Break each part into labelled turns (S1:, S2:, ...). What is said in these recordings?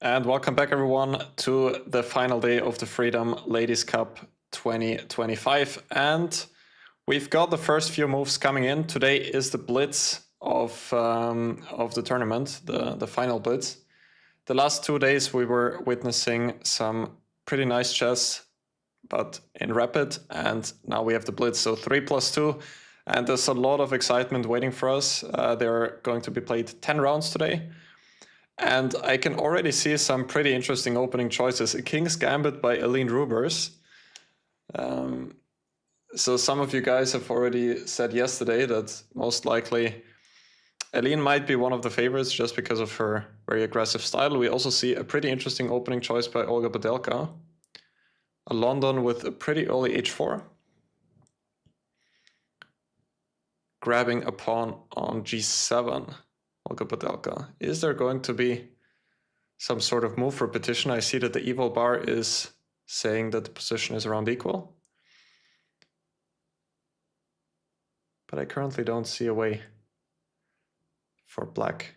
S1: And welcome back, everyone, to the final day of the Freedom Ladies Cup 2025. And we've got the first few moves coming in. Today is the blitz of the tournament, the final blitz. The last 2 days we were witnessing some pretty nice chess, but in rapid, and now we have the blitz. So 3+2, and there's a lot of excitement waiting for us. They're going to be played 10 rounds today. And I can already see some pretty interesting opening choices. A King's Gambit by Aline Rubers. So some of you guys have already said yesterday that most likely Aline might be one of the favorites just because of her very aggressive style. We also see a pretty interesting opening choice by Olga Badelka. A London with a pretty early h4. Grabbing a pawn on g7. Olga Badelka. Is there going to be some sort of move repetition? I see that the evil bar is saying that the position is around equal. But I currently don't see a way for black.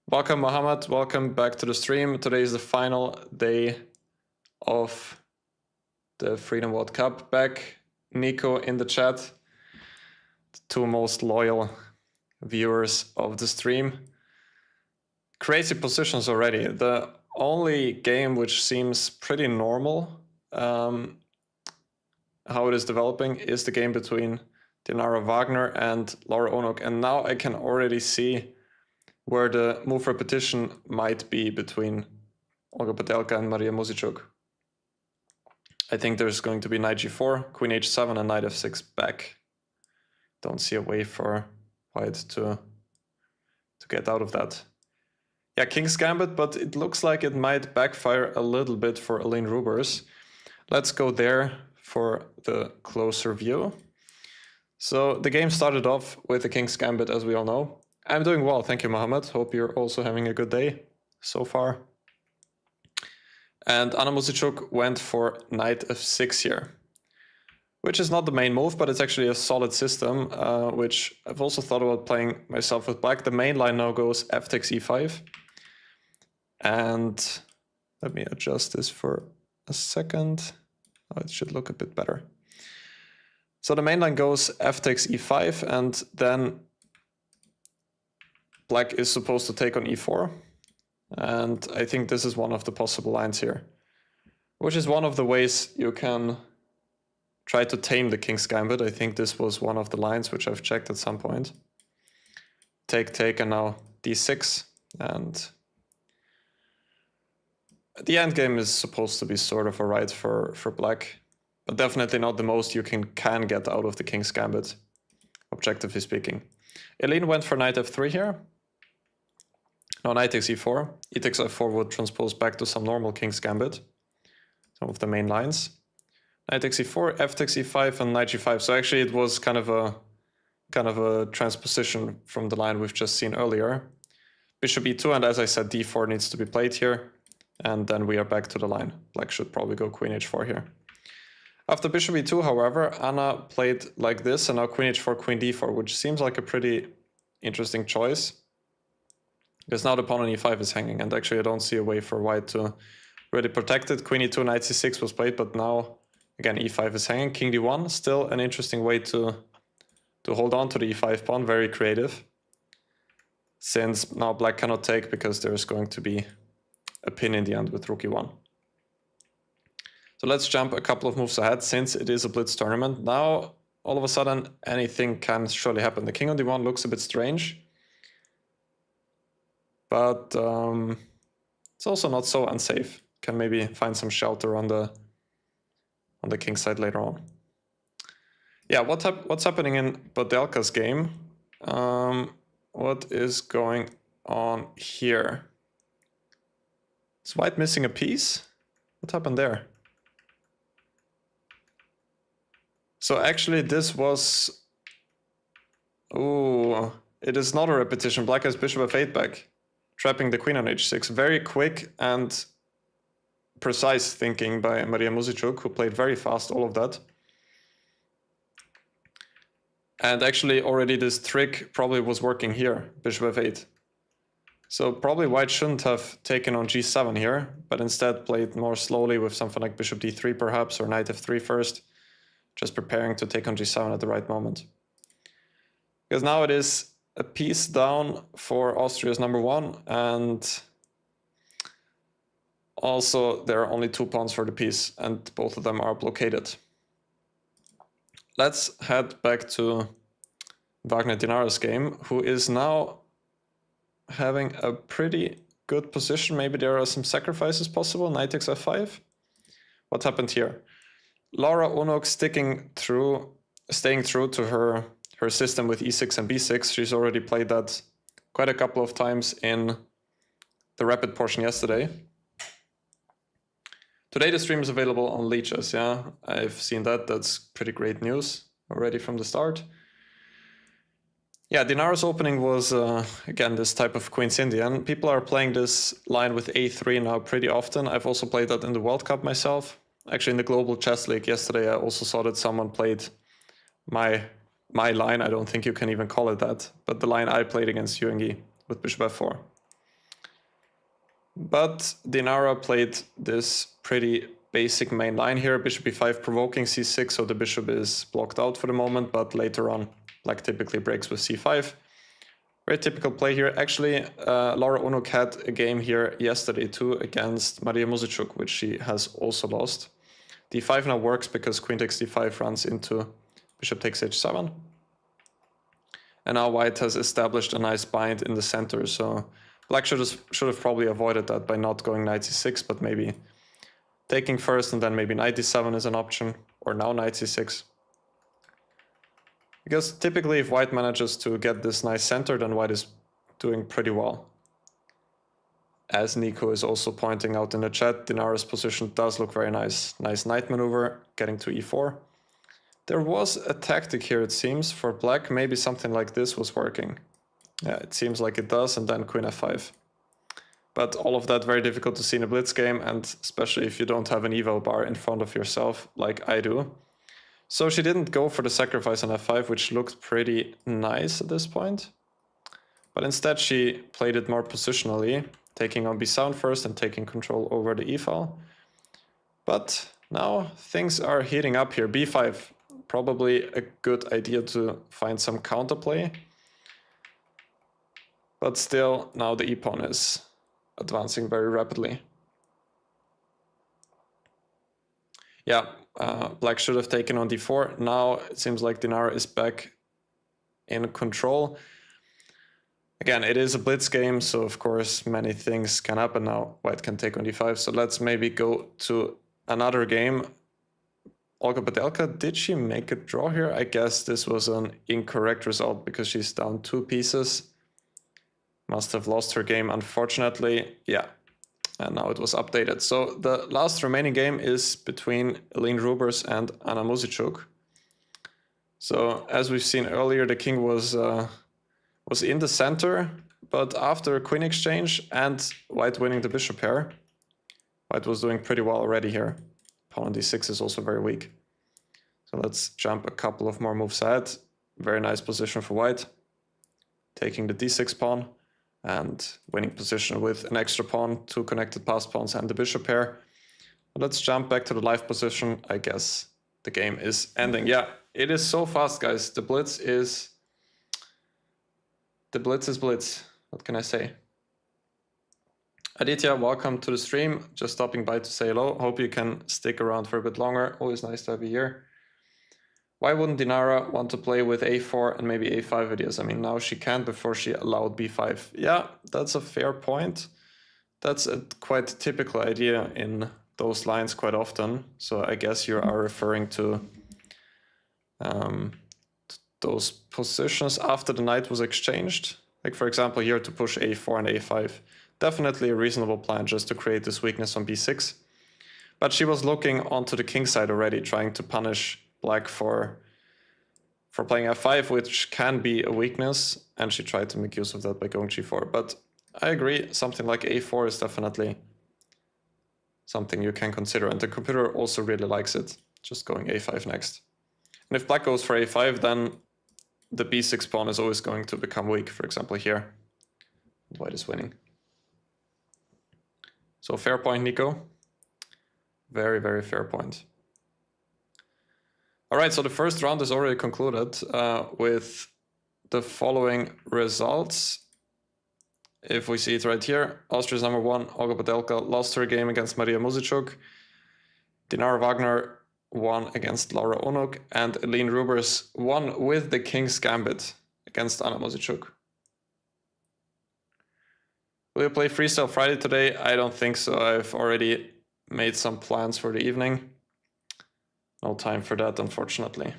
S1: Welcome, Mohammed. Welcome back to the stream. Today is the final day of the Freedom World Cup. Back, Nico in the chat. The two most loyal viewers of the stream. Crazy positions already. The only game which seems pretty normal how it is developing is the game between Dinara Wagner and Laura Onok, and now I can already see where the move repetition might be between Olga Badelka and Maria Muzichuk. I think there's going to be knight g4, queen h7 and knight f6 back. Don't see a way for White to get out of that. Yeah, King's Gambit, but it looks like it might backfire a little bit for Aline Rubers. Let's go there for the closer view. So the game started off with the King's Gambit, as we all know. I'm doing well, thank you, Mohammed. Hope you're also having a good day so far. And Anna Muzichuk went for knight f6 here, which is not the main move, but it's actually a solid system, which I've also thought about playing myself with black. The main line now goes f takes e5. And let me adjust this for a second. Oh, it should look a bit better. So the main line goes f takes e5, and then black is supposed to take on e4. And I think this is one of the possible lines here, which is one of the ways you can try to tame the King's Gambit. I think this was one of the lines which I've checked at some point. Take, and now d6. And the endgame is supposed to be sort of alright for black, but definitely not the most you can get out of the King's Gambit, objectively speaking. Aline went for knight f3 here. Now knight takes e4. E takes f4 would transpose back to some normal King's Gambit, some of the main lines. Knight takes e4, f takes e5, and knight g5. So actually it was kind of a transposition from the line we've just seen earlier. Bishop e2, and as I said, d4 needs to be played here. And then we are back to the line. Black should probably go queen h4 here. After bishop e2, however, Anna played like this, and now queen h4, queen d4, which seems like a pretty interesting choice. Because now the pawn on e5 is hanging, and actually I don't see a way for white to really protect it. Queen e2, knight c6 was played, but now again, e5 is hanging. King d1, still an interesting way to hold on to the e5 pawn, very creative. Since now black cannot take because there's going to be a pin in the end with rook e1. So let's jump a couple of moves ahead, since it is a blitz tournament. Now, all of a sudden, anything can surely happen. The king on d1 looks a bit strange, but it's also not so unsafe. Can maybe find some shelter on the king's side later on. Yeah, what's happening in Badelka's game? What is going on here? Is white missing a piece? What happened there? So actually this was... Oh, it is not a repetition. Black has bishop f8 back, trapping the queen on h6. Very quick and precise thinking by Maria Muzichuk, who played very fast all of that. And actually already this trick probably was working here, bishop f8. So probably white shouldn't have taken on g7 here, but instead played more slowly with something like bishop d3 perhaps, or knight f3 first, just preparing to take on g7 at the right moment. Because now it is a piece down for Austria's number one, and also there are only 2 pawns for the piece, and both of them are blockaded. Let's head back to Wagner Dinara's game, who is now having a pretty good position. Maybe there are some sacrifices possible. Knight takes f5. What happened here? Laura Unuk staying true to her system with e6 and b6. She's already played that quite a couple of times in the rapid portion yesterday. Today the stream is available on Leeches, yeah, I've seen that. That's pretty great news already from the start. Yeah, Dinara's opening was, again, this type of Queen's Indian. People are playing this line with a3 now pretty often. I've also played that in the World Cup myself. Actually, in the Global Chess League yesterday, I also saw that someone played my line. I don't think you can even call it that, but the line I played against Yuengi with bishop f4. But Dinara played this pretty basic main line here, bishop e5 provoking c6, so the bishop is blocked out for the moment, but later on Black typically breaks with c5. Very typical play here. Actually, Laura Unuk had a game here yesterday too against Maria Muzichuk, which she has also lost. d5 now works because queen takes d5 runs into bishop takes h7. And now white has established a nice bind in the center, so black should have probably avoided that by not going knight c6, but maybe taking first and then maybe knight d7 is an option, or now knight c6. Because typically if white manages to get this nice center, then white is doing pretty well. As Nico is also pointing out in the chat, Dinara's position does look very nice. Nice knight maneuver, getting to e4. There was a tactic here, it seems, for black. Maybe something like this was working. Yeah, it seems like it does, and then queen f5. But all of that very difficult to see in a blitz game, and especially if you don't have an eval bar in front of yourself, like I do. So she didn't go for the sacrifice on f5, which looked pretty nice at this point. But instead she played it more positionally, taking on b7 first and taking control over the e-file. But now things are heating up here. b5, probably a good idea to find some counterplay. But still, now the e-pawn is advancing very rapidly. Yeah, black should have taken on d4. Now it seems like Dinara is back in control. Again, it is a blitz game, so of course many things can happen now. White can take on d5, so let's maybe go to another game. Olga Badelka, did she make a draw here? I guess this was an incorrect result because she's down 2 pieces. Must have lost her game, unfortunately. Yeah. And now it was updated. So the last remaining game is between Eline Rubers and Anna Muzichuk. So as we've seen earlier, the king was in the center, but after a queen exchange and white winning the bishop pair, white was doing pretty well already here. Pawn on d6 is also very weak. So let's jump a couple of more moves ahead. Very nice position for white. Taking the d6 pawn and winning position with an extra pawn, 2 connected passed pawns and the bishop pair. Let's jump back to the live position. I guess the game is ending. Yeah, it is so fast, guys. The blitz is blitz. What can I say? Aditya, welcome to the stream. Just stopping by to say hello. Hope you can stick around for a bit longer. Always nice to have you here. Why wouldn't Dinara want to play with a4 and maybe a5 ideas? I mean, now she can before she allowed b5. Yeah, that's a fair point. That's a quite typical idea in those lines quite often. So I guess you are referring to those positions after the knight was exchanged. Like for example here to push a4 and a5. Definitely a reasonable plan just to create this weakness on b6. But she was looking onto the king side already, trying to punish black for playing f5, which can be a weakness, and she tried to make use of that by going g4. But I agree, something like a4 is definitely something you can consider, and the computer also really likes it, just going a5 next. And if black goes for a5, then the b6 pawn is always going to become weak, for example here. White is winning. So fair point, Nico. Very, very fair point. All right, so the first round is already concluded with the following results. If we see it right here, Austria's number 1, Olga Podelka, lost her game against Maria Muzichuk. Dinara Wagner won against Laura Onuk, and Eline Rubers won with the King's Gambit against Anna Muzichuk. Will you play Freestyle Friday today? I don't think so. I've already made some plans for the evening. No time for that, unfortunately.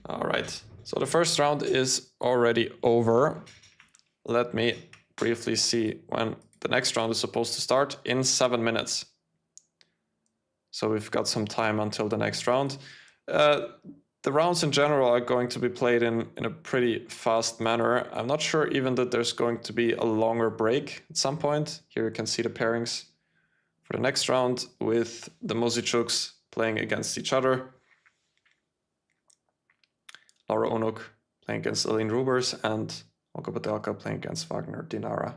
S1: All right, so the first round is already over. Let me briefly see when the next round is supposed to start. In 7 minutes. So we've got some time until the next round. The rounds in general are going to be played in a pretty fast manner. I'm not sure even that there's going to be a longer break at some point. Here you can see the pairings for the next round with the Muzichuks playing against each other. Laura Onuk playing against Eline Rubers and Olga Podelka playing against Wagner Dinara.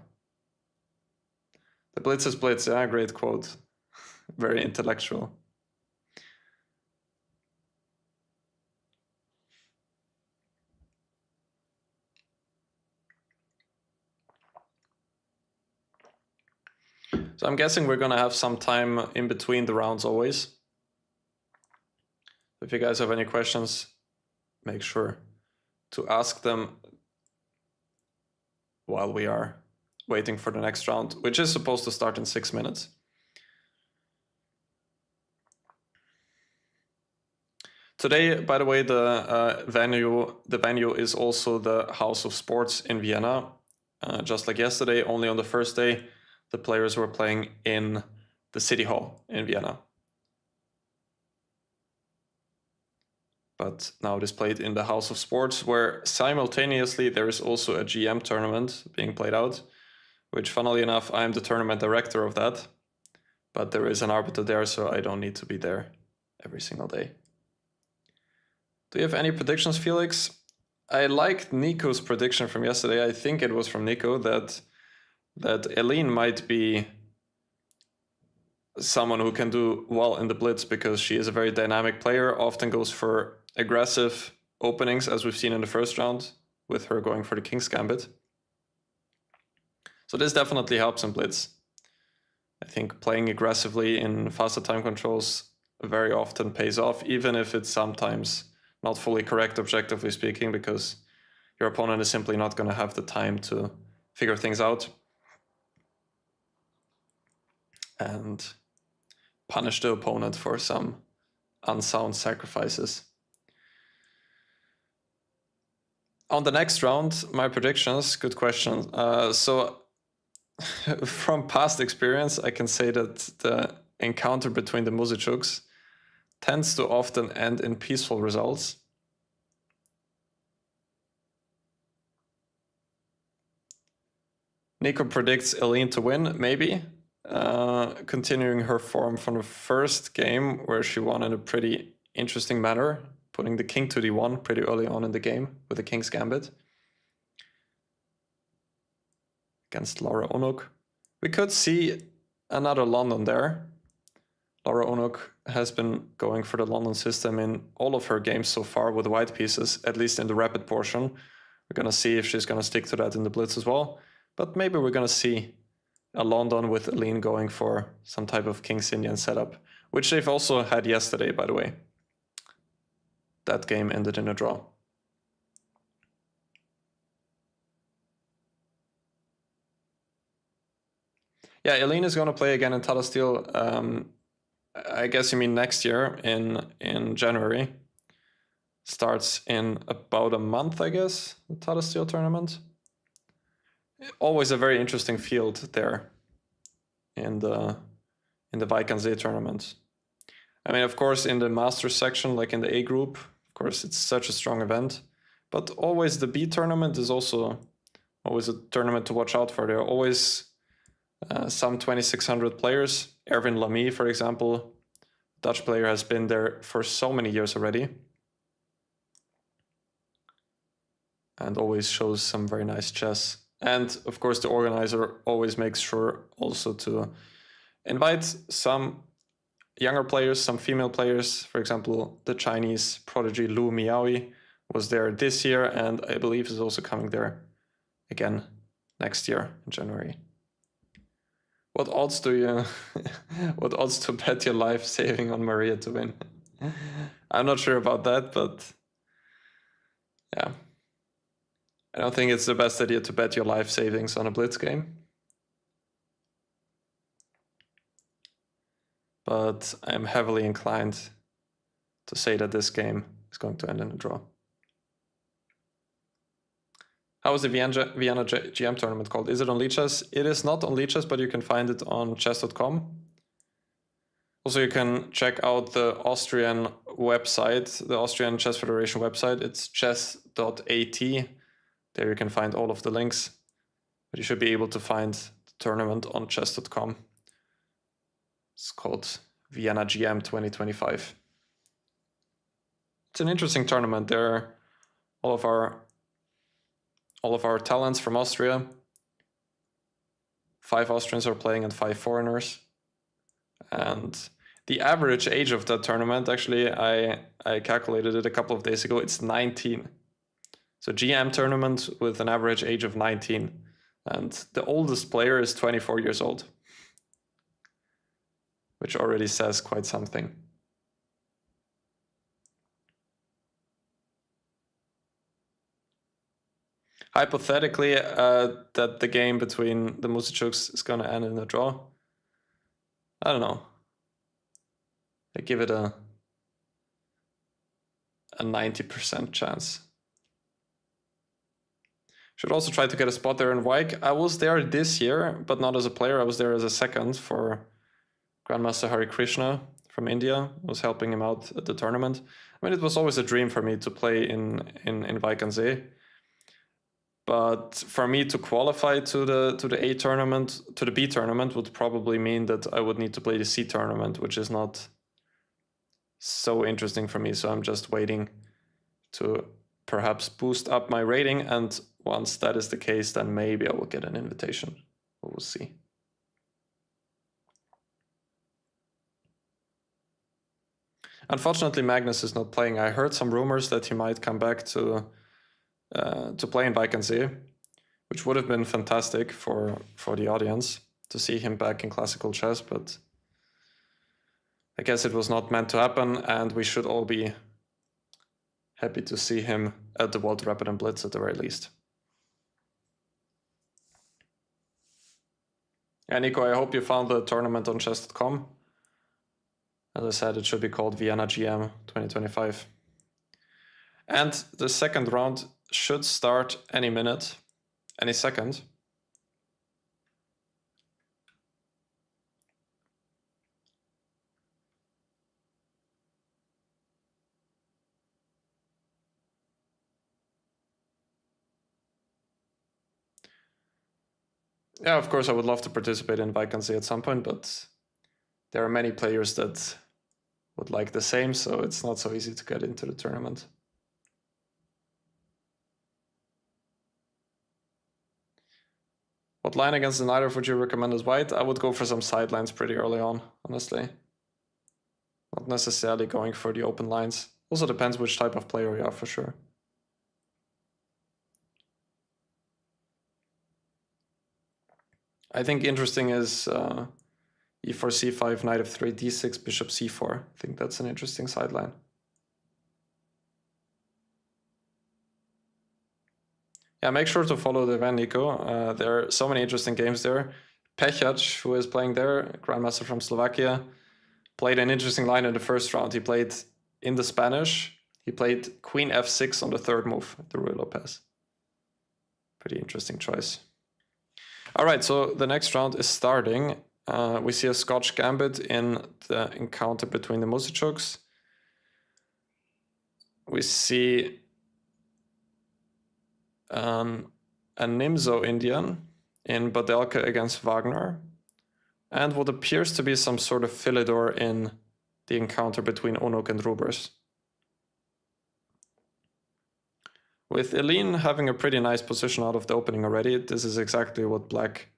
S1: The Blitz is Blitz, yeah, great quote. Very intellectual. So I'm guessing we're gonna have some time in between the rounds always. If you guys have any questions, make sure to ask them while we are waiting for the next round, which is supposed to start in 6 minutes. Today, by the way, the venue is also the House of Sports in Vienna. Just like yesterday, only on the first day, the players were playing in the City Hall in Vienna. But now it is played in the House of Sports, where simultaneously there is also a GM tournament being played out, which funnily enough, I am the tournament director of that. But there is an arbiter there, so I don't need to be there every single day. Do you have any predictions, Felix? I liked Nico's prediction from yesterday. I think it was from Nico that Eline might be someone who can do well in the Blitz because she is a very dynamic player, often goes for aggressive openings, as we've seen in the first round, with her going for the King's Gambit. So this definitely helps in Blitz. I think playing aggressively in faster time controls very often pays off, even if it's sometimes not fully correct, objectively speaking, because your opponent is simply not going to have the time to figure things out and punish the opponent for some unsound sacrifices. On the next round, my predictions, good question. So from past experience, I can say that the encounter between the Muzichuks tends to often end in peaceful results. Nico predicts Eline to win, maybe. Continuing her form from the first game, where she won in a pretty interesting manner, putting the king to d1 pretty early on in the game with the King's Gambit against Laura Onuk. We could see another London there. Laura Onuk has been going for the London system in all of her games so far with white pieces, at least in the rapid portion. We're going to see if she's going to stick to that in the Blitz as well. But maybe we're going to see a London with Eline going for some type of King's Indian setup, which they've also had yesterday, by the way. That game ended in a draw. Yeah, Eline is going to play again in Tata Steel. I guess you mean next year in January. Starts in about a month, I guess, the Tata Steel tournament. Always a very interesting field there in the Weikantsee tournament. I mean, of course, in the Masters section, like in the A group, of course, it's such a strong event. But always the B tournament is also always a tournament to watch out for. There are always some 2,600 players. Erwin Lamy, for example, Dutch player, has been there for so many years already. and always shows some very nice chess. And of course, the organizer always makes sure also to invite some younger players, some female players. For example, the Chinese prodigy Lu Miaoyi was there this year, and I believe is also coming there again next year in January. What odds do you what odds to bet your life saving on Maria to win? I'm not sure about that, but yeah. I don't think it's the best idea to bet your life savings on a blitz game. But I'm heavily inclined to say that this game is going to end in a draw. How is the Vienna GM tournament called? Is it on Lichess? It is not on Lichess, but you can find it on chess.com. Also, you can check out the Austrian website, the Austrian Chess Federation website. It's chess.at. There you can find all of the links. But you should be able to find the tournament on chess.com. It's called Vienna GM 2025. It's an interesting tournament. There are all of our talents from Austria. 5 Austrians are playing and 5 foreigners. And the average age of that tournament, actually, I calculated it a couple of days ago, it's 19. So GM tournament with an average age of 19. And the oldest player is 24 years old, which already says quite something. Hypothetically, that the game between the Musichuks is going to end in a draw. I don't know. I give it a 90% chance. Should also try to get a spot there in Wijk. I was there this year, but not as a player. I was there as a second for Grandmaster Hari Krishna from India. I was helping him out at the tournament. I mean, it was always a dream for me to play in Wijk aan Zee. But for me to qualify to the A tournament, to the B tournament, would probably mean that I would need to play the C tournament, which is not so interesting for me. So I'm just waiting to perhaps boost up my rating. And once that is the case, then maybe I will get an invitation. We'll see. Unfortunately, Magnus is not playing. I heard some rumors that he might come back to play in Wijk aan Zee, which would have been fantastic for the audience to see him back in classical chess, but I guess it was not meant to happen, and we should all be happy to see him at the World Rapid and Blitz at the very least. And Nico, I hope you found the tournament on chess.com. As I said, it should be called Vienna GM 2025. And the second round should start any minute, any second. Yeah, of course, I would love to participate in Wijk aan Zee at some point, but there are many players that would like the same, so it's not so easy to get into the tournament. What line against the Knight would you recommend as white? I would go for some sidelines pretty early on, honestly. Not necessarily going for the open lines. Also depends which type of player you are, for sure. I think interesting is e4, c5, knight f3, d6, bishop c4. I think that's an interesting sideline. Yeah, make sure to follow the event, Nico. There are so many interesting games there. Pechac, who is playing there, Grandmaster from Slovakia, played an interesting line in the first round. He played in the Spanish. He played queen f6 on the third move, the Ruy Lopez. Pretty interesting choice. All right, so the next round is starting. We see a Scotch Gambit in the encounter between the Musichuks. We see a Nimzo Indian in Badelka against Wagner, and what appears to be some sort of Philidor in the encounter between Onuk and Rubers. With Eileen having a pretty nice position out of the opening already, this is exactly what black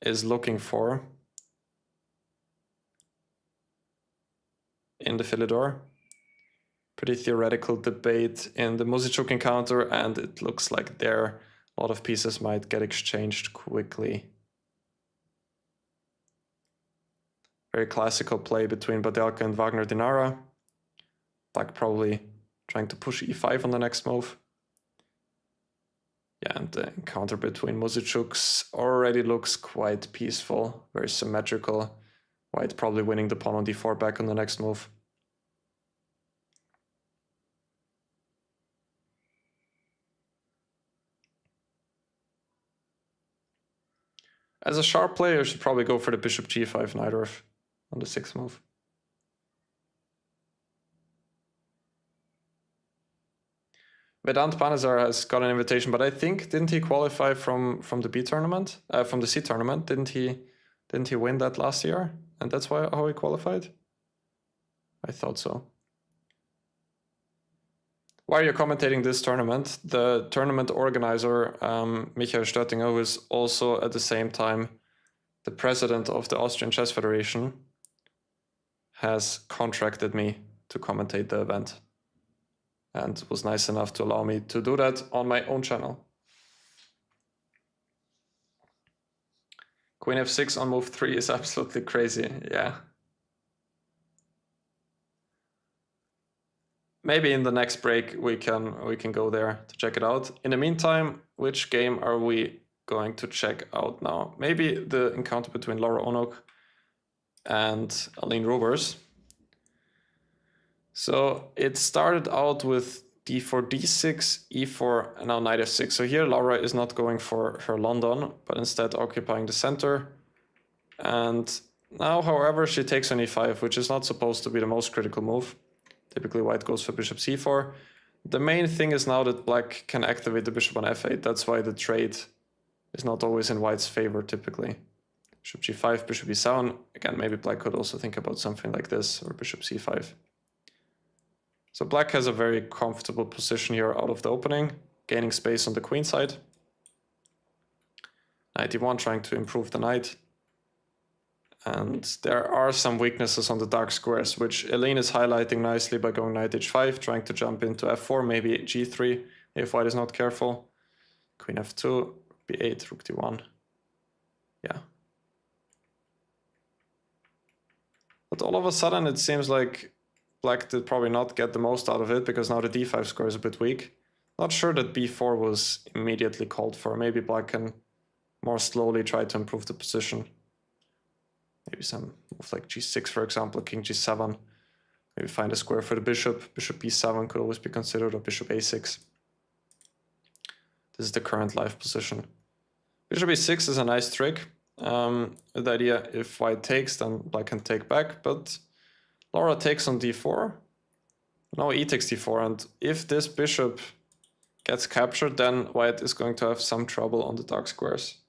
S1: is looking for in the Philidor. Pretty theoretical debate in the Muzichuk encounter, and it looks like there a lot of pieces might get exchanged quickly. Very classical play between Badelka and Wagner Dinara. Black probably trying to push e5 on the next move. Yeah, and the encounter between Muzichuks already looks quite peaceful, very symmetrical. White probably winning the pawn on d4 back on the next move. As a sharp player, you should probably go for the bishop g5 Najdorf on the 6th move. Vedant Panazar has got an invitation, but I think, didn't he qualify from the B tournament, from the C tournament? Didn't he win that last year? And that's how he qualified? I thought so. Why are you commentating this tournament? The tournament organizer, Michael Stöttinger, who is also at the same time the president of the Austrian Chess Federation, has contracted me to commentate the event and was nice enough to allow me to do that on my own channel. Queen f6 on move 3 is absolutely crazy, yeah. Maybe in the next break we can go there to check it out. In the meantime, which game are we going to check out now? Maybe the encounter between Laura Onok and Aline Rubers. So it started out with d4, d6, e4, and now knight f6. So here Laura is not going for her London, but instead occupying the center. And now, however, she takes on e5, which is not supposed to be the most critical move. Typically white goes for bishop c4. The main thing is now that black can activate the bishop on f8. That's why the trade is not always in white's favor typically. Bishop g5, bishop e7. Again, maybe black could also think about something like this, or bishop c5. So black has a very comfortable position here out of the opening, gaining space on the queen side. Knight e1 trying to improve the knight. And there are some weaknesses on the dark squares, which Eileen is highlighting nicely by going knight h5, trying to jump into f4, maybe g3, if white is not careful. Queen f2, b8, rook d1. Yeah. But all of a sudden it seems like black did probably not get the most out of it, because now the d5 square is a bit weak. Not sure that b4 was immediately called for. Maybe black can more slowly try to improve the position. Maybe some move like g6, for example, king g7. Maybe find a square for the bishop. Bishop b7 could always be considered, or bishop a6. This is the current live position. Bishop e6 is a nice trick. The idea, if white takes, then black can take back, but Laura takes on d4. Now e takes d4, and if this bishop gets captured, then white is going to have some trouble on the dark squares.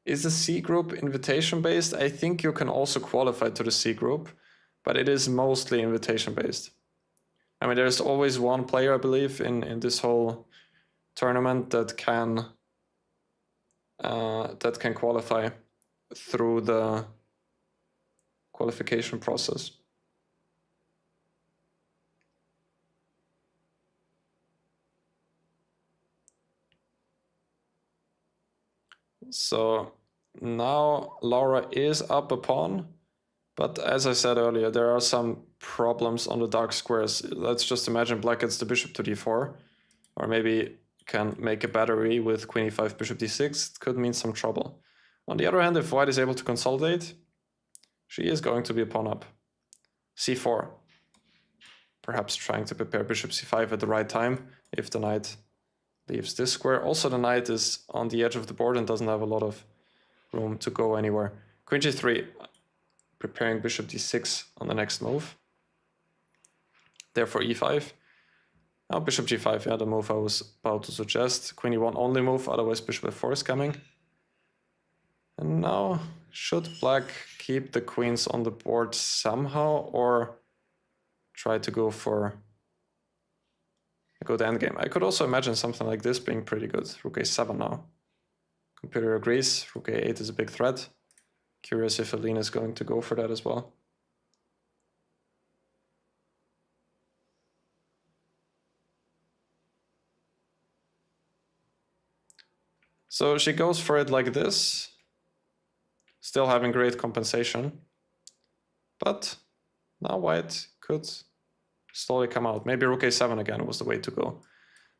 S1: Is the C group invitation based? I think you can also qualify to the C group, but it is mostly invitation based. I mean, there's always one player, I believe, in this whole tournament that can qualify through the qualification process. So now Laura is up a pawn, but as I said earlier, there are some problems on the dark squares. Let's just imagine black gets the bishop to d4, or maybe can make a battery with queen e5, bishop d6. It could mean some trouble. On the other hand, if white is able to consolidate, she is going to be a pawn up. c4. Perhaps trying to prepare bishop c5 at the right time if the knight leaves this square. Also, the knight is on the edge of the board and doesn't have a lot of room to go anywhere. Queen g3, preparing bishop d6 on the next move. Therefore e5. Now bishop g5, yeah, the move I was about to suggest. Queen e1 only move, otherwise bishop f4 is coming. And now, should black keep the queens on the board somehow, or try to go for a good endgame? I could also imagine something like this being pretty good. Rook a7 now. Computer agrees, rook a8 is a big threat. Curious if Aline is going to go for that as well. So she goes for it like this, still having great compensation. But now white could slowly come out. Maybe rook a7 again was the way to go.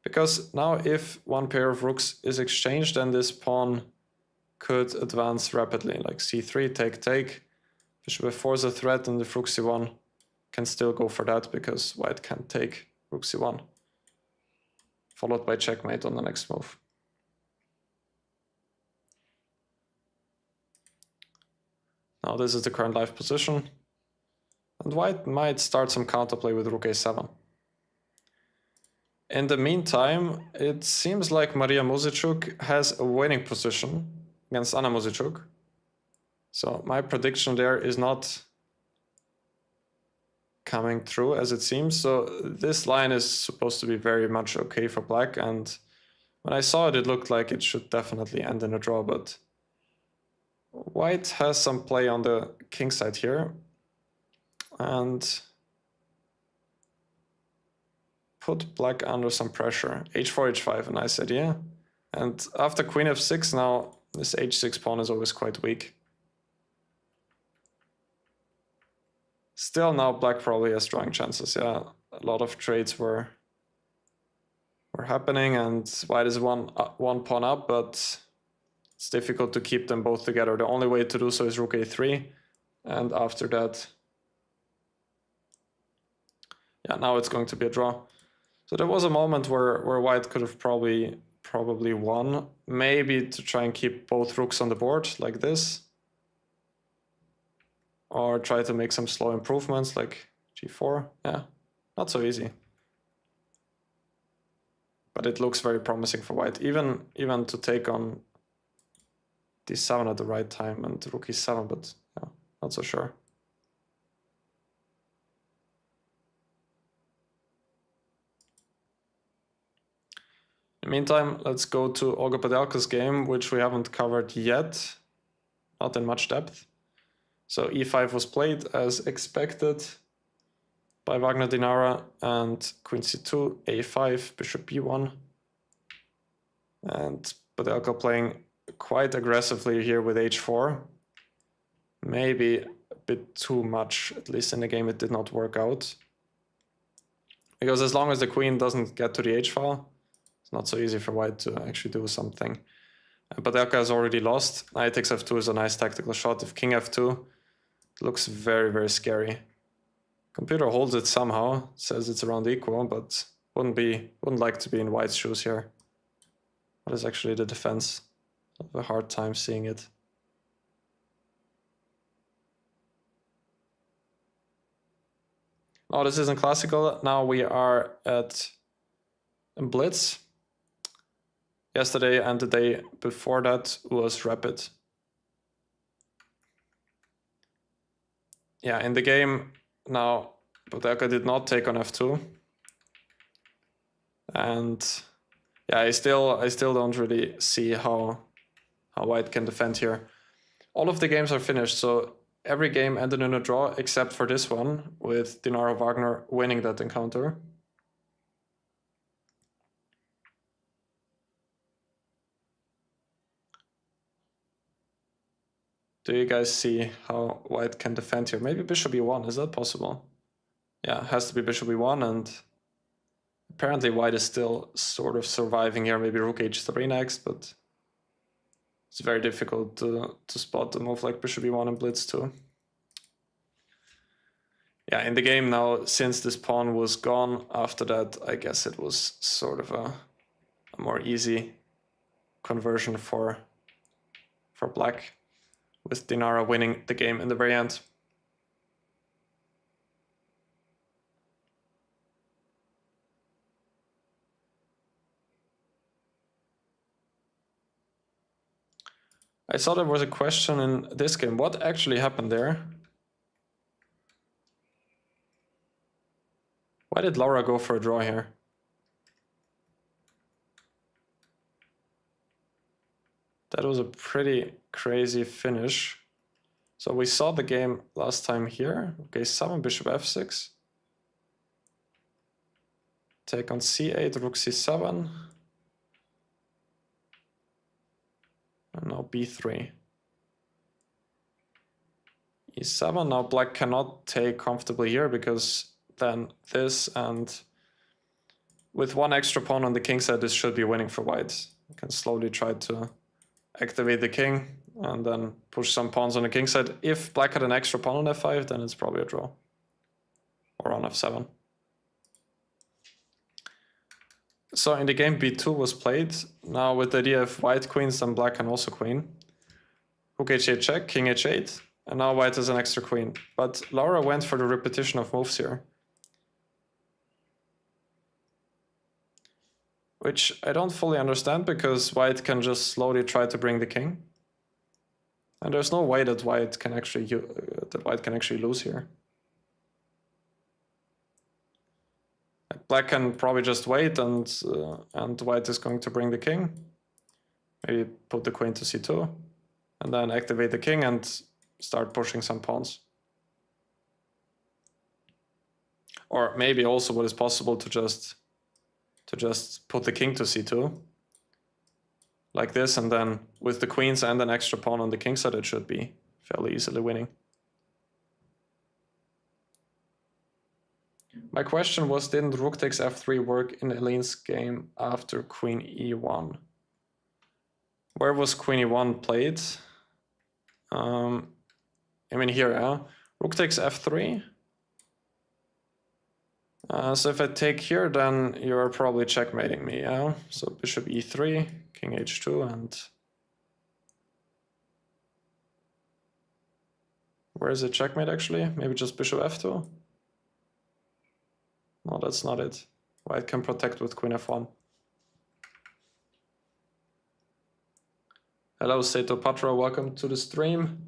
S1: Because now if one pair of rooks is exchanged, then this pawn could advance rapidly, like c3, take. Bishop f4 is a threat, and if rook c1 can still go for that because white can't take rook c1. Followed by checkmate on the next move. Now this is the current live position. And white might start some counterplay with rook a7. In the meantime, it seems like Maria Muzichuk has a winning position against Anna Muzichuk. So my prediction there is not coming through as it seems. So this line is supposed to be very much okay for black, and when I saw it, it looked like it should definitely end in a draw, but white has some play on the king side here and put black under some pressure. h4, h5, a nice idea. And after queen f6 now, this h6 pawn is always quite weak. Still now black probably has drawing chances, yeah. A lot of trades were happening and white is one pawn up, but it's difficult to keep them both together. The only way to do so is rook a3, and after that, yeah, now it's going to be a draw. So there was a moment where white could have probably won, maybe to try and keep both rooks on the board like this, or try to make some slow improvements like g4. Yeah, not so easy. But it looks very promising for white, even to take on d7 at the right time and rook e7, but yeah, not so sure. In the meantime, let's go to Olga Padelka's game, which we haven't covered yet, not in much depth. So e5 was played as expected by Wagner Dinara, and queen c2, a5, bishop b1. And Padelka playing quite aggressively here with h4. Maybe a bit too much, at least in the game it did not work out. Because as long as the queen doesn't get to the h-file, it's not so easy for white to actually do something. Padelka has already lost. Knight takes f2 is a nice tactical shot. If king f2, it looks very, very scary. Computer holds it somehow, says it's around equal, but wouldn't like to be in white's shoes here. What is actually the defense? I have a hard time seeing it. Oh, this isn't classical. Now we are at Blitz. Yesterday and the day before that was rapid. Yeah, in the game now, Padelka did not take on f2. And yeah, I still don't really see how white can defend here. All of the games are finished, so every game ended in a draw except for this one, with Dinara Wagner winning that encounter. Do you guys see how white can defend here? Maybe bishop e1, is that possible? Yeah, it has to be bishop e1, and apparently white is still sort of surviving here. Maybe rook h3 next, but it's very difficult to spot a move like bishop e1 and blitz too. Yeah, in the game now, since this pawn was gone, after that, I guess it was sort of a more easy conversion for black, with Dinara winning the game in the very end. I saw there was a question in this game. What actually happened there? Why did Laura go for a draw here? That was a pretty crazy finish. So we saw the game last time here. Okay, 7, bishop f6. Take on c8, rook c7. And now b3. e7. Now black cannot take comfortably here because then this, and with one extra pawn on the king side, this should be winning for white. You can slowly try to activate the king and then push some pawns on the king side. If black had an extra pawn on f5, then it's probably a draw. Or on f7. So in the game, b2 was played. Now with the idea of white queens, then black can also queen. Rook h8 check, king h8. And now white has an extra queen. But Laura went for the repetition of moves here. Which I don't fully understand, because white can just slowly try to bring the king. And there's no way that white can actually lose here. Black can probably just wait, and white is going to bring the king. Maybe put the queen to c2, and then activate the king and start pushing some pawns. Or maybe also what is possible to just put the king to c2, like this, and then with the queens and an extra pawn on the king side, it should be fairly easily winning. My question was, didn't rook takes f3 work in Eline's game after queen e1? Where was queen e1 played? I mean here, rook takes f3. So if I take here, then you're probably checkmating me, yeah? So bishop e3, king h2, and... Where is it checkmate actually? Maybe just bishop f2? No, that's not it. White can protect with queen f1. Hello, Seto Patra, welcome to the stream.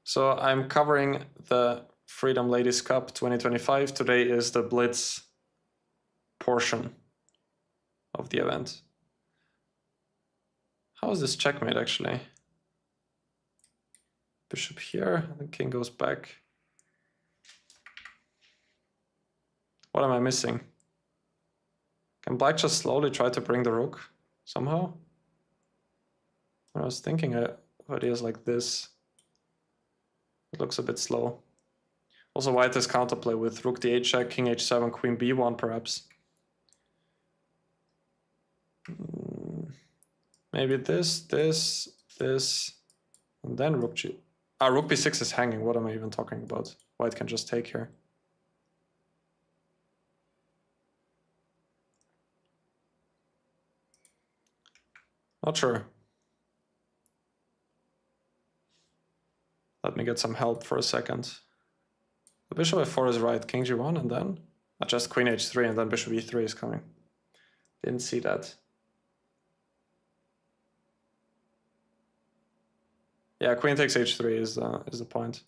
S1: So I'm covering the Freedom Ladies Cup 2025. Today is the Blitz portion of the event. How is this checkmate actually? Bishop here, the king goes back. What am I missing? Can black just slowly try to bring the rook somehow? I was thinking ideas like this. It looks a bit slow. Also, white has counterplay with rook d8 check, king h7, queen b1 perhaps. Maybe this, and then rook g. Rook b6 is hanging. What am I even talking about? White can just take here. Not sure. Let me get some help for a second. The bishop f4 is right, king g1, and then just queen h3, and then bishop e3 is coming. Didn't see that. Yeah, queen takes h3 is the point.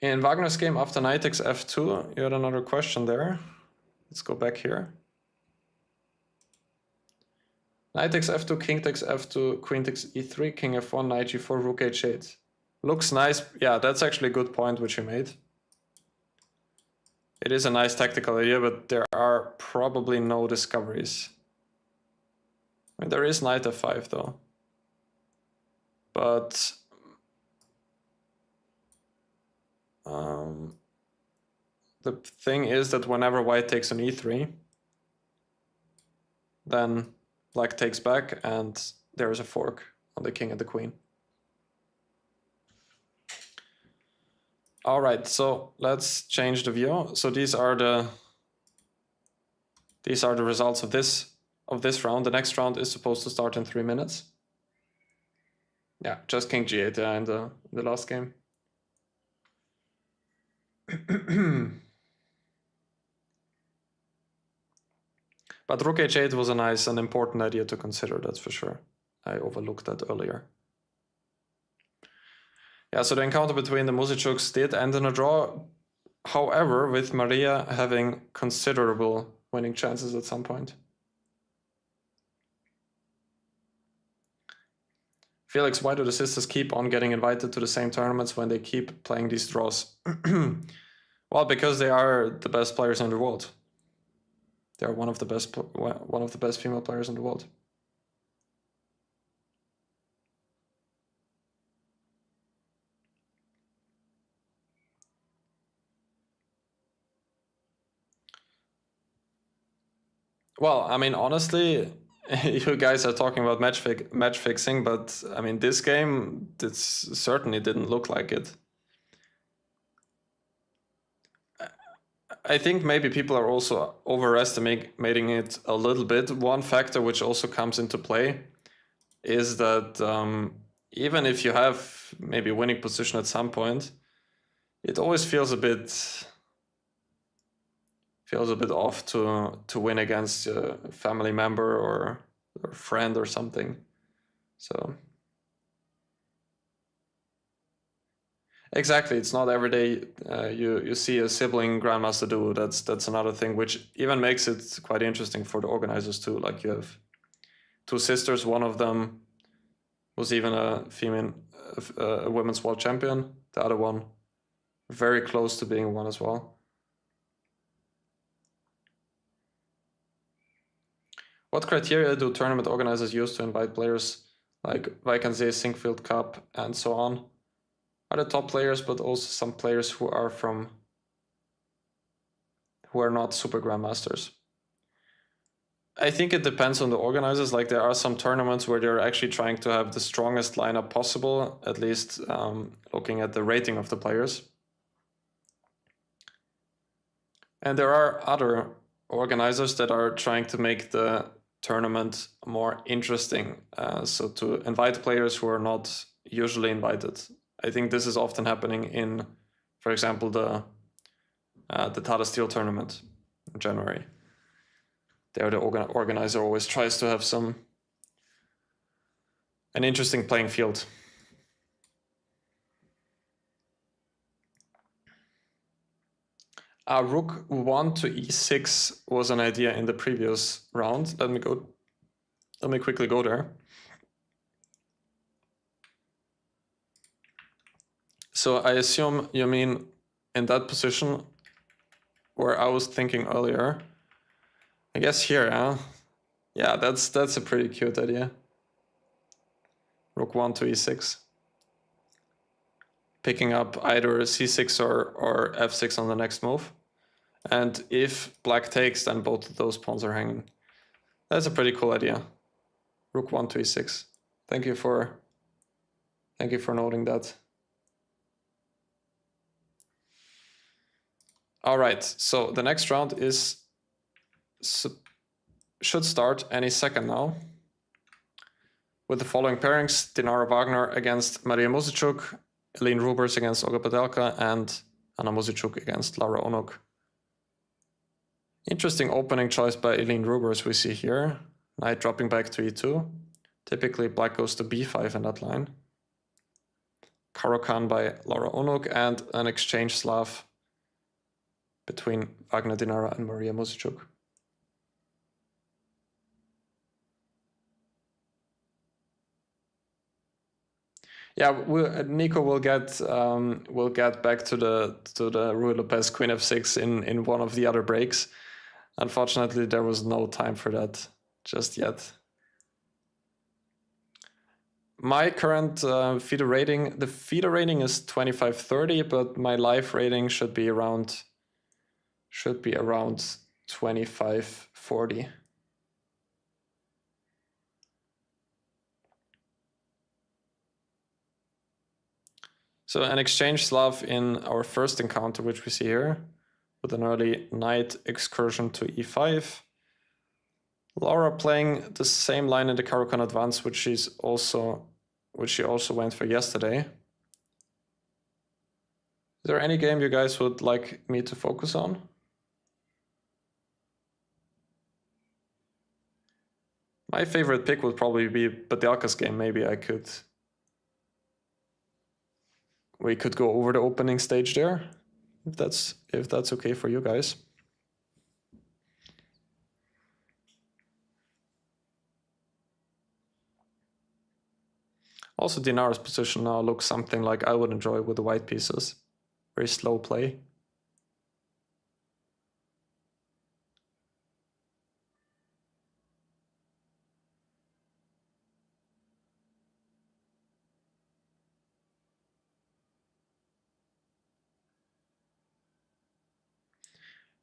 S1: In Wagner's game, after knight takes f2, you had another question there. Let's go back here. Knight takes f2, king takes f2, queen takes e3, king f1, knight g4, rook h8. Looks nice. Yeah, that's actually a good point which you made. It is a nice tactical idea, but there are probably no discoveries. I mean, there is knight f5 though. But the thing is that whenever white takes on e3, then black takes back and there is a fork on the king and the queen. All right, so let's change the view. So these are the results of this round. The next round is supposed to start in 3 minutes. Yeah, just king g8 in the last game. But rook h8 was a nice and important idea to consider, that's for sure. I overlooked that earlier. Yeah, so the encounter between the Muzychuks did end in a draw. However, with Maria having considerable winning chances at some point. Felix, why do the sisters keep on getting invited to the same tournaments when they keep playing these draws? Well, because they are the best players in the world. They are one of the best female players in the world. Well, I mean, honestly, you guys are talking about match fixing, but I mean, this game, it certainly didn't look like it. I think maybe people are also overestimating it a little bit. One factor which also comes into play is that even if you have maybe a winning position at some point, it always feels a bit off to win against a family member or a friend or something. So exactly, it's not every day you see a sibling grandmaster duo. That's another thing which even makes it quite interesting for the organizers too. Like you have two sisters, one of them was even a women's world champion, the other one very close to being one as well. What criteria do tournament organizers use to invite players like Weikantsee, Sinkfield Cup, and so on? Are the top players, but also some players who are not super grandmasters? I think it depends on the organizers. Like there are some tournaments where they're actually trying to have the strongest lineup possible, at least looking at the rating of the players. And there are other organizers that are trying to make the tournament more interesting. So to invite players who are not usually invited. I think this is often happening in, for example, the Tata Steel tournament in January. There the organizer always tries to have an interesting playing field. Rook 1 to e6 was an idea in the previous round. Let me quickly go there. So I assume you mean in that position where I was thinking earlier. I guess here, huh? Yeah, that's a pretty cute idea. Rook 1 to e6. Picking up either c6 or f6 on the next move. And if black takes, then both of those pawns are hanging. That's a pretty cool idea. Rook 1 to e6. Thank you for noting that. All right, so the next round should start any second now. With the following pairings: Dinara Wagner against Maria Muzychuk, Eline Rubers against Olga Padelka, and Anna Muzychuk against Laura Onuk. Interesting opening choice by Eline Rubers we see here. Knight dropping back to e2. Typically black goes to b5 in that line. Caro-Kann by Laura Onuk, and an exchange Slav between Wagner Dinara and Maria Muzychuk. Yeah, Nico will get back to the Ruy Lopez Queen f6 in one of the other breaks. Unfortunately, there was no time for that just yet. My current FIDE rating, the FIDE rating is 2530, but my live rating should be around 2540. So an exchange Slav in our first encounter, which we see here, with an early knight excursion to e5. Laura playing the same line in the Caro-Kann advance, which she also went for yesterday. Is there any game you guys would like me to focus on? My favorite pick would probably be Badiaka's game. Maybe we could go over the opening stage there, if that's okay for you guys. Also, Dinar's position now looks something like I would enjoy with the white pieces. Very slow play.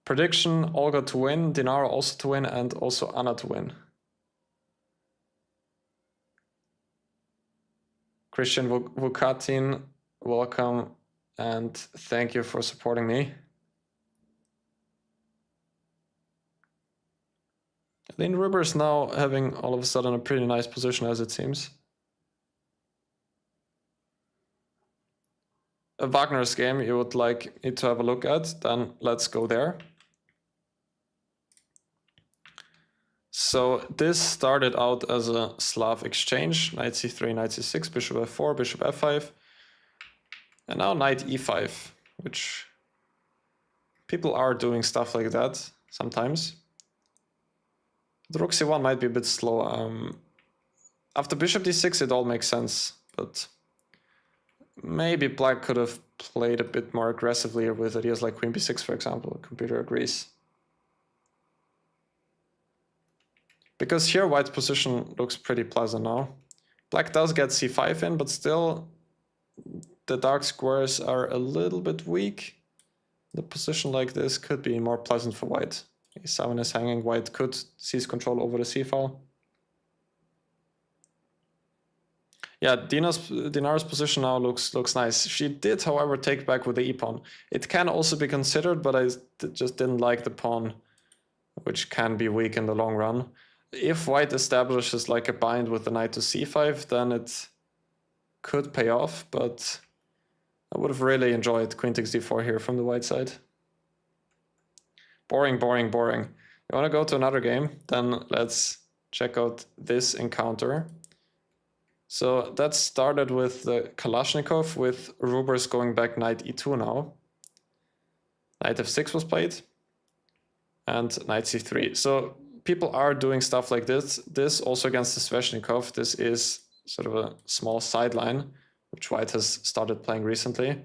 S1: Prediction, Olga to win, Dinar also to win, and also Anna to win. Christian Vukatin, welcome, and thank you for supporting me. Lynn Riber is now having all of a sudden a pretty nice position, as it seems. A Wagner's game you would like it to have a look at, then let's go there. So this started out as a Slav exchange, knight c3, knight c6, bishop f4, bishop f5, and now knight e5, which people are doing stuff like that sometimes. The rook c1 might be a bit slow. After bishop d6 it all makes sense, but maybe black could have played a bit more aggressively with ideas like queen b6, for example. Computer agrees. Because here white's position looks pretty pleasant now. Black does get c5 in, but still the dark squares are a little bit weak. The position like this could be more pleasant for white. a7 is hanging, white could seize control over the c-file. Yeah, Dinar's position now looks nice. She did, however, take back with the e-pawn. It can also be considered, but I just didn't like the pawn, which can be weak in the long run. If white establishes like a bind with the knight to c5, then it could pay off, but I would have really enjoyed queen takes d4 here from the white side. Boring, boring, boring. You want to go to another game? Then let's check out this encounter. So that started with the Kalashnikov, with Rubers going back knight e2 now. Knight f6 was played, and knight c3. So people are doing stuff like this. This also against the Sveshnikov. This is sort of a small sideline, which white has started playing recently.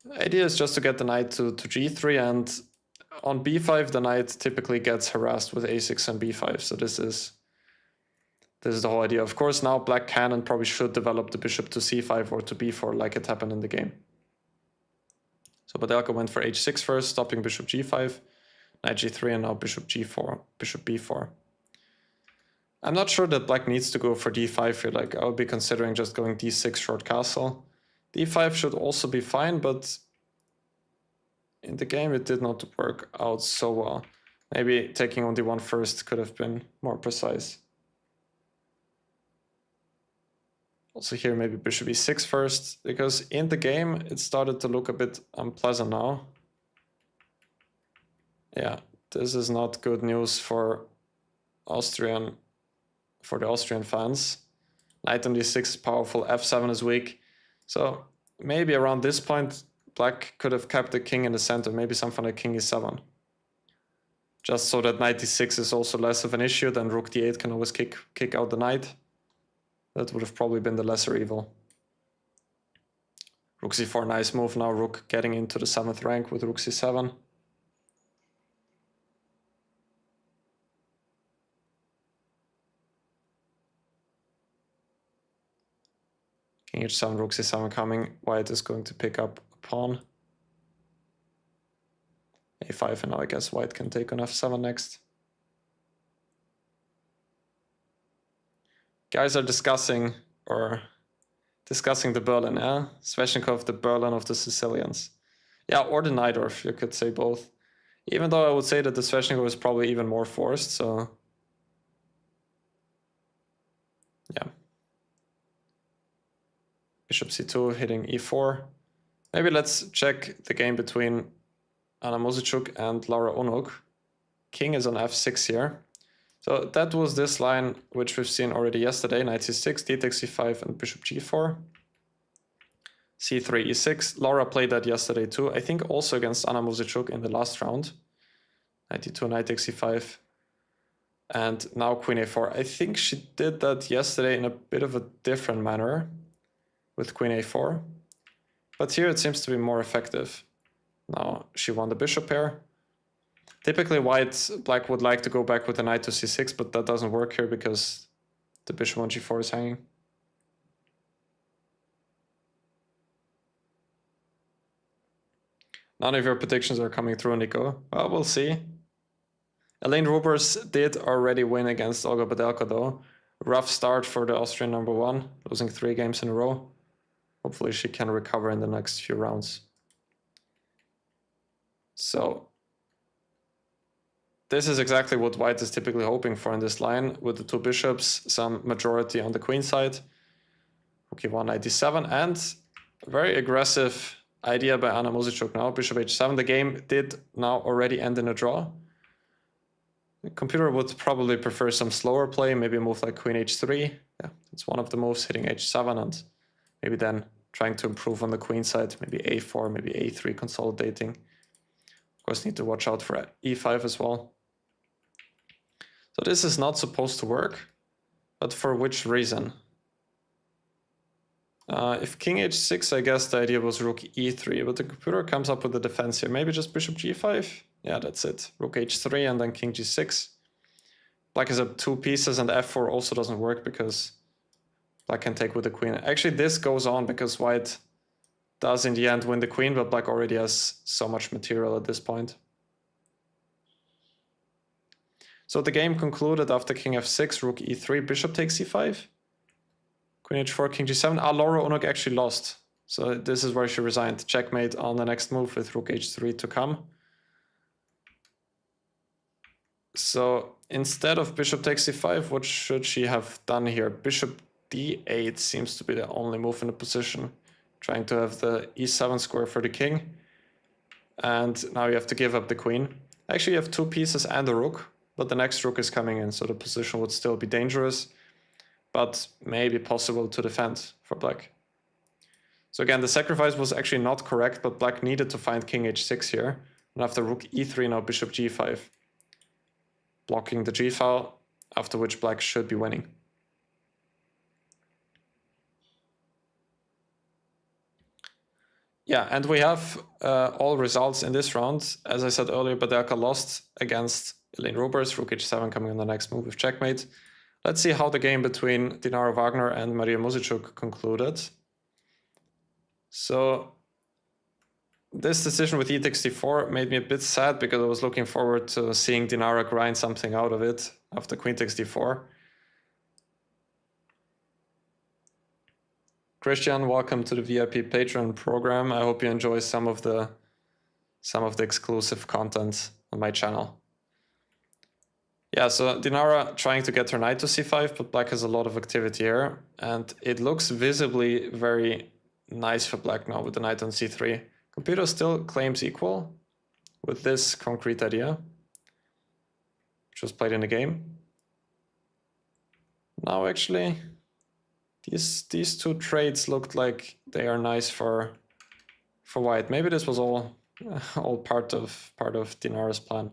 S1: The idea is just to get the knight to g3, and on b5 the knight typically gets harassed with a6 and b5. So this is the whole idea. Of course, now black can and probably should develop the bishop to c5 or to b4 like it happened in the game. So Badelka went for h6 first, stopping bishop g5, knight g3, and now bishop g4, bishop b4. I'm not sure that black needs to go for d5 here. Like, I would be considering just going d6 short castle. d5 should also be fine, but in the game it did not work out so well. Maybe taking on d1 first could have been more precise. Also here maybe bishop e6 first, because in the game it started to look a bit unpleasant now. Yeah, this is not good news for the Austrian fans. Knight on d6 is powerful, f7 is weak. So maybe around this point black could have kept the king in the center, maybe something like king e7. Just so that knight d6 is also less of an issue, then rook d8 can always kick out the knight. That would have probably been the lesser evil. Rook c4, nice move. Now rook getting into the 7th rank with rook c7. King h7, rook c7 coming. White is going to pick up a pawn. a5, and now I guess white can take on f7 next. Guys are discussing the Berlin, yeah? Sveshnikov, the Berlin of the Sicilians. Yeah, or the Najdorf, you could say both. Even though I would say that the Sveshnikov is probably even more forced, so... yeah. Bishop c2 hitting e4. Maybe let's check the game between Anna Muzichuk and Laura Onuk. King is on f6 here. So that was this line, which we've seen already yesterday, knight c6, d takes c5, and bishop g4. c3, e6. Laura played that yesterday too. I think also against Anna Muzychuk in the last round. Knight e2, knight takes c5. And now queen a4. I think she did that yesterday in a bit of a different manner with queen a4. But here it seems to be more effective. Now she won the bishop pair. Typically black would like to go back with a knight to c6, but that doesn't work here because the bishop on g4 is hanging. None of your predictions are coming through, Nico. Well, we'll see. Elaine Rubers did already win against Olga Badelka though. Rough start for the Austrian #1, losing 3 games in a row. Hopefully she can recover in the next few rounds. So this is exactly what white is typically hoping for in this line, with the 2 bishops, some majority on the queen side. Rook e1, knight d7, and a very aggressive idea by Anna Muzychuk now. Bishop h7. The game did now already end in a draw. The computer would probably prefer some slower play, maybe a move like queen h3. Yeah, it's one of the moves, hitting h7, and maybe then trying to improve on the queen side, maybe a4, maybe a3, consolidating. Of course, need to watch out for e5 as well. So this is not supposed to work, but for which reason? If king h6, I guess the idea was rook e3, but the computer comes up with a defense here. Maybe just bishop g5? Yeah, that's it. Rook h3 and then king g6. Black is up 2 pieces, and f4 also doesn't work because black can take with the queen. Actually, this goes on because white does in the end win the queen, but black already has so much material at this point. So the game concluded after king f6, rook e3, bishop takes c5. Queen h4, king g7. Laura Unuk actually lost. So this is where she resigned. Checkmate on the next move with rook h3 to come. So instead of bishop takes c5, what should she have done here? Bishop d8 seems to be the only move in the position. Trying to have the e7 square for the king. And now you have to give up the queen. Actually, you have 2 pieces and a rook, but the next rook is coming in, so the position would still be dangerous, but maybe possible to defend for black. So again, the sacrifice was actually not correct, but black needed to find king h6 here. And after rook e3, now bishop g5. Blocking the g-file, after which black should be winning. Yeah, and we have all results in this round. As I said earlier, Badelka lost against Elaine Rubers, rook h7 coming on the next move with checkmate. Let's see how the game between Dinara Wagner and Maria Muzychuk concluded. So this decision with e takes d4 made me a bit sad because I was looking forward to seeing Dinara grind something out of it after queen takes d4. Christian, welcome to the VIP Patreon program. I hope you enjoy some of the exclusive content on my channel. Yeah, so Dinara trying to get her knight to c5, but black has a lot of activity here, and it looks visibly very nice for black now with the knight on c3. Computer still claims equal with this concrete idea, which was played in the game. Now actually, these 2 trades looked like they are nice for white. Maybe this was all part of Dinara's plan.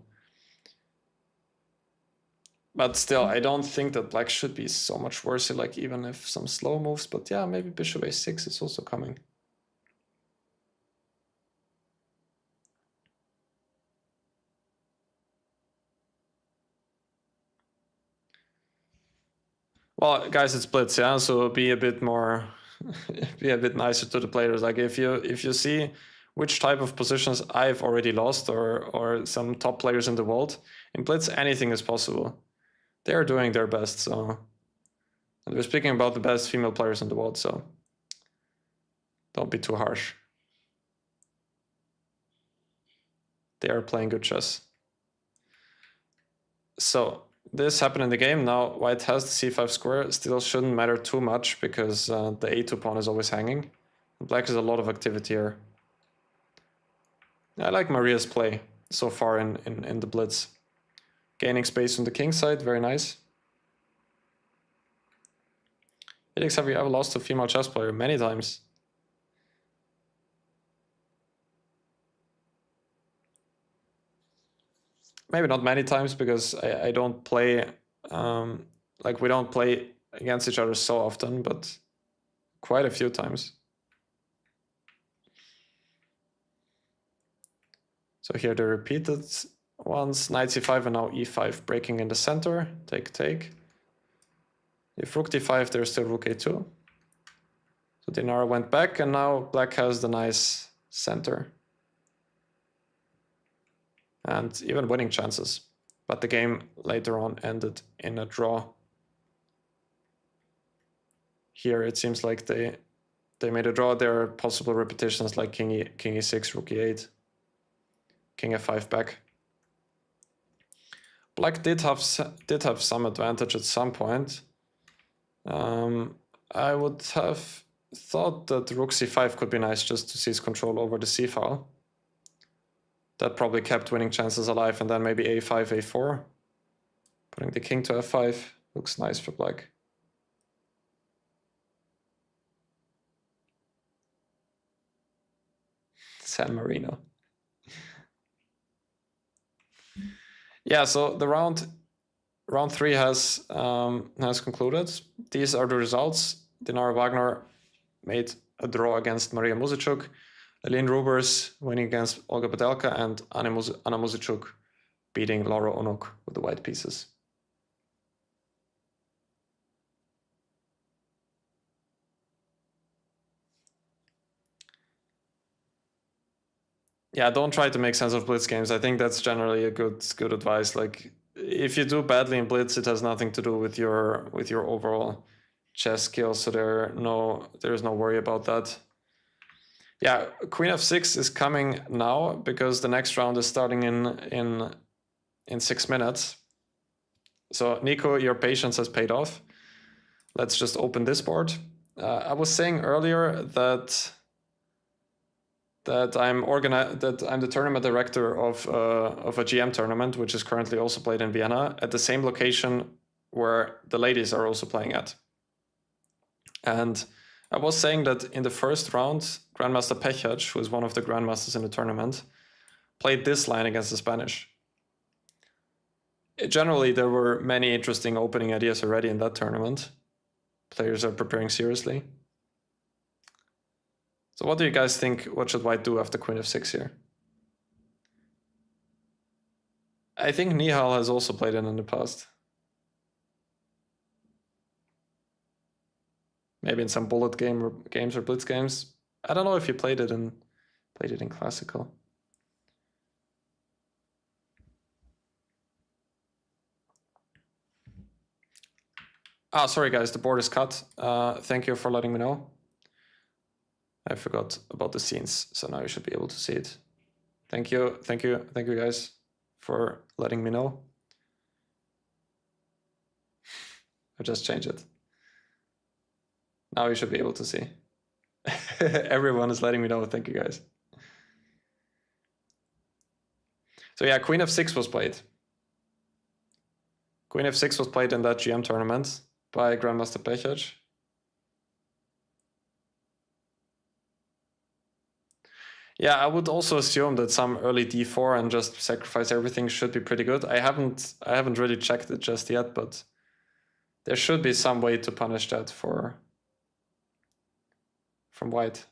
S1: But still, I don't think that black should be so much worse, like even if some slow moves. But yeah, maybe bishop a6 is also coming. Well, guys, it's blitz, yeah. So be a bit more, be a bit nicer to the players. Like if you see which type of positions I've already lost, or some top players in the world, in blitz anything is possible. They are doing their best, so. And we're speaking about the best female players in the world, so don't be too harsh. They are playing good chess. So this happened in the game. Now white has the c5 square. Still shouldn't matter too much because the a2 pawn is always hanging. Black has a lot of activity here. I like Maria's play so far in the blitz. Gaining space on the king side, very nice. Felix, have you ever lost to a female chess player? Many times. Maybe not many times, because I don't play, like we don't play against each other so often, but quite a few times. So here the repeated ones, knight c5 and now e5, breaking in the center, take. If rook d5, there's still rook a2. So Dinara went back, and now black has the nice center. And even winning chances. But the game later on ended in a draw. Here it seems like they made a draw. There are possible repetitions like king e6, rook e8, king f5 back. Black did have some advantage at some point. I would have thought that rook c5 could be nice just to seize control over the c file. That probably kept winning chances alive, and then maybe a5, a4. Putting the king to f5 looks nice for black. San Marino. Yeah, so the round 3 has concluded. These are the results. Dinara Wagner made a draw against Maria Muzichuk. Aline Rubers winning against Olga Padelka, and Anna Muzichuk beating Laura Onuk with the white pieces. Yeah, don't try to make sense of blitz games. I think that's generally a good advice. Like, if you do badly in blitz, it has nothing to do with your overall chess skills. So there's no worry about that. Yeah, queen f6 is coming now because the next round is starting in 6 minutes. So Nico, your patience has paid off. Let's just open this board. I was saying earlier that I'm the tournament director of a GM tournament, which is currently also played in Vienna at the same location where the ladies are also playing at. And I was saying that in the first round, Grandmaster Pechac, who is one of the grandmasters in the tournament, played this line against the Spanish. Generally, there were many interesting opening ideas already in that tournament. Players are preparing seriously. So what do you guys think? What should white do after queen f6 here? I think Nihal has also played it in the past. Maybe in some bullet games or blitz games. I don't know if you played it in classical. Sorry guys, the board is cut. Thank you for letting me know. I forgot about the scenes, so now you should be able to see it. Thank you guys for letting me know. I just changed it. Now you should be able to see. Everyone is letting me know. Thank you guys. So yeah, queen f6 was played. Queen f6 was played in that GM tournament by Grandmaster Pechac. Yeah, I would also assume that some early d4 and just sacrifice everything should be pretty good. I haven't really checked it just yet, but there should be some way to punish that from white.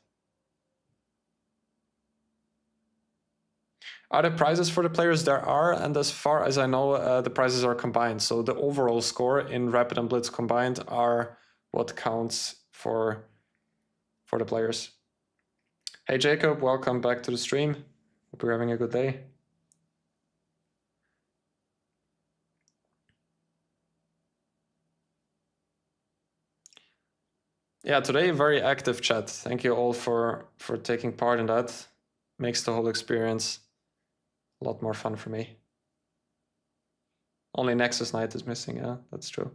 S1: Are there prizes for the players? There are, and as far as I know, the prizes are combined. So the overall score in Rapid and Blitz combined are what counts for the players. Hey Jacob, welcome back to the stream. Hope you're having a good day. Yeah, today very active chat. Thank you all for taking part in that. Makes the whole experience a lot more fun for me. Only Nexus Knight is missing, yeah, that's true.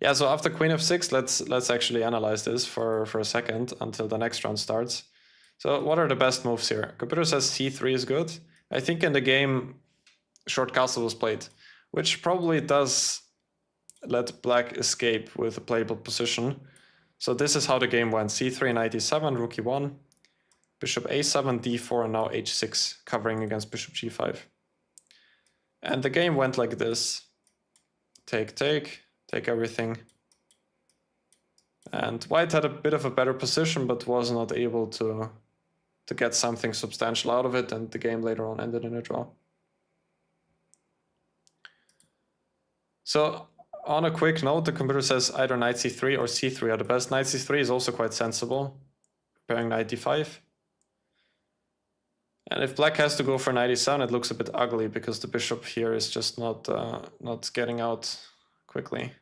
S1: Yeah, so after queen f6, let's actually analyze this for a second until the next round starts. So what are the best moves here? Computer says c3 is good. I think in the game, short castle was played, which probably does let black escape with a playable position. So this is how the game went. c3, knight e7, rook e1, bishop a7, d4, and now h6, covering against bishop g5. And the game went like this. Take, take everything. And white had a bit of a better position, but was not able to get something substantial out of it, and the game later on ended in a draw. So on a quick note, the computer says either knight c3 or c3 are the best. Knight c3 is also quite sensible, preparing knight d5. And if black has to go for knight e7, it looks a bit ugly because the bishop here is just not getting out quickly.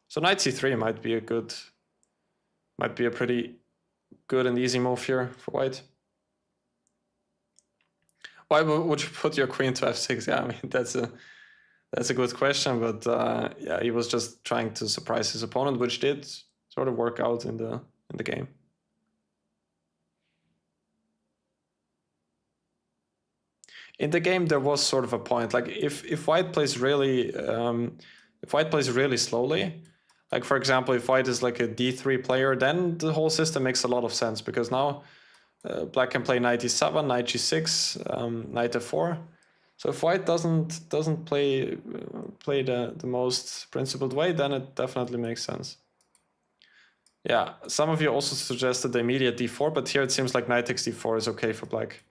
S1: So knight c3 might be a pretty good and easy move here for white. Why would you put your queen to f6? Yeah, I mean that's a good question, but yeah, he was just trying to surprise his opponent, which did sort of work out in the game. In the game, there was sort of a point. Like if white plays really slowly, like for example, if white is like a d3 player, then the whole system makes a lot of sense because now black can play knight e7, knight g6, knight f4. So if white doesn't play the most principled way, then it definitely makes sense. Yeah, some of you also suggested the immediate d4, but here it seems like knight takes d4 is okay for black.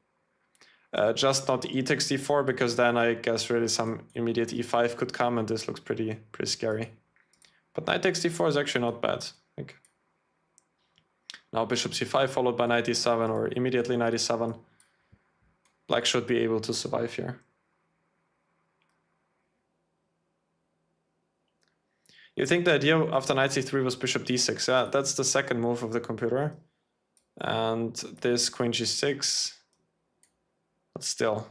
S1: Just not e takes d4, because then I guess really some immediate e5 could come, and this looks pretty scary. But knight takes d4 is actually not bad. Like now bishop c5 followed by knight e7 or immediately knight e7. Black should be able to survive here. You think the idea after knight c3 was bishop d6? Yeah, that's the second move of the computer. And this queen g6. But still,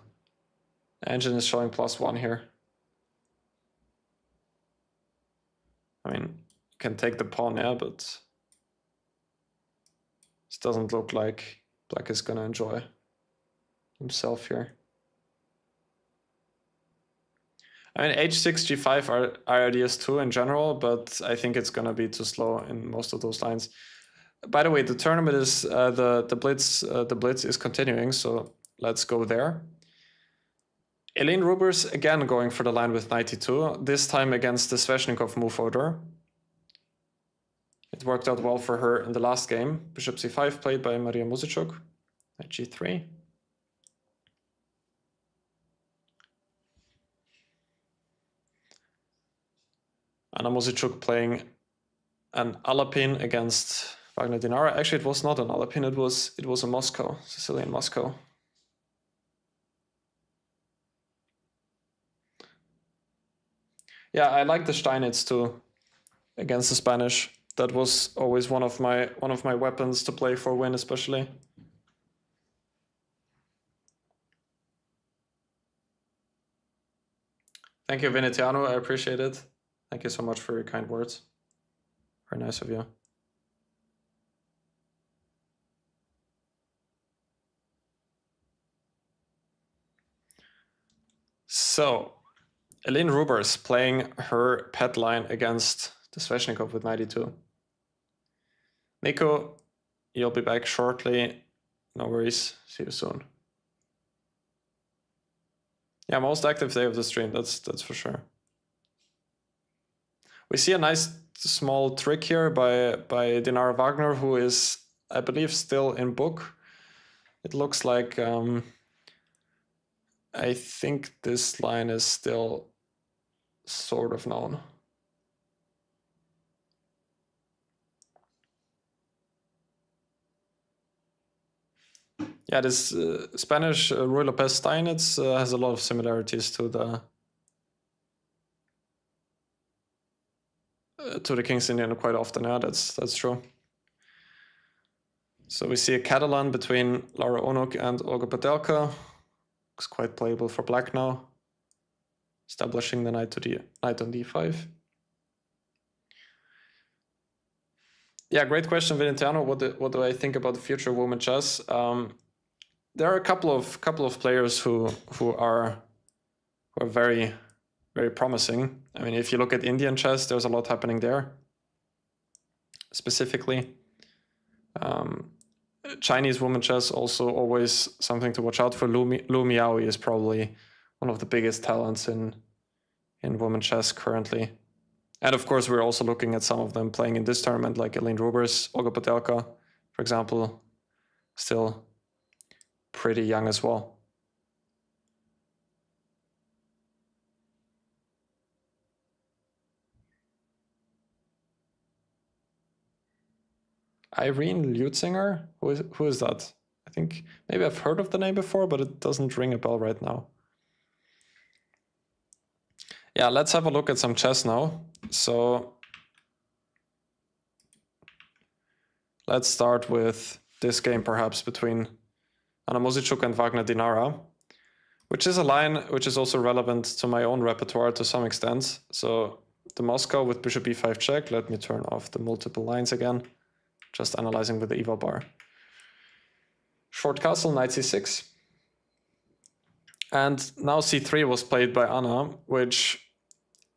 S1: the engine is showing +1 here. I mean, you can take the pawn, yeah, but this doesn't look like black is gonna enjoy himself here. I mean, h6, g5 are ideas too in general, but I think it's gonna be too slow in most of those lines. By the way, the tournament is the blitz is continuing, so let's go there. Elin Rubers again going for the line with knight e2, this time against the Sveshnikov move order. It worked out well for her in the last game. Bishop c5 played by Maria Muzichuk, knight g3. Anna Muzichuk playing an Alapin against Wagner Dinara. Actually, it was not an Alapin, it was a Moscow, Sicilian Moscow. Yeah, I like the Steinitz too against the Spanish. That was always one of my weapons to play for win, especially. Thank you, Venetiano. I appreciate it. Thank you so much for your kind words. Very nice of you. So, Elin Rubers playing her pet line against the Sveshnikov with knight e2. Nico, you'll be back shortly. No worries. See you soon. Yeah, most active day of the stream, that's for sure. We see a nice small trick here by Dinara Wagner, who is, I believe, still in book. It looks like I think this line is still sort of known. Yeah, this Spanish Ruy Lopez Steinitz has a lot of similarities to the King's Indian quite often. Yeah, that's true. So we see a Catalan between Laura Onuk and Olga Padelka. Looks quite playable for black now. Establishing the knight on d5. Yeah, great question, Venetiano. What do I think about the future of women chess? There are a couple of players who are who are very, very promising. I mean, if you look at Indian chess, there's a lot happening there. Specifically, Chinese women chess also always something to watch out for. Lu Miaoyi is probably one of the biggest talents in women chess currently. And of course, we're also looking at some of them playing in this tournament, like Aline Rubers, Olga Potelka, for example, still pretty young as well. Irene Lutzinger? Who is that? I think maybe I've heard of the name before, but it doesn't ring a bell right now. Yeah, let's have a look at some chess now. So let's start with this game perhaps between Anna Mosicuk and Wagner Dinara, which is a line which is also relevant to my own repertoire to some extent. So the Moscow with bishop e5 check. Let me turn off the multiple lines again. Just analyzing with the eval bar. Short castle, knight c6. And now c3 was played by Anna, which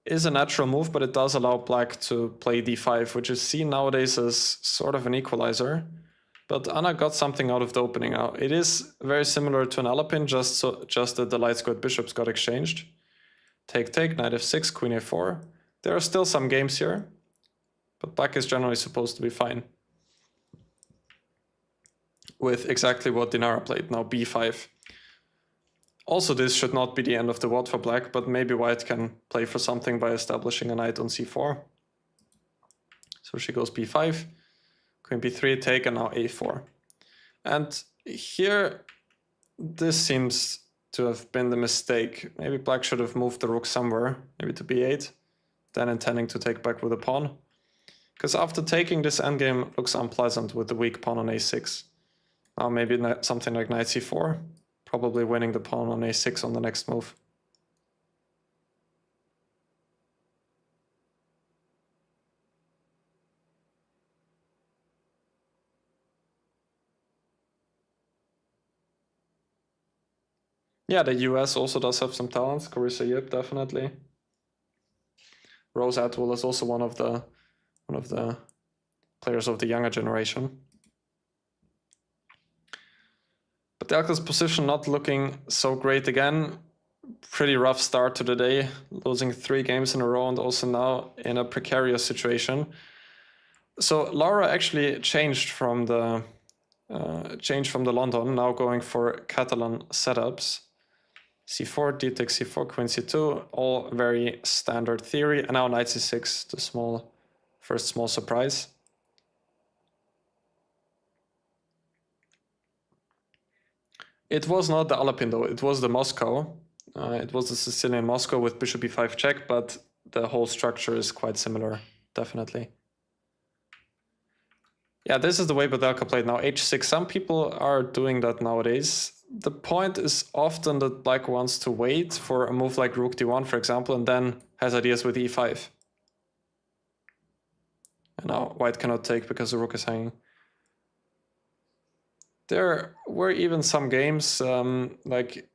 S1: is a natural move, but it does allow black to play d5, which is seen nowadays as sort of an equalizer. But Anna got something out of the opening now. It is very similar to an Alapin, just that the light squared bishops got exchanged. Take, take, knight f6, queen a4. There are still some games here, but black is generally supposed to be fine. With exactly what Dinara played, now b5. Also, this should not be the end of the world for black, but maybe white can play for something by establishing a knight on c4. So she goes b5, queen b3, take, and now a4. And here, this seems to have been the mistake. Maybe black should have moved the rook somewhere, maybe to b8, then intending to take back with a pawn. Because after taking, this endgame looks unpleasant with the weak pawn on a6. Now maybe something like knight c4, probably winning the pawn on a6 on the next move. Yeah, the US also does have some talents. Carissa Yip, definitely. Rose Atwell is also one of the players of the younger generation. But Delka's position not looking so great again. Pretty rough start to the day, losing 3 games in a row and also now in a precarious situation. So Laura actually changed from the London, now going for Catalan setups. c4, d takes c4, queen c2, all very standard theory. And now knight c6, the first small surprise. It was not the Alapin though, it was the Moscow. It was the Sicilian Moscow with bishop e5 check, but the whole structure is quite similar, definitely. Yeah, this is the way Badelka played now, h6. Some people are doing that nowadays. The point is often that black wants to wait for a move like rook d1, for example, and then has ideas with e5. And now white cannot take because the rook is hanging. There were even some games, like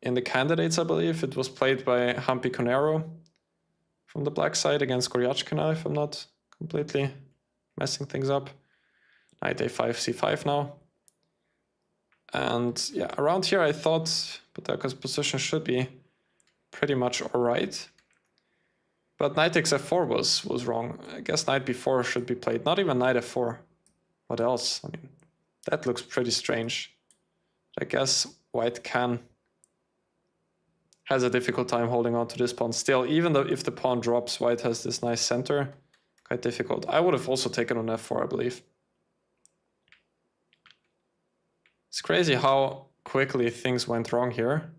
S1: in the candidates, I believe, it was played by Hampi Conero from the black side against Goryachkina, if I'm not completely messing things up. Knight a5, c5 now. And yeah, around here I thought Badelka's position should be pretty much alright. But knight takes f4 was wrong. I guess knight b4 should be played, not even knight f4. What else? I mean, that looks pretty strange. I guess white has a difficult time holding on to this pawn still, even though if the pawn drops, white has this nice center. Quite difficult. I would have also taken on f4, I believe. It's crazy how quickly things went wrong here.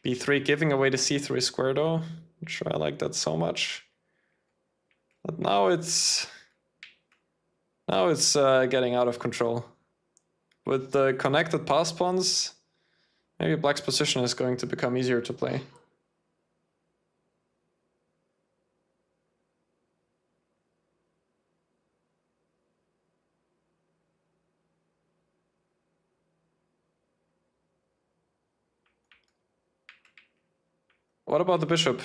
S1: b3 giving away the c3 square though. I'm sure I like that so much. But now it's getting out of control. With the connected pass pawns, maybe black's position is going to become easier to play. What about the bishop?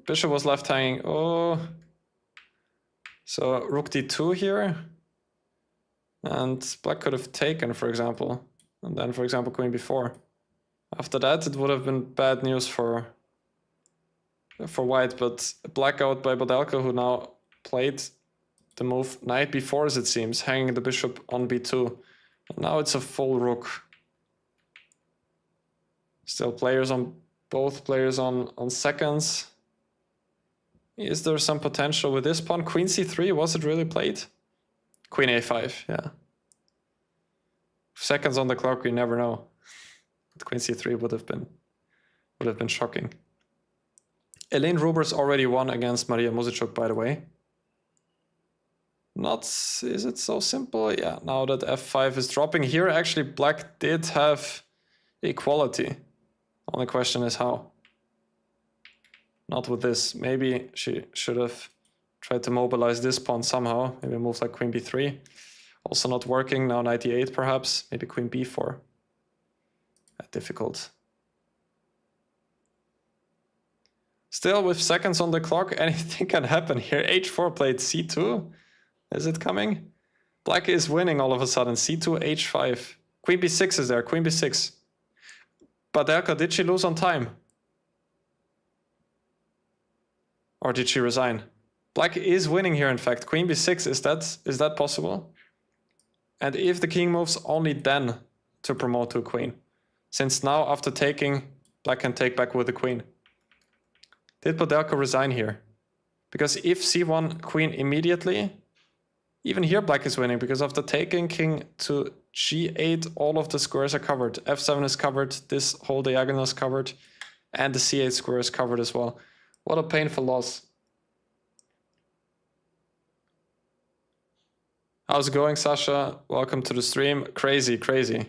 S1: Bishop was left hanging. Oh. So rook d2 here. And black could have taken, for example. And then, for example, queen b4. After that, it would have been bad news for white, but blackout by Blohberger, who now played the move knight b4, as it seems, hanging the bishop on b2. And now it's a full rook. Still both players on seconds. Is there some potential with this pawn? Queen c3, was it really played? Queen a5, yeah. Seconds on the clock, we never know. But Queen c3 would have been shocking. Elaine Rubers already won against Maria Muzichuk, by the way. Is it so simple? Yeah, now that f5 is dropping here, actually black did have equality. Only question is how. Not with this. Maybe she should have tried to mobilize this pawn somehow. Maybe moves like queen b3. Also not working. Now knight e8 perhaps. Maybe queen b4. Difficult. Still, with seconds on the clock, anything can happen here. h4 played c2. Is it coming? Black is winning all of a sudden. c2, h5. Queen b6 is there. Queen b6. Blohberger, did she lose on time? Or did she resign? Black is winning here, in fact. Queen b6, is that possible? And if the king moves, only then to promote to a queen. Since now, after taking, black can take back with the queen. Did Blohberger resign here? Because if c1 queen immediately, even here black is winning, because after taking king to g8, all of the squares are covered. f7 is covered, this whole diagonal is covered, and the c8 square is covered as well. What a painful loss. How's it going, Sasha? Welcome to the stream. Crazy, crazy.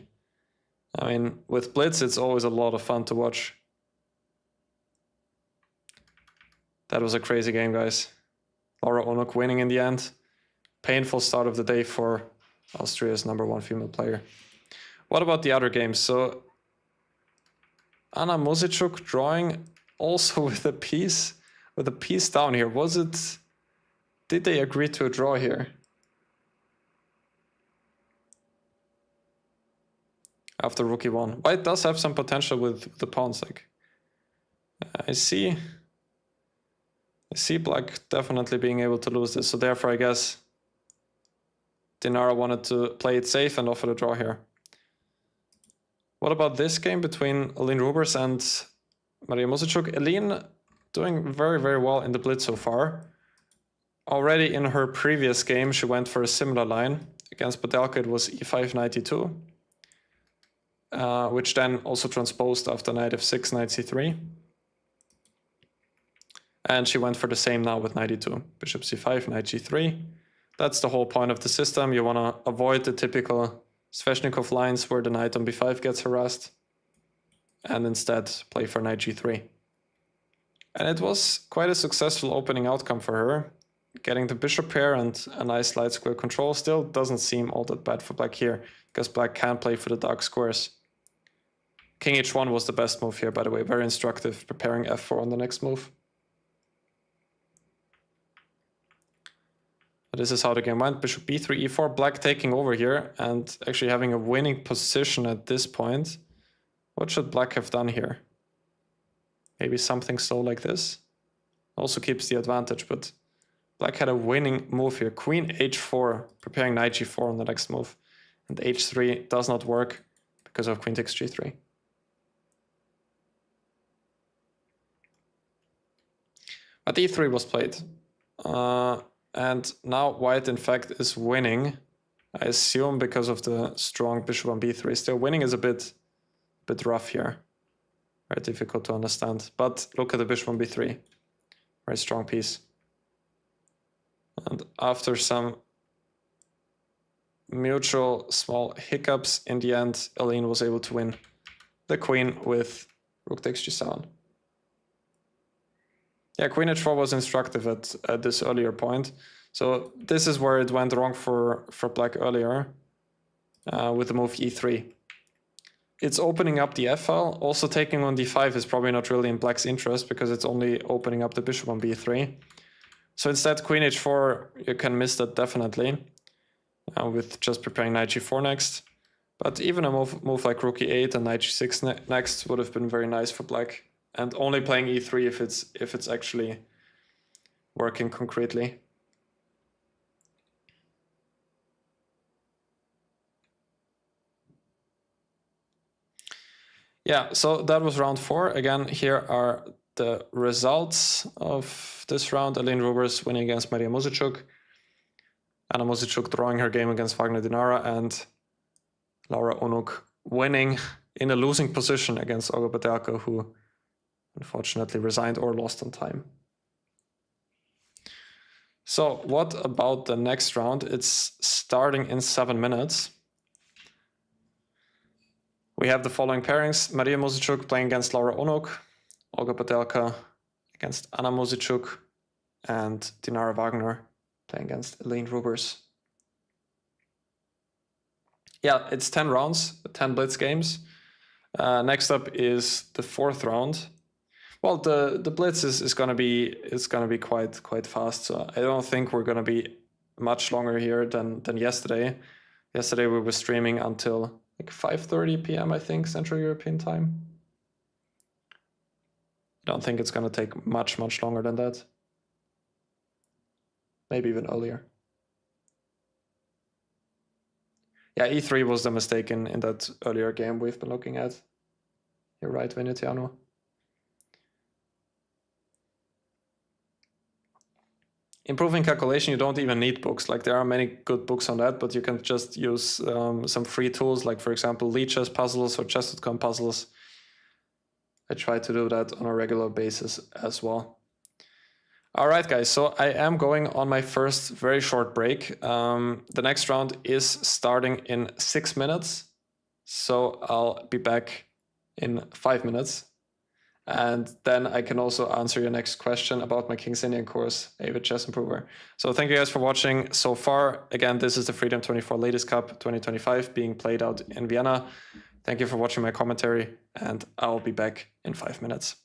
S1: I mean, with Blitz, it's always a lot of fun to watch. That was a crazy game, guys. Laura Onuk winning in the end. Painful start of the day for Austria's #1 female player. What about the other games? So Anna Muzichuk drawing also with a piece down here. Did they agree to a draw here? After rook e1. White does have some potential with the pawns. Like, I see black definitely being able to lose this. So therefore, I guess Dinara wanted to play it safe and offer a draw here. What about this game between Aline Rubers and Maria Muzichuk? Aline doing very, very well in the Blitz so far. Already in her previous game, she went for a similar line. Against Blohberger, it was e5, knight e2. Which then also transposed after knight f6, knight c3. And she went for the same now with knight e2. Bishop c5, knight g3. That's the whole point of the system. You want to avoid the typical Sveshnikov lines where the knight on b5 gets harassed. And instead play for knight g3. And it was quite a successful opening outcome for her. Getting the bishop pair and a nice light square control still doesn't seem all that bad for black here, because black can play for the dark squares. King h1 was the best move here, by the way. Very instructive, preparing f4 on the next move. But this is how the game went. Bishop b3, e4, black taking over here and actually having a winning position at this point. What should black have done here? Maybe something slow like this. Also keeps the advantage, but black had a winning move here. Queen h4, preparing knight g4 on the next move. And h3 does not work because of queen takes g3. But e3 was played. And now white, in fact, is winning. I assume because of the strong bishop on b3. Still, winning is a bit rough here. Very difficult to understand. But look at the bishop on b3. Very strong piece. And after some mutual small hiccups, in the end, Aline was able to win the queen with rook takes g7. Yeah, queen h4 was instructive at this earlier point. So this is where it went wrong for black earlier with the move e3. it's opening up the f-file. Also taking on d5 is probably not really in black's interest because it's only opening up the bishop on b3. So instead queen h4, you can miss that definitely with just preparing knight g4 next. But even a move like rook e8 and knight g6 next would have been very nice for black. And only playing e3 if it's actually working concretely. Yeah, so that was round 4. Again, here are the results of this round. Aline Rubers winning against Maria Muzichuk. Anna Muzichuk drawing her game against Wagner Dinara, and Laura Onuk winning in a losing position against Olga Badelka, who unfortunately resigned or lost on time. So what about the next round? It's starting in 7 minutes. We have the following pairings: Maria Muzichuk playing against Laura Onuk, Olga Badelka against Anna Muzichuk, and Dinara Wagner playing against Aline Rubers. Yeah, it's 10 rounds, 10 blitz games. Next up is the 4th round. Well, the blitz is gonna be quite fast. So I don't think we're gonna be much longer here than yesterday. Yesterday we were streaming until like 5:30 p.m. I think Central European time. I don't think it's gonna take much longer than that. Maybe even earlier. Yeah, e3 was the mistake in that earlier game we've been looking at. You're right, Veneziano. Improving calculation, you don't even need books. Like there are many good books on that, but you can just use some free tools, like for example, Lichess puzzles or chess.com puzzles. I try to do that on a regular basis as well. All right, guys, so I am going on my first very short break. The next round is starting in 6 minutes. So I'll be back in 5 minutes. And then I can also answer your next question about my King's Indian course, Avid Chess Improver. So thank you guys for watching so far. Again, this is the Freedom 24 Ladies Cup 2025 being played out in Vienna. Thank you for watching my commentary, and I'll be back in 5 minutes.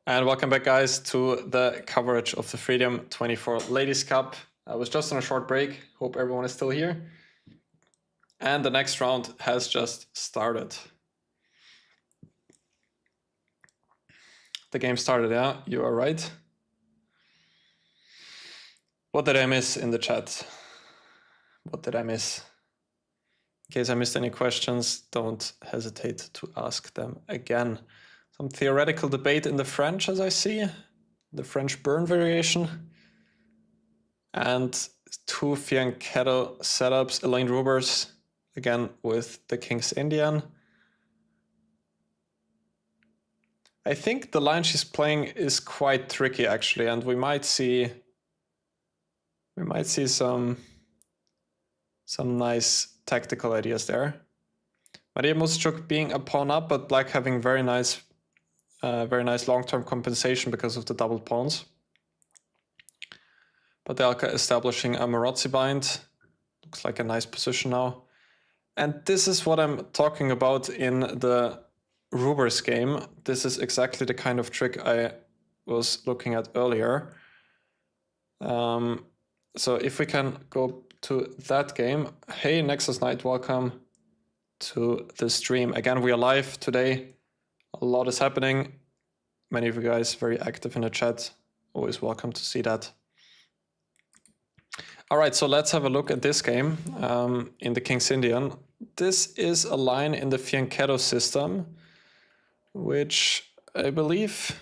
S1: And welcome back, guys, to the coverage of the Freedom 24 Ladies Cup. I was just on a short break. Hope everyone is still here. And the next round has just started. The game started, yeah, you are right. What did I miss in the chat? What did I miss? In case I missed any questions, don't hesitate to ask them again. Some theoretical debate in the French, as I see. The French burn variation. And two fianchetto setups. Elaine Rubers, again with the King's Indian. I think the line she's playing is quite tricky, actually, and we might see some nice tactical ideas there. Maria Muschuk being a pawn up, but black having very nice long-term compensation because of the doubled pawns. Padelka establishing a Marozzi bind. Looks like a nice position now. And this is what I'm talking about in the Rubers game. This is exactly the kind of trick I was looking at earlier. So if we can go to that game. Hey, Nexus Knight, welcome to the stream. Again, we are live today. A lot is happening. Many of you guys very active in the chat. Always welcome to see that. All right, so let's have a look at this game in the King's Indian. This is a line in the fianchetto system, which I believe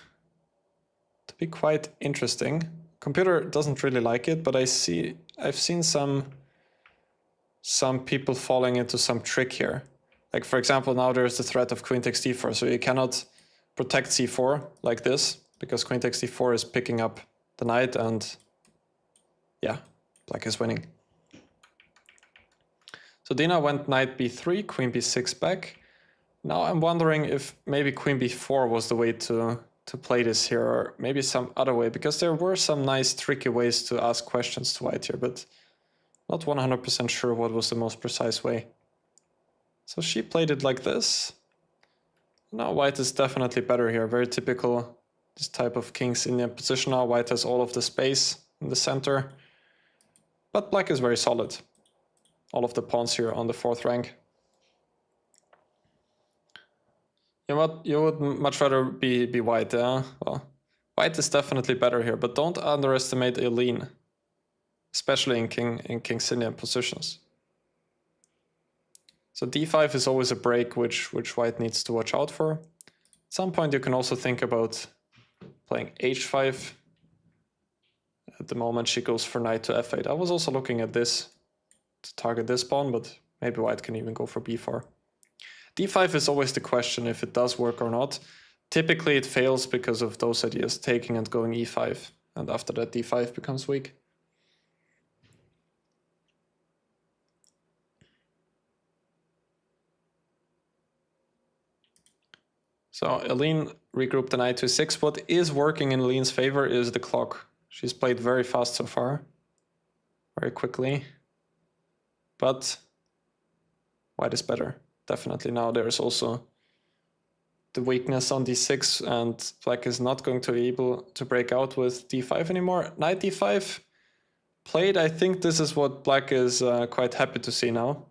S1: to be quite interesting. Computer doesn't really like it, but I've seen some people falling into some trick here. Like, for example, now there's the threat of queen takes d4, so you cannot protect c4 like this, because queen takes d4 is picking up the knight, and yeah, black is winning. So Dina went knight b3, queen b6 back. Now I'm wondering if maybe queen b4 was the way to play this here, or maybe some other way, because there were some nice tricky ways to ask questions to white here, but not 100% sure what was the most precise way. So she played it like this. Now white is definitely better here. Very typical, this type of King's Indian position now. White has all of the space in the center. But black is very solid. All of the pawns here on the 4th rank. You know what? You would much rather be white, yeah? Well, white is definitely better here, but don't underestimate Eileen. Especially in King's Indian positions. So d5 is always a break which white needs to watch out for. At some point you can also think about playing h5. At the moment she goes for knight to f8. I was also looking at this to target this pawn, but maybe white can even go for b4. d5 is always the question if it does work or not. Typically it fails because of those ideas, taking and going e5, and after that d5 becomes weak. So Eileen regrouped the knight to 6. What is working in Eileen's favor is the clock. She's played very fast so far, very quickly. But white is better, definitely. Now there's also the weakness on d6, and black is not going to be able to break out with d5 anymore. Knight d5 played. I think this is what black is quite happy to see now,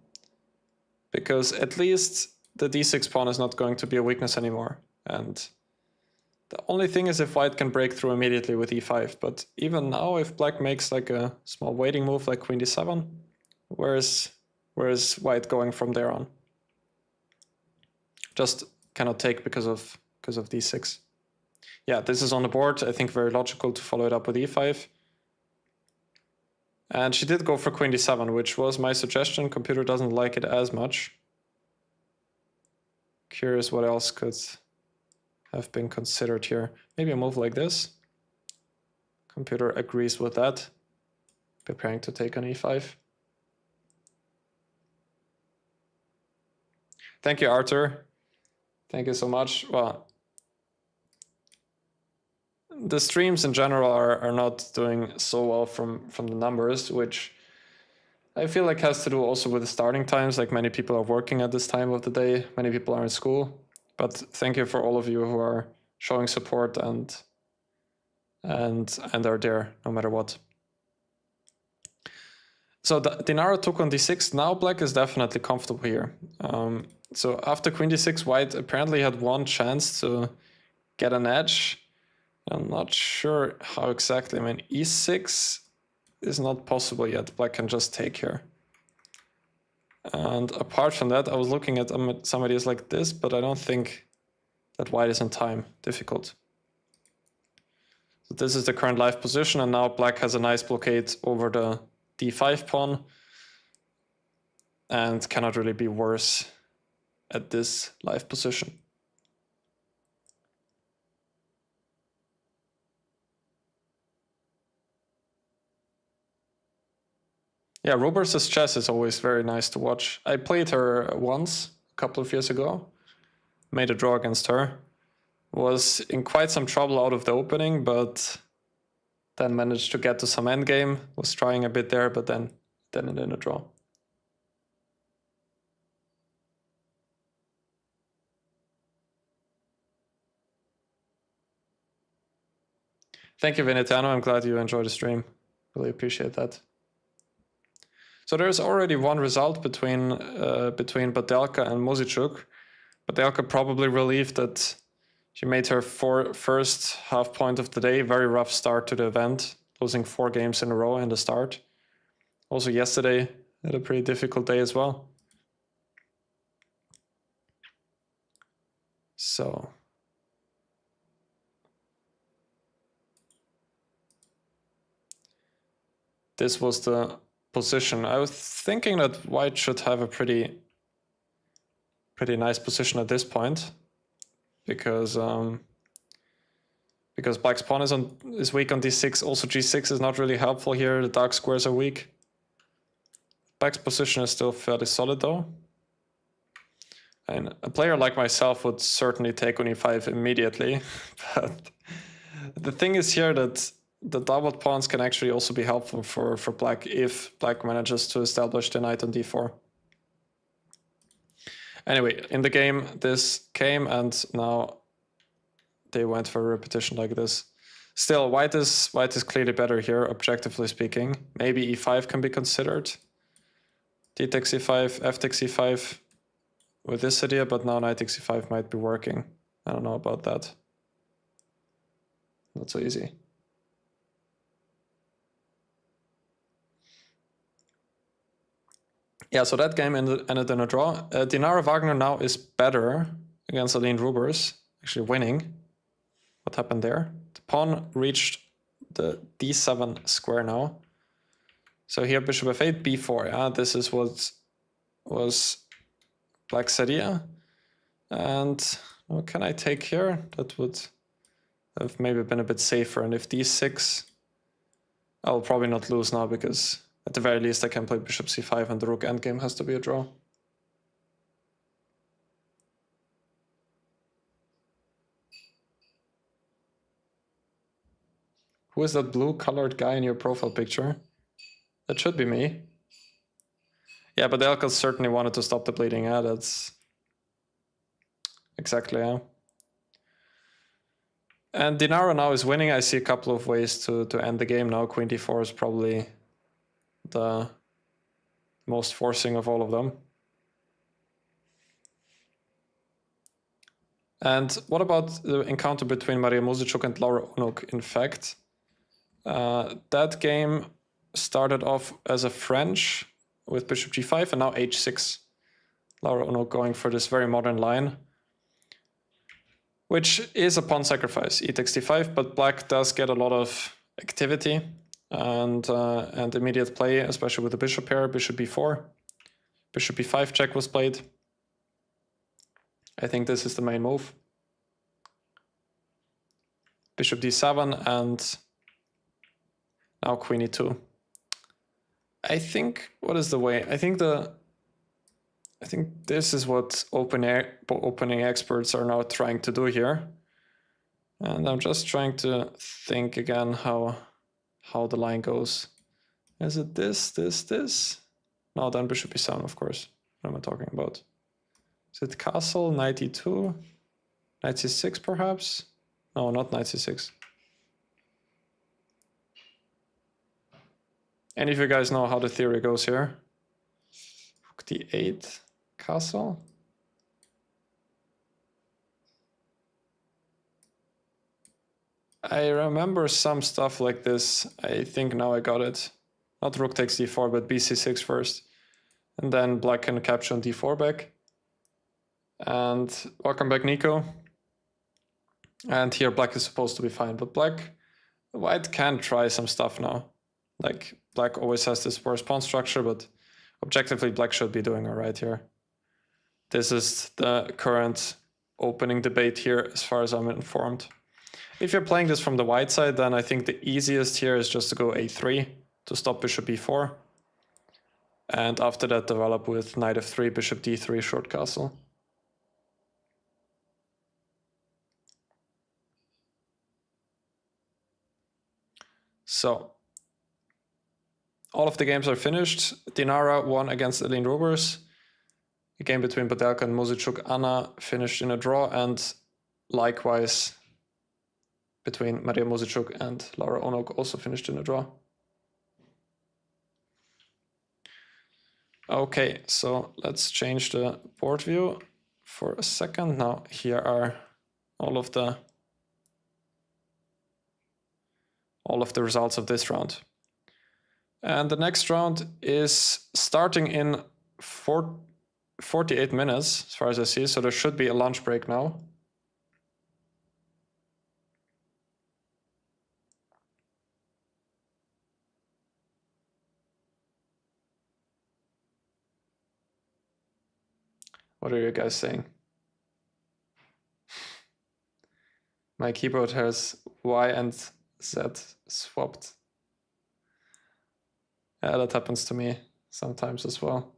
S1: because at least the d6 pawn is not going to be a weakness anymore. And the only thing is if white can break through immediately with e5. But even now, if black makes like a small waiting move like queen d7, where is white going from there on? Just cannot take because of d6. Yeah, this is on the board. I think very logical to follow it up with e5. And she did go for queen d7, which was my suggestion. Computer doesn't like it as much. Curious what else could have been considered here. Maybe a move like this. Computer agrees with that. Preparing to take on e5. Thank you, Arthur. Thank you so much. Well, the streams in general are not doing so well from the numbers, which I feel like has to do also with the starting times. Like, many people are working at this time of the day, many people are in school. But thank you for all of you who are showing support and are there no matter what. So Dinara took on d6. Now black is definitely comfortable here. So after queen d6, white apparently had one chance to get an edge. I'm not sure how exactly. I mean, e6 is not possible yet. Black can just take here. And apart from that, I was looking at some ideas like this, but I don't think that white is in time. Difficult. So this is the current live position, and now black has a nice blockade over the d5 pawn and cannot really be worse at this live position. Yeah, Roberts' chess is always very nice to watch. I played her once, a couple of years ago, made a draw against her. Was in quite some trouble out of the opening, but then managed to get to some endgame, was trying a bit there, but then ended in a draw. Thank you, Venetiano. I'm glad you enjoyed the stream. Really appreciate that. So there's already one result between Badelka and Mosichuk. Badelka probably relieved that she made her first half point of the day. Very rough start to the event, losing 4 games in a row in the start. Also yesterday had a pretty difficult day as well. So this was the position. I was thinking that white should have a pretty nice position at this point, because black's pawn is weak on d6. Also g6 is not really helpful here. The dark squares are weak. Black's position is still fairly solid though. And a player like myself would certainly take on e5 immediately. But the thing is here that the doubled pawns can actually also be helpful for black if black manages to establish the knight on d4. Anyway, in the game, this came, and now they went for a repetition like this. Still, white is clearly better here, objectively speaking. Maybe e5 can be considered. D takes e5, f takes e5 with this idea, but now knight takes e5 might be working. I don't know about that. Not so easy. Yeah, so that game ended in a draw. Dinara Wagner now is better against Aline Rubers, actually winning. What happened there? The pawn reached the d7 square now. So here bishop f8, b4. Yeah, this is what was black's idea. And what can I take here? That would have maybe been a bit safer. And if d6, I'll probably not lose now, because at the very least I can play bishop c5 and the rook endgame has to be a draw. Who is that blue colored guy in your profile picture? That should be me. Yeah, but Elka certainly wanted to stop the bleeding. Yeah, that's exactly, yeah. And Dinara now is winning. I see a couple of ways to end the game now. Queen d4 is probably the most forcing of all of them. And what about the encounter between Maria Mosichuk and Laura Unuk? In fact, that game started off as a French with bishop g5 and now h6. Laura Unuk going for this very modern line, which is a pawn sacrifice, e takes d5, but black does get a lot of activity and immediate play, especially with the bishop pair. Bishop b4, bishop b5 check was played. I think this is the main move. Bishop d7 and now queen e2. I think, what is the way? I think this is what opening experts are now trying to do here. And I'm just trying to think again how the line goes. Is it this? No, then bishop e7, of course. What am I talking about? Is it castle, knight e2, knight c6 perhaps? No, not knight c6. Any of you guys know how the theory goes here? Rook d8, castle. I remember some stuff like this. I think now I got it. Not rook takes d4, but bc6 first. And then black can capture on d4 back. And welcome back, Nico. And here black is supposed to be fine, but white can try some stuff now. Like black always has this worse pawn structure, but objectively black should be doing all right here. This is the current opening debate here as far as I'm informed. If you're playing this from the white side, then I think the easiest here is just to go a3 to stop bishop b4. And after that develop with knight f3, bishop d3, short castle. So, all of the games are finished. Dinara won against Aline Rubers. A game between Batelka and Muzichuk Anna finished in a draw, and likewise between Maria Muzichuk and Laura Onok also finished in a draw. Okay, so let's change the board view for a second. Now here are all of the results of this round. And the next round is starting in 48 minutes, as far as I see, so there should be a lunch break now. What are you guys saying? My keyboard has Y and Z swapped. Yeah, that happens to me sometimes as well.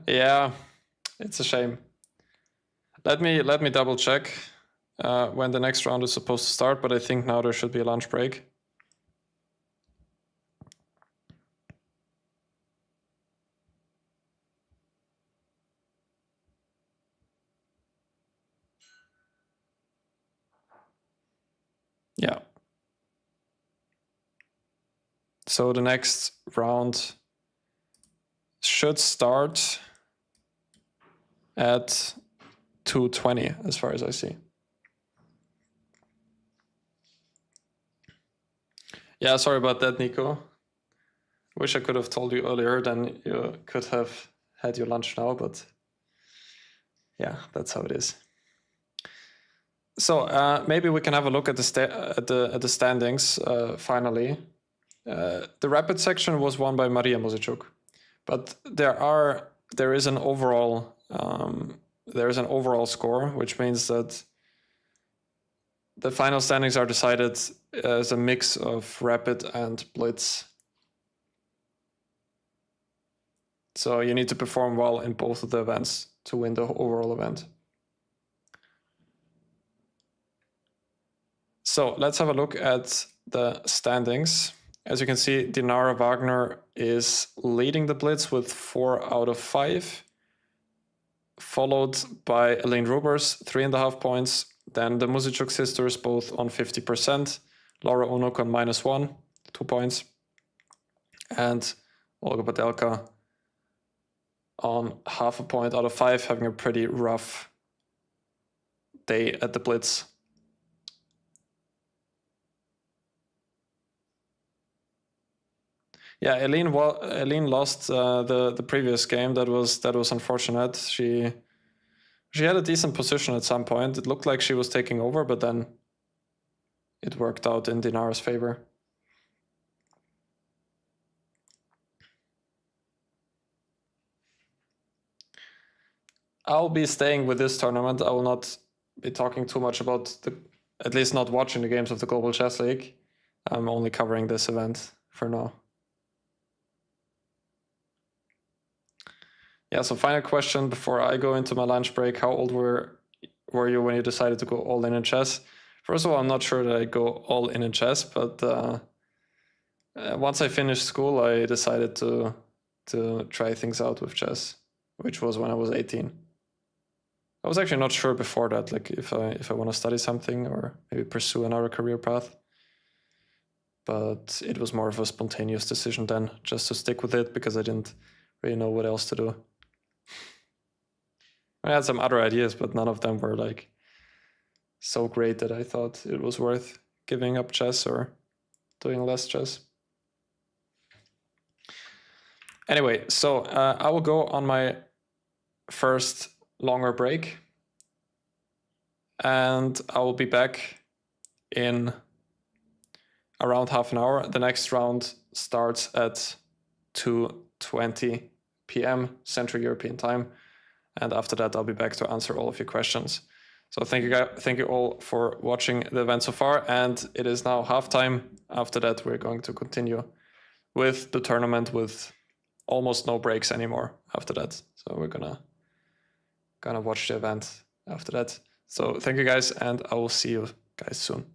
S1: Yeah, it's a shame. Let me double check when the next round is supposed to start, but I think now there should be a lunch break. Yeah. So the next round should start at 2:20, as far as I see. Yeah, sorry about that, Nico. Wish I could have told you earlier, then you could have had your lunch now, but yeah, that's how it is. So maybe we can have a look at the standings finally. The rapid section was won by Maria Muzichuk, but there is an overall score, which means that the final standings are decided as a mix of rapid and blitz. So you need to perform well in both of the events to win the overall event. So let's have a look at the standings. As you can see, Dinara Wagner is leading the blitz with 4 out of 5, followed by Aline Rubers, 3.5 points. Then the Muzichuk sisters both on 50%, Laura Onok on -1, 2 points, and Olga Batelka on 0.5 point out of 5, having a pretty rough day at the blitz. Yeah, Aline lost the previous game. That was unfortunate. She had a decent position at some point. It looked like she was taking over, but then it worked out in Dinara's favor. I'll be staying with this tournament. I will not be talking too much about at least not watching the games of the Global Chess League. I'm only covering this event for now. Yeah, so final question before I go into my lunch break. How old were you when you decided to go all in chess? First of all, I'm not sure that I go all in chess, but once I finished school, I decided to try things out with chess. which was when I was 18. I was actually not sure before that, like if I want to study something or maybe pursue another career path. But it was more of a spontaneous decision then, just to stick with it because I didn't really know what else to do. I had some other ideas, but none of them were like so great that I thought it was worth giving up chess or doing less chess. Anyway, so I will go on my first longer break and I will be back in around half an hour. The next round starts at 2:20 p.m. Central European time. And after that, I'll be back to answer all of your questions. So thank you all for watching the event so far. And it is now halftime. After that, we're going to continue with the tournament with almost no breaks anymore after that. So we're gonna watch the event after that. So thank you guys, and I will see you guys soon.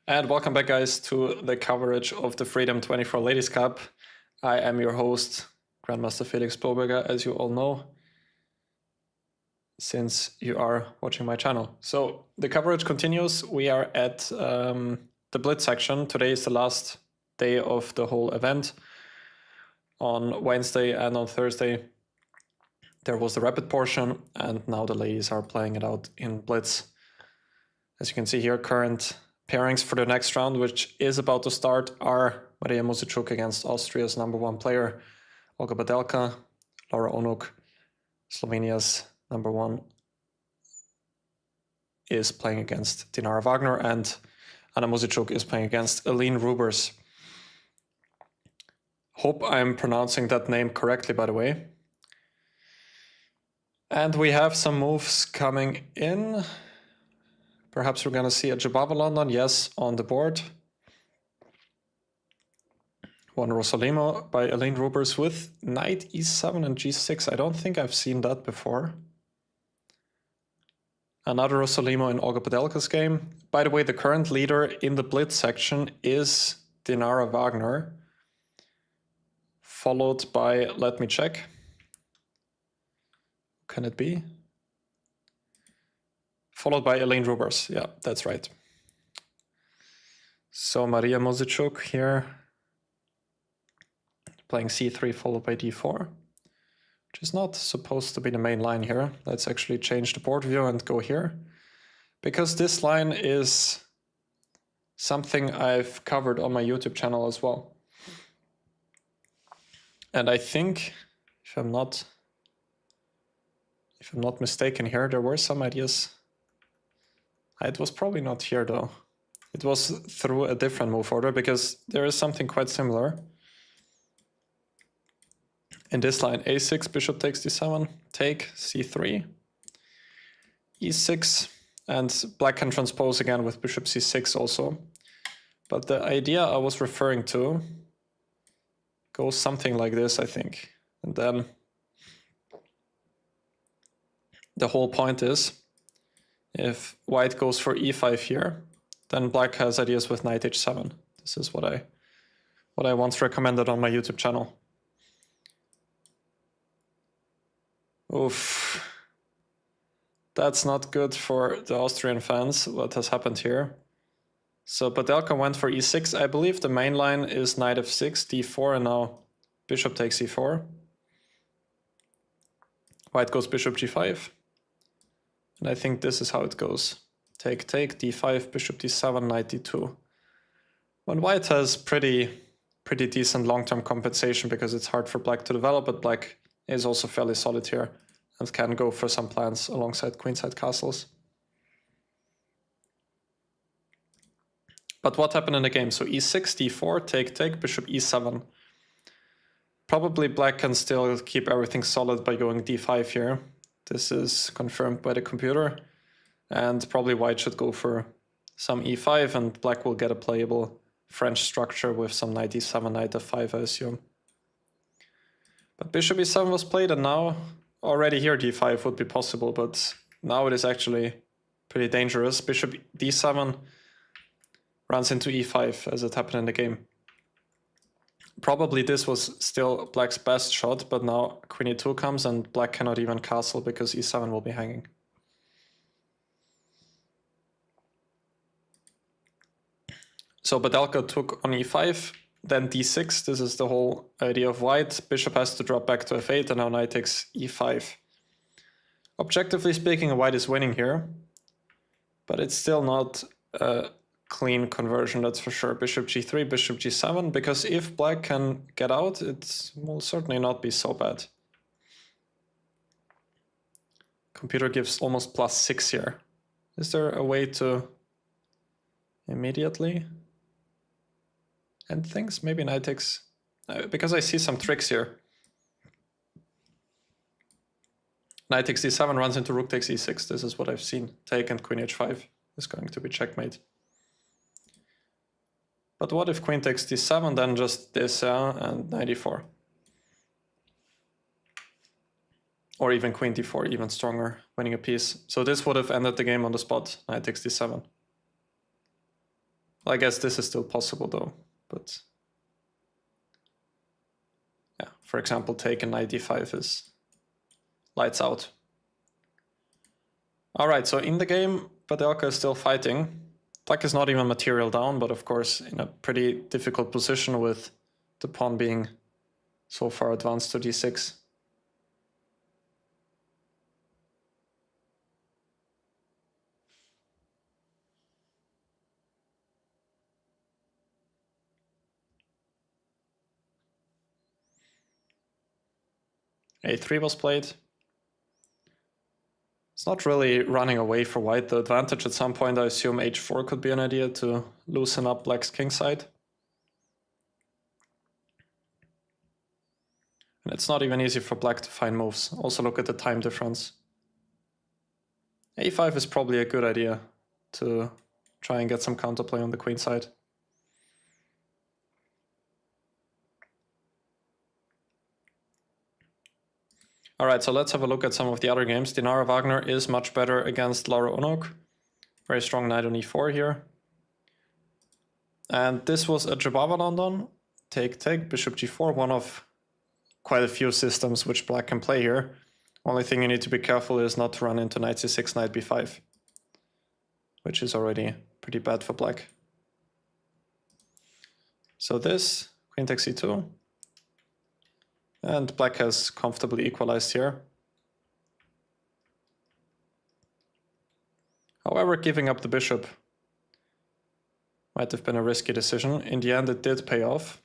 S1: And welcome back, guys, to the coverage of the Freedom 24 Ladies Cup. I am your host, Grandmaster Felix Blohberger, as you all know, since you are watching my channel. So the coverage continues. We are at the Blitz section. Today is the last day of the whole event. On Wednesday and on Thursday, there was the rapid portion, and now the ladies are playing it out in Blitz. As you can see here, current pairings for the next round, which is about to start, are Maria Muzichuk against Austria's #1 player, Olga Badelka. Laura Onuk, Slovenia's #1, is playing against Dinara Wagner, and Anna Muzichuk is playing against Aline Rubers. Hope I'm pronouncing that name correctly, by the way. And we have some moves coming in. Perhaps we're going to see a Jabava London, yes, on the board. One Rosalimo by Aline Rubers with knight e7 and g6. I don't think I've seen that before. Another Rosalimo in Olga Badelka's game. By the way, the current leader in the Blitz section is Dinara Wagner, followed by, let me check. Can it be? Followed by Aline Rubers. Yeah, that's right. So Maria Muzichuk here, playing c3 followed by d4, which is not supposed to be the main line here. Let's actually change the board view and go here, because this line is something I've covered on my YouTube channel as well. And I think, if I'm not mistaken here, there were some ideas. It was probably not here though. It was through a different move order, because there is something quite similar. In this line, a6, bishop takes d7, take, c3, e6, and black can transpose again with bishop c6 also. But the idea I was referring to goes something like this, I think. And then the whole point is, if white goes for e5 here, then black has ideas with knight h7. This is what I once recommended on my YouTube channel. Oof. That's not good for the Austrian fans, what has happened here. So Badelka went for e6. I believe the main line is knight f6, d4, and now bishop takes e4. White goes bishop g5. And I think this is how it goes. Take, take, d5, bishop d7, knight d2. When white has pretty decent long-term compensation, because it's hard for black to develop, but black is also fairly solid here and can go for some plans alongside queenside castles. But what happened in the game? So e6, d4, take, take, bishop e7. Probably black can still keep everything solid by going d5 here. This is confirmed by the computer, and probably white should go for some e5, and black will get a playable French structure with some knight e7, knight f5, I assume. But bishop e7 was played, and now already here d5 would be possible, but now it is actually pretty dangerous. Bishop d7 runs into e5, as it happened in the game. Probably this was still black's best shot, but now queen e2 comes and black cannot even castle because e7 will be hanging. So Badelka took on e5, then d6. This is the whole idea of white. Bishop has to drop back to f8, and now knight takes e5. Objectively speaking, white is winning here, but it's still not a clean conversion, that's for sure. Bishop g3, bishop g7, because if black can get out, it will certainly not be so bad. Computer gives almost +6 here. Is there a way to immediately end things? Maybe knight takes, because I see some tricks here. Knight takes d7, runs into rook takes e6. This is what I've seen. Take and queen h5 is going to be checkmate. But what if queen takes d7, then just this, and knight e4? Or even queen d4, even stronger, winning a piece. So this would have ended the game on the spot, knight takes d7. Well, I guess this is still possible though, but yeah, for example, take a knight d5 is lights out. All right, so in the game, Blohberger is still fighting. Black is not even material down, but of course in a pretty difficult position with the pawn being so far advanced to d6. A3 was played. It's not really running away for white. The advantage at some point, I assume h4 could be an idea to loosen up black's kingside. And it's not even easy for black to find moves. Also look at the time difference. a5 is probably a good idea to try and get some counterplay on the queen side. All right, so let's have a look at some of the other games. Dinara Wagner is much better against Laura Unok. Very strong knight on e4 here. And this was a Jabava London. Take, bishop g4, one of quite a few systems which black can play here. Only thing you need to be careful is not to run into knight c6, knight b5, which is already pretty bad for black. So this, queen takes e2. And black has comfortably equalized here. However, giving up the bishop might have been a risky decision. In the end, it did pay off.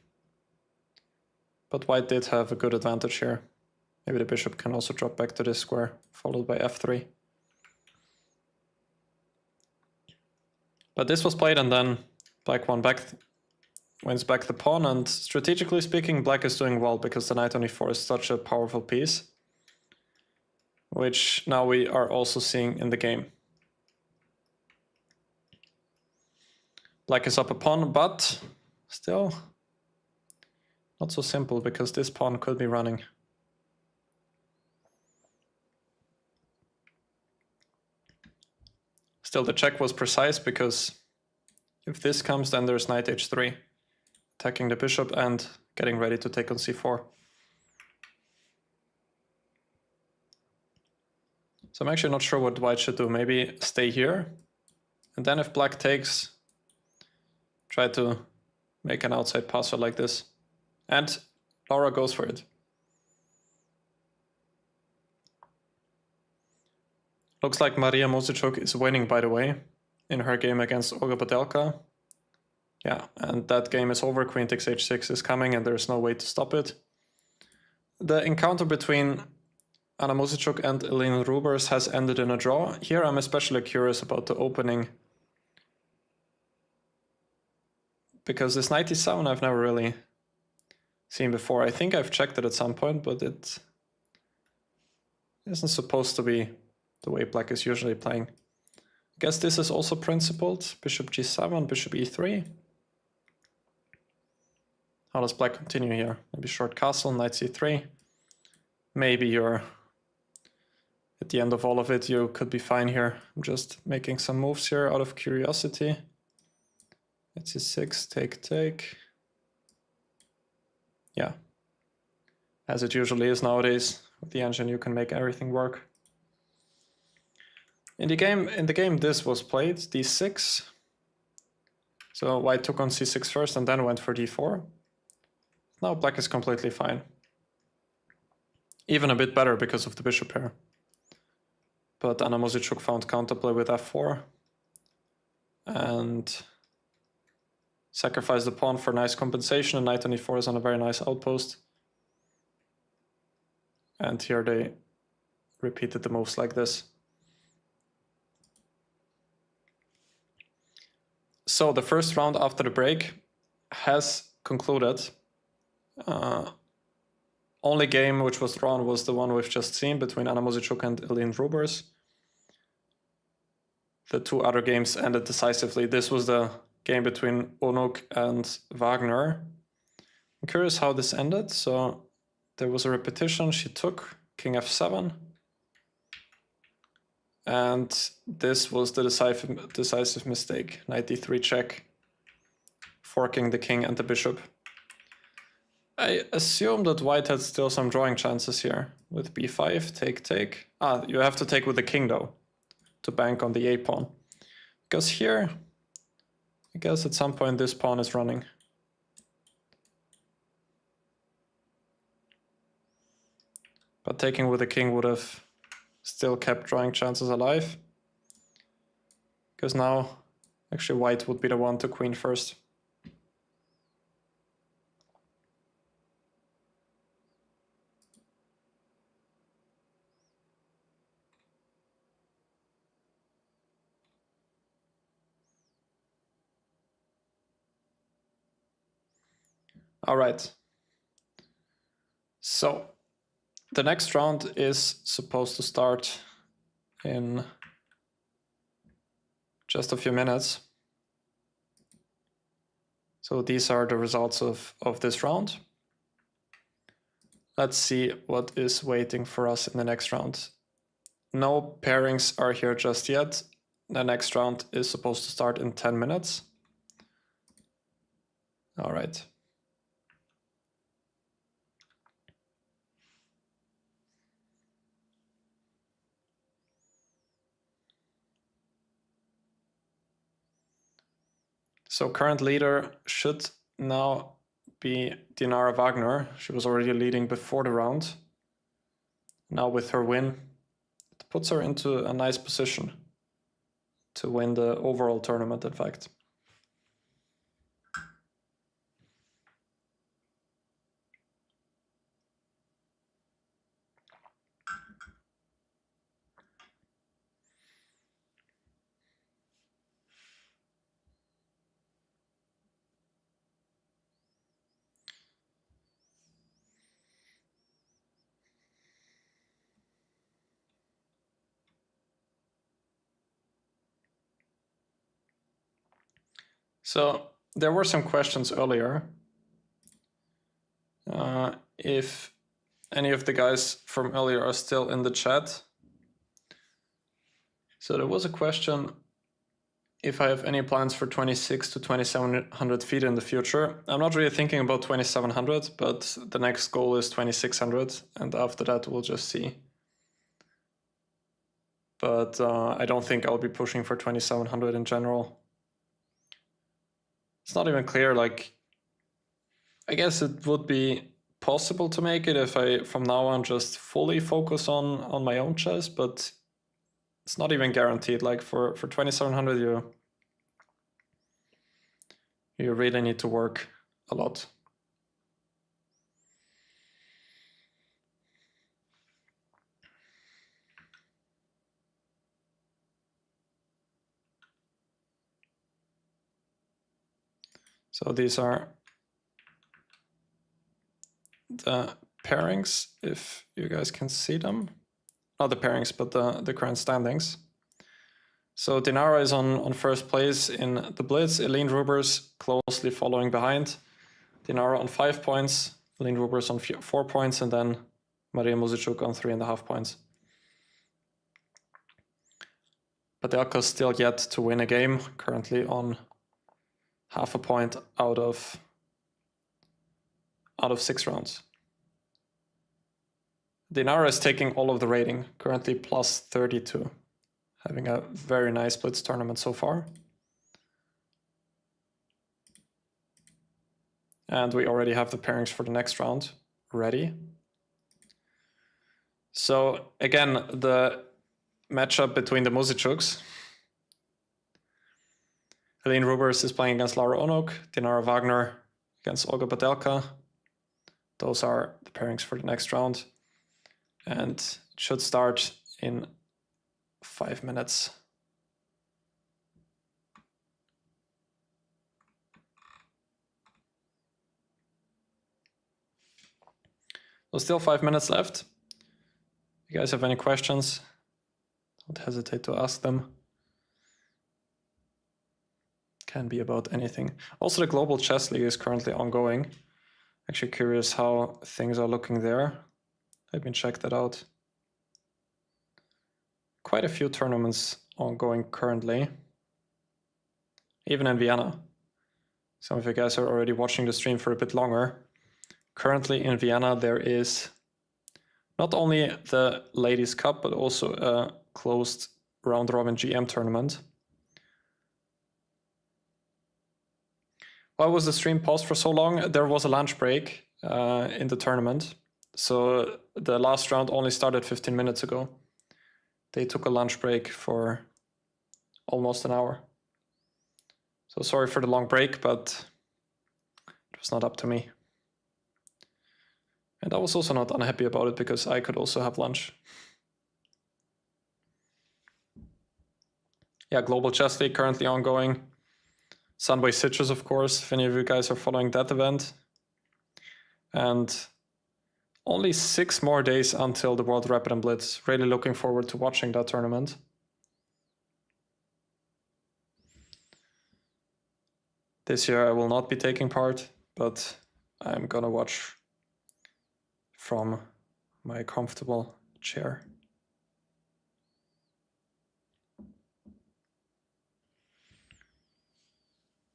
S1: But white did have a good advantage here. Maybe the bishop can also drop back to this square, followed by f3. But this was played, and then black wins back the pawn, and strategically speaking, black is doing well because the knight on e4 is such a powerful piece, which now we are also seeing in the game. Black is up a pawn, but still not so simple because this pawn could be running. Still, the check was precise because if this comes, then there's knight h3, attacking the bishop and getting ready to take on c4. So I'm actually not sure what white should do. Maybe stay here, and then if black takes, try to make an outside passer like this. And Laura goes for it. Looks like Maria Mosichuk is winning, by the way, in her game against Olga Blohberger. Yeah, and that game is over. Queen takes h6 is coming, and there's no way to stop it. The encounter between Anna Mosichuk and Elin Rubers has ended in a draw. Here I'm especially curious about the opening, because this knight e7 I've never really seen before. I think I've checked it at some point, but it isn't supposed to be the way black is usually playing. I guess this is also principled. Bishop g7, bishop e3. How does black continue here? Maybe short castle, knight c3. Maybe you're at the end of all of it, you could be fine here. I'm just making some moves here out of curiosity. Knight c6, take. Yeah, as it usually is nowadays. With the engine, you can make everything work. In the game, this was played, d6. So white took on c6 first and then went for d4. Now black is completely fine. Even a bit better because of the bishop here. But Anna Mosichuk found counterplay with f4. And sacrificed the pawn for nice compensation, and knight on e4 is on a very nice outpost. And here they repeated the moves like this. So the first round after the break has concluded. Only game which was drawn was the one we've just seen between Anna Mosichuk and Elin Rubers. The two other games ended decisively. This was the game between Unok and Wagner. I'm curious how this ended. So there was a repetition. She took king f7. And this was the decisive mistake. Knight d3 check. forking the king and the bishop. I assume that white had still some drawing chances here with b5, take. Ah, you have to take with the king though, to bank on the a pawn. Because here, I guess at some point this pawn is running. But taking with the king would have still kept drawing chances alive. Because now, actually white would be the one to queen first. All right. So the next round is supposed to start in just a few minutes. So these are the results of this round. Let's see what is waiting for us in the next round. No pairings are here just yet. The next round is supposed to start in 10 minutes. All right. So current leader should now be Dinara Wagner. She was already leading before the round. Now with her win, it puts her into a nice position to win the overall tournament, in fact. So there were some questions earlier. If any of the guys from earlier are still in the chat. So there was a question if I have any plans for 26 to 2700 feet in the future. I'm not really thinking about 2700, but the next goal is 2600, and after that we'll just see. But I don't think I'll be pushing for 2700 in general. It's not even clear, like, I guess it would be possible to make it if I from now on just fully focus on my own chess, but it's not even guaranteed. Like for 2700 you really need to work a lot. So these are the pairings, if you guys can see them. Not the pairings, but the current standings. So Dinara is on first place in the Blitz, Eline Rubers closely following behind. Dinara on 5 points, Eline Rubers on 4 points, and then Maria Muzichuk on 3.5 points. Padelka still yet to win a game, currently on half a point out of 6 rounds. Dinara is taking all of the rating, currently plus 32, having a very nice Blitz tournament so far. And we already have the pairings for the next round ready. So again, the matchup between the Muzichuks. Eline Rubers is playing against Laura Onuk, Dinara Wagner against Olga Padelka. Those are the pairings for the next round. And it should start in 5 minutes. So still 5 minutes left. If you guys have any questions, don't hesitate to ask them. Can be about anything. Also, the Global Chess League is currently ongoing. Actually curious how things are looking there. Let me check that out. Quite a few tournaments ongoing currently, even in Vienna. some of you guys are already watching the stream for a bit longer. Currently in Vienna, there is not only the Ladies Cup, but also a closed round-robin GM tournament. Why was the stream paused for so long? There was a lunch break in the tournament. So the last round only started 15 minutes ago. They took a lunch break for almost an hour. So sorry for the long break, but it was not up to me. And I was also not unhappy about it because I could also have lunch. Yeah, Global Chess League currently ongoing. Sunway Citrus, of course, if any of you guys are following that event. And only 6 more days until the World Rapid and Blitz. Really looking forward to watching that tournament. This year I will not be taking part, but I'm gonna watch from my comfortable chair.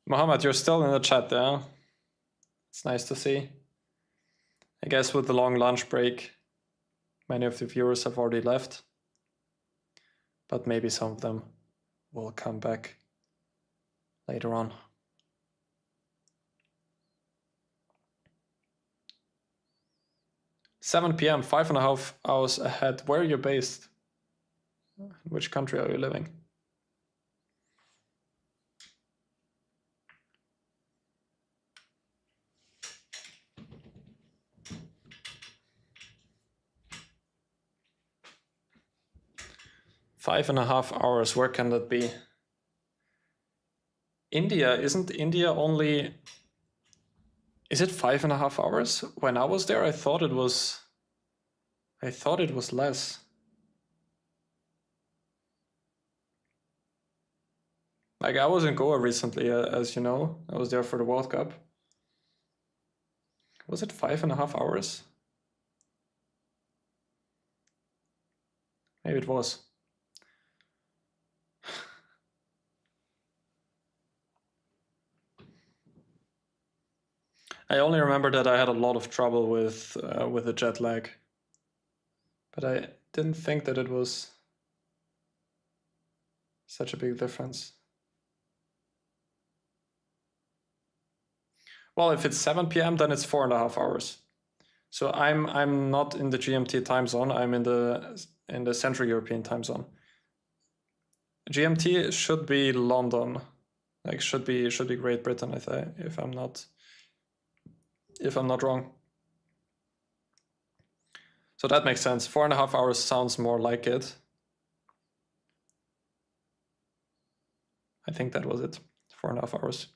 S1: Mohammed, you're still in the chat there. It's nice to see. I guess with the long lunch break, many of the viewers have already left, but maybe some of them will come back later on. $7 p.m., 5.5 hours ahead. Where are you based? In which country are you living? Five and a half hours, where can that be? India, isn't India only... Is it 5.5 hours? When I was there, I thought it was less. Like, I was in Goa recently, as you know. I was there for the World Cup. Was it 5.5 hours? Maybe it was. I only remember that I had a lot of trouble with the jet lag, but I didn't think that it was such a big difference. Well, if it's 7 p.m., then it's 4.5 hours. So I'm not in the GMT time zone. I'm in the Central European time zone. GMT should be London, like should be Great Britain, I think, if I'm not wrong. So that makes sense. 4.5 hours sounds more like it. I think that was it. 4.5 hours,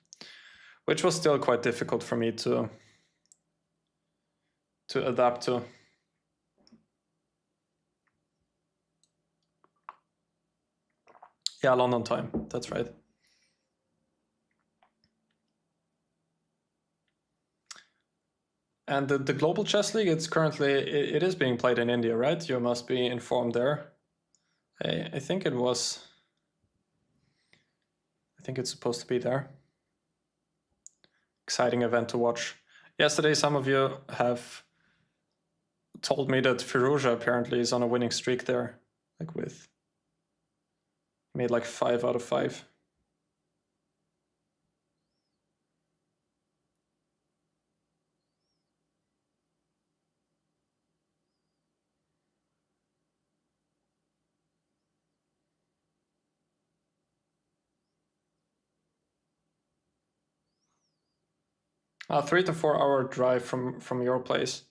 S1: which was still quite difficult for me to adapt to. Yeah, London time. That's right. And the Global Chess League, it's currently, it is being played in India, right? You must be informed there. I think it was, I think it's supposed to be there. Exciting event to watch. Yesterday, some of you have told me that Firouzja apparently is on a winning streak there, like made like 5 out of 5. A 3 to 4 hour drive from your place.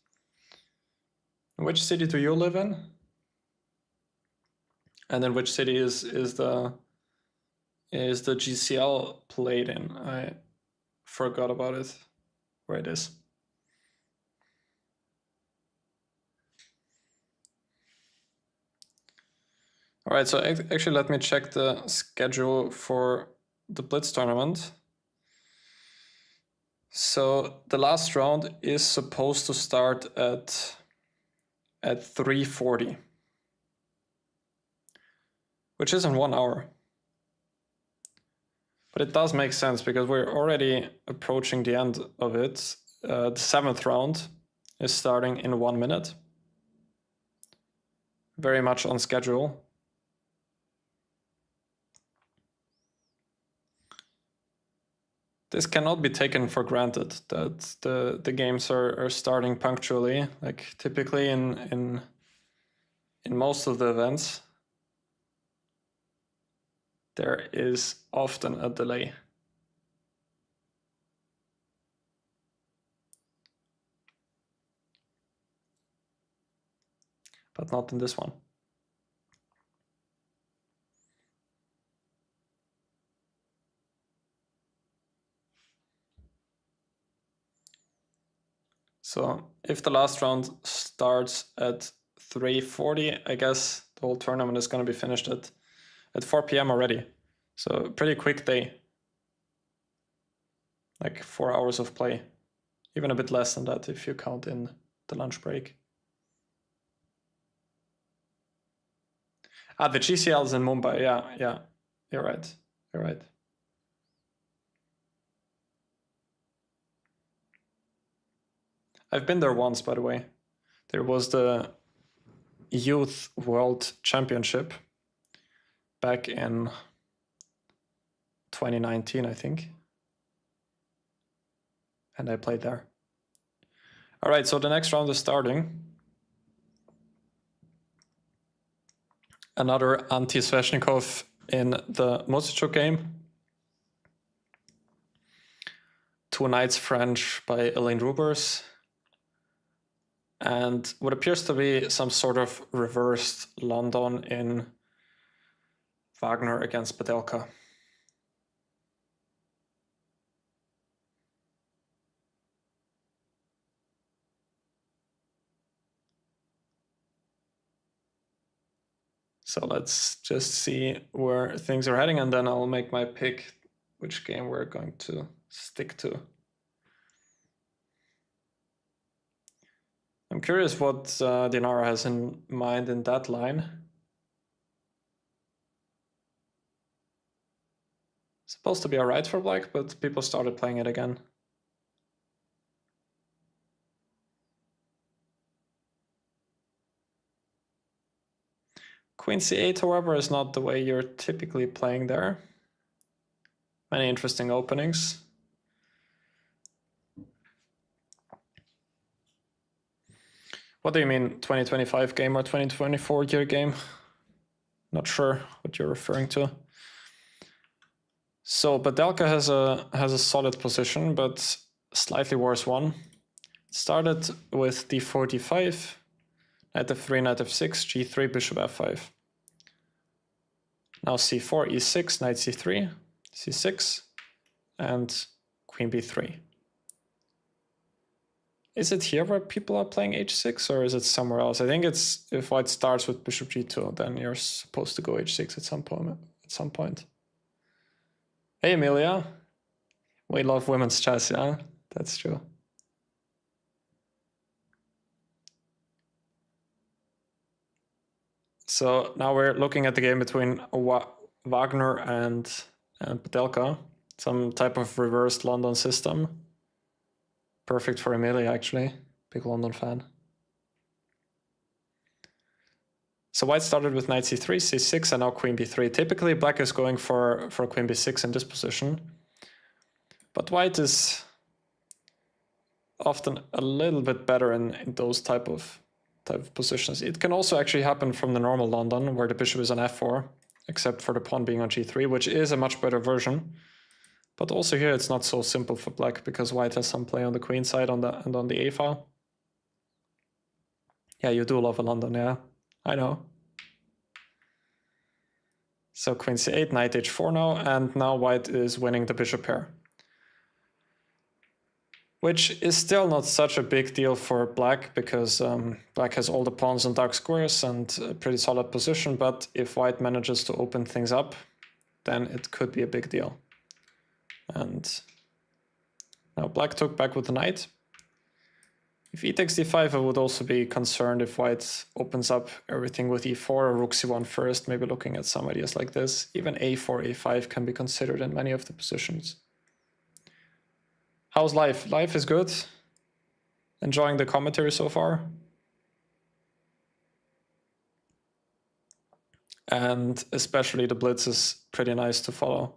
S1: Which city do you live in? And then which city is the GCL played in? I forgot about it. Where it is. All right, so actually let me check the schedule for the Blitz tournament. So the last round is supposed to start at 3:40, which is in 1 hour. But it does make sense because we're already approaching the end of it. The 7th round is starting in 1 minute. Very much on schedule. This cannot be taken for granted that the games are starting punctually. Like typically in most of the events, there is often a delay. But not in this one. So if the last round starts at 3:40, I guess the whole tournament is going to be finished at 4 p.m. already. So pretty quick day. Like 4 hours of play. Even a bit less than that if you count in the lunch break. Ah, the GCL is in Mumbai. Yeah. You're right. I've been there once, by the way. There was the Youth World Championship back in 2019, I think. And I played there. All right, so the next round is starting. Another anti-Sveshnikov in the Mosichuk game. 2 Knights French by Elaine Rubers. And what appears to be some sort of reversed London in Wagner against Padelka. So let's just see where things are heading, and then I'll make my pick which game we're going to stick to. I'm curious what Dinara has in mind in that line. Supposed to be alright for black, but people started playing it again. Queen c8, however, is not the way you're typically playing there. Many interesting openings. What do you mean, 2025 game or 2024 year game? Not sure what you're referring to. So Padelka has a solid position, but slightly worse one. It started with d4, d5, knight f3, knight f6, g3, bishop f5. Now c4, e6, knight c3, c6, and queen b3. Is it here where people are playing h6, or is it somewhere else? I think it's if white starts with bishop g2, then you're supposed to go h6 at some point. Hey Emilia, we love women's chess, yeah, that's true. So now we're looking at the game between Wagner and Padelka, some type of reversed London system. Perfect for Emilia, actually, big London fan. So white started with knight c3, c6, and now queen b3. Typically, black is going for queen b6 in this position. But white is often a little bit better in those type of positions. It can also actually happen from the normal London, where the bishop is on f4, except for the pawn being on g3, which is a much better version. But also here, it's not so simple for black, because white has some play on the queen side and on the a file. Yeah, you do love a London, yeah. I know. So queen c8, knight h4 now, and now white is winning the bishop pair. Which is still not such a big deal for black, because black has all the pawns on dark squares and a pretty solid position, but if white manages to open things up, then it could be a big deal. And now black took back with the knight. If e takes d5, I would also be concerned if white opens up everything with e4 or rook c1 first, maybe looking at some ideas like this. Even a4, a5 can be considered in many of the positions. How's life? Life is good. Enjoying the commentary so far. And especially the blitz is pretty nice to follow.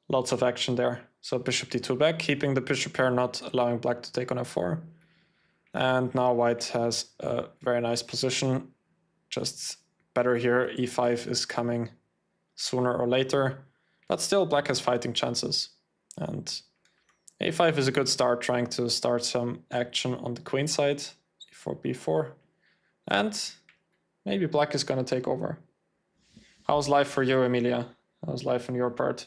S1: Lots of action there. So bishop d2 back, keeping the bishop pair, not allowing black to take on f4. And now white has a very nice position. Just better here. e5 is coming sooner or later. But still black has fighting chances. And a5 is a good start, trying to start some action on the queen side. e4, b4. And maybe black is going to take over. How's life for you, Emilia? How's life on your part?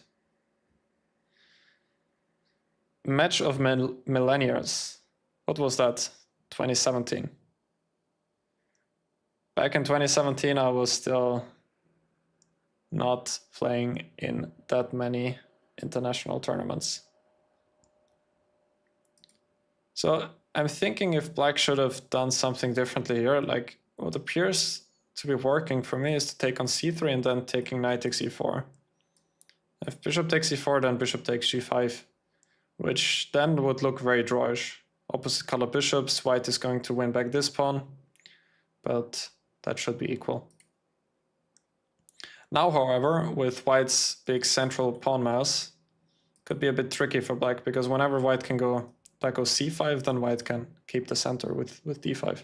S1: Match of millennials. What was that? 2017. Back in 2017, I was still not playing in that many international tournaments. So I'm thinking if black should have done something differently here. Like what appears to be working for me is to take on c3 and then taking knight takes e4. If bishop takes e4, then bishop takes g5. Which then would look very drawish. Opposite color bishops, white is going to win back this pawn, but that should be equal. Now, however, with white's big central pawn mouse, could be a bit tricky for black, because whenever white can go, black goes c5, then white can keep the center with d5.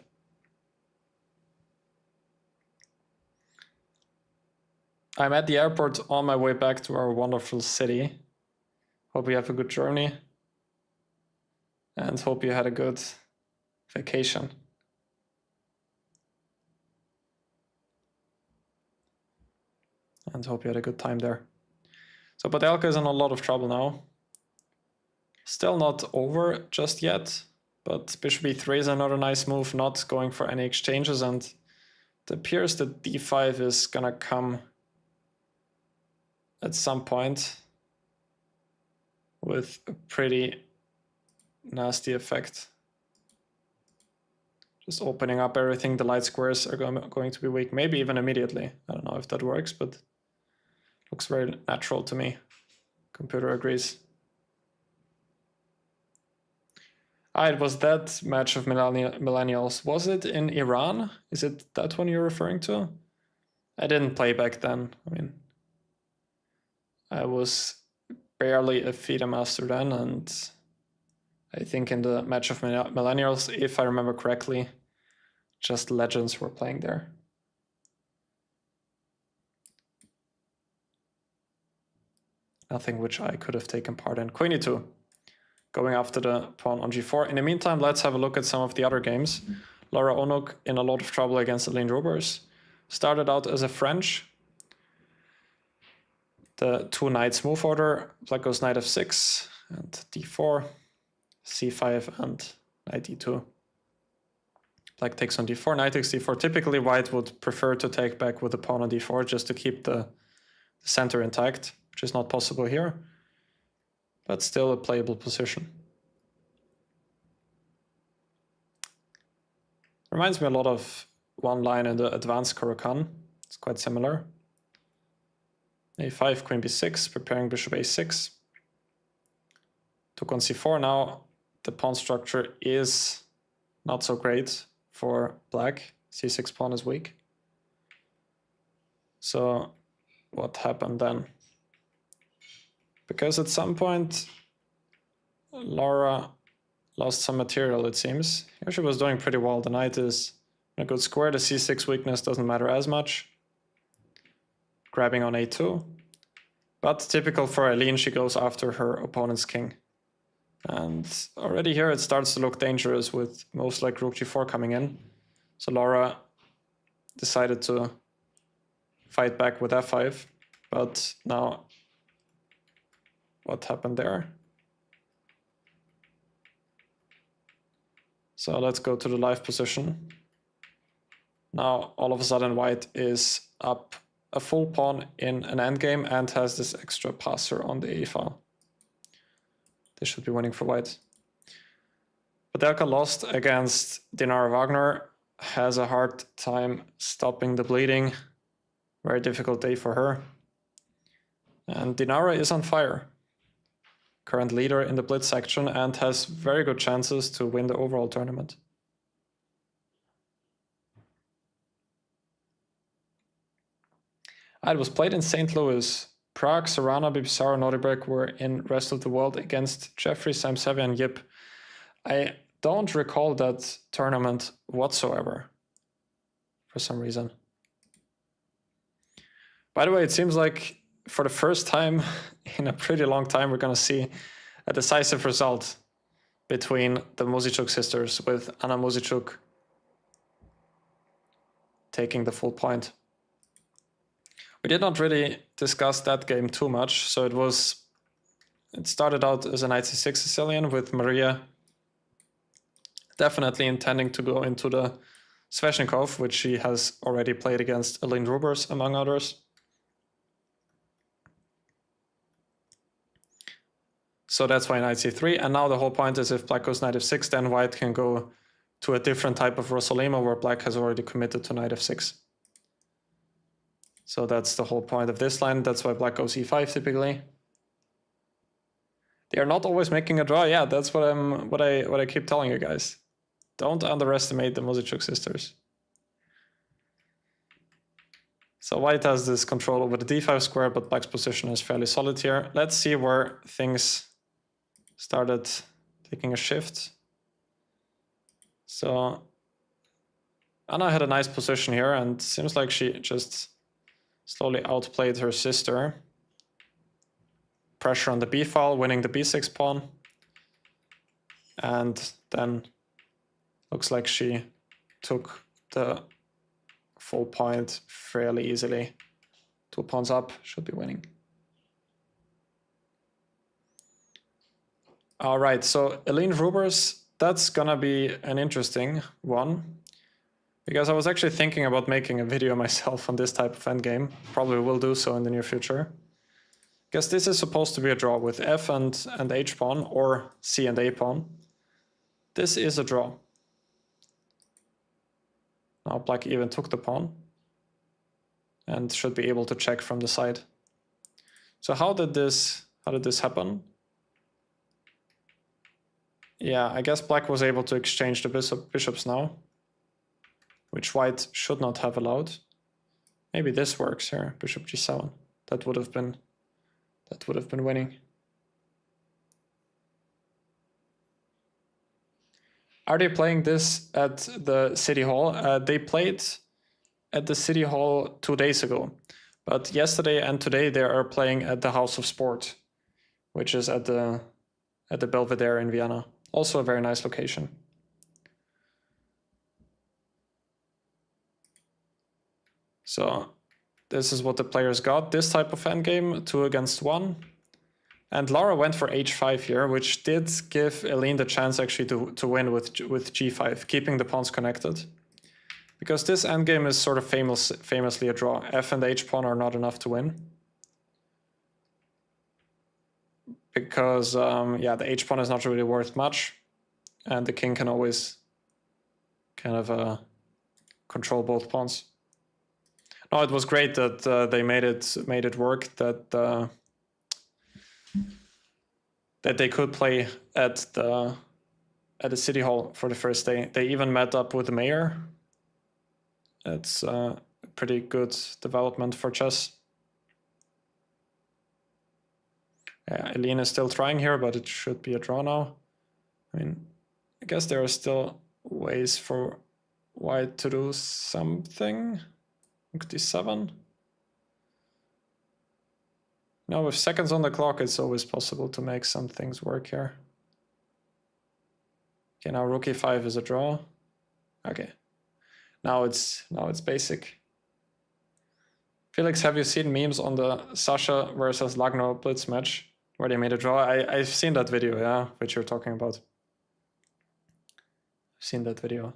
S1: I'm at the airport on my way back to our wonderful city. Hope you have a good journey and hope you had a good vacation. And hope you had a good time there. So Padelka is in a lot of trouble now. Still not over just yet, but bishop e3 is another nice move, not going for any exchanges, and it appears that d5 is gonna come at some point with a pretty nasty effect. Just opening up everything, the light squares are going to be weak, maybe even immediately. I don't know if that works, but looks very natural to me. Computer agrees. It was that match of millennials. Was it in Iran? Is it that one you're referring to? I didn't play back then. I mean, I was barely a FIDE master then, and I think in the match of millennials, if I remember correctly, just legends were playing there. Nothing which I could have taken part in. Queen e2, going after the pawn on g4. In the meantime, let's have a look at some of the other games. Laura Onuk in a lot of trouble against Aline Robers. Started out as a French. The two knights move order. Black goes knight f6 and d4, c5 and knight e2. Black takes on d4, knight takes d4. Typically white would prefer to take back with the pawn on d4 just to keep the center intact, which is not possible here, but still a playable position. Reminds me a lot of one line in the advanced Caro-Kann. It's quite similar. a5, queen b6, preparing bishop a6. Took on c4. Now the pawn structure is not so great for black. c6 pawn is weak. So what happened then? Because at some point Laura lost some material, it seems. Here she was doing pretty well. The knight is in a good square. The c6 weakness doesn't matter as much. Grabbing on a2. But typical for Aline, she goes after her opponent's king. And already here it starts to look dangerous with most like rook g4 coming in. So Laura decided to fight back with f5. But now, what happened there? So let's go to the live position. Now all of a sudden white is up a full pawn in an endgame and has this extra passer on the a file. This should be winning for white. Podelka lost against Dinara Wagner. Has a hard time stopping the bleeding. Very difficult day for her. And Dinara is on fire. Current leader in the blitz section and has very good chances to win the overall tournament. It was played in St. Louis. Prague, Sarana, Bibisaro, Nordibrek were in rest of the world against Jeffrey, Sam Sevi, and Yip. I don't recall that tournament whatsoever for some reason. By the way, it seems like for the first time in a pretty long time, we're going to see a decisive result between the Muzichuk sisters, with Anna Muzichuk taking the full point. We did not really discuss that game too much, so it started out as a knight c6 Sicilian with Maria definitely intending to go into the Sveshnikov, which she has already played against Aline Rubers, among others. So that's why knight c3, and now the whole point is if black goes knight f6, then white can go to a different type of Rosolima where black has already committed to knight f6. So that's the whole point of this line. That's why black goes e5 typically. They are not always making a draw. Yeah, that's what I keep telling you guys. Don't underestimate the Muzichuk sisters. So white has this control over the d5 square, but black's position is fairly solid here. Let's see where things started taking a shift. So Anna had a nice position here, and seems like she just slowly outplayed her sister. Pressure on the b file, winning the b6 pawn. And then looks like she took the full point fairly easily. 2 pawns up, should be winning. All right, so Aline Rubers, that's gonna be an interesting one, because I was actually thinking about making a video myself on this type of endgame. Probably will do so in the near future. Guess this is supposed to be a draw with f and h pawn, or c and a pawn. This is a draw. Now black even took the pawn and should be able to check from the side. So how did this happen? Yeah, I guess black was able to exchange the bishops now, which white should not have allowed. Maybe this works here, bishop g7. That would have been winning. Are they playing this at the City Hall? They played at the City Hall 2 days ago, but yesterday and today they are playing at the House of Sport, which is at the Belvedere in Vienna. Also a very nice location. So this is what the players got. This type of endgame, 2 against 1. And Lara went for h5 here, which did give Aline the chance actually to win with g5, keeping the pawns connected. Because this endgame is sort of famously a draw. F and h pawn are not enough to win. Because, yeah, the h pawn is not really worth much. And the king can always kind of control both pawns. No, it was great that they made it work, that they could play at the City Hall for the first day. They even met up with the mayor. It's a pretty good development for chess. Yeah, Aline is still trying here, but it should be a draw now. I mean, I guess there are still ways for white to do something. Rook d7. Now with seconds on the clock, it's always possible to make some things work here. Okay, now rook e5 is a draw. Okay, now it's basic. Felix, have you seen memes on the Sasha versus Lagno blitz match where they made a draw? I've seen that video, yeah, which you're talking about. I've seen that video.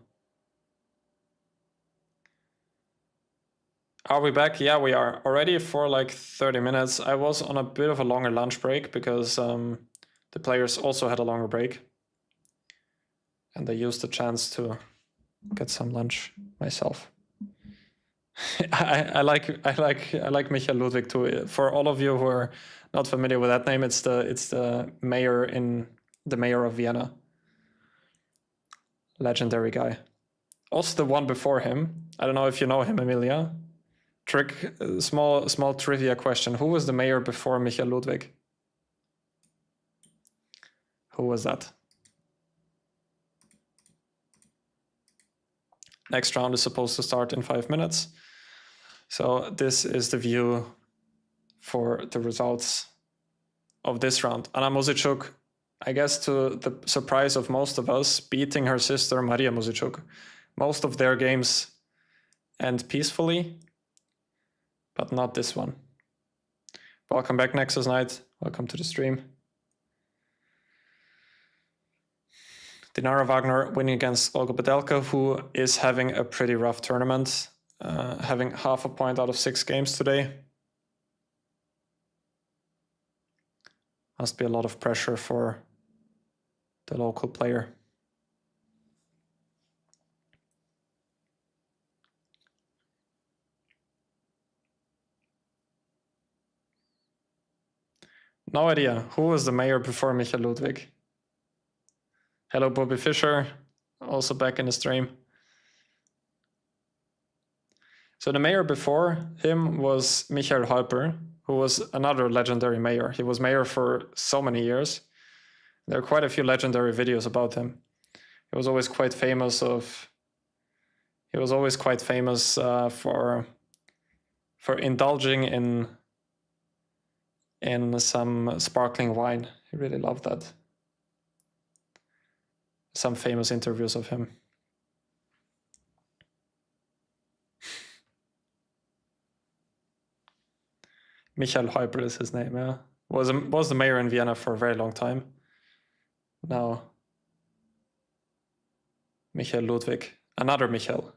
S1: Are we back? Yeah, we are already for like 30 minutes. I was on a bit of a longer lunch break because the players also had a longer break, and I used the chance to get some lunch myself. I like Michael Ludwig too. For all of you who are not familiar with that name, it's the mayor of Vienna. Legendary guy. Also the one before him. I don't know if you know him, Emilia. Small trivia question. Who was the mayor before Michael Ludwig? Who was that? Next round is supposed to start in 5 minutes. So this is the view for the results of this round. Anna Muzichuk, I guess to the surprise of most of us, beating her sister Maria Muzichuk. Most of their games end peacefully, but not this one. Welcome back, Nexus Knight. Welcome to the stream. Dinara Wagner winning against Olga Bedelka, who is having a pretty rough tournament, having half a point out of 6 games today. Must be a lot of pressure for the local player. No idea. Who was the mayor before Michael Ludwig? Hello, Bobby Fischer, also back in the stream. So the mayor before him was Michael Häupl, who was another legendary mayor. He was mayor for so many years. There are quite a few legendary videos about him. He was always quite famous for indulging in some sparkling wine. He really loved that. Some famous interviews of him. Michael Häupl is his name, yeah. Was the mayor in Vienna for a very long time. Now, Michael Ludwig, another Michael,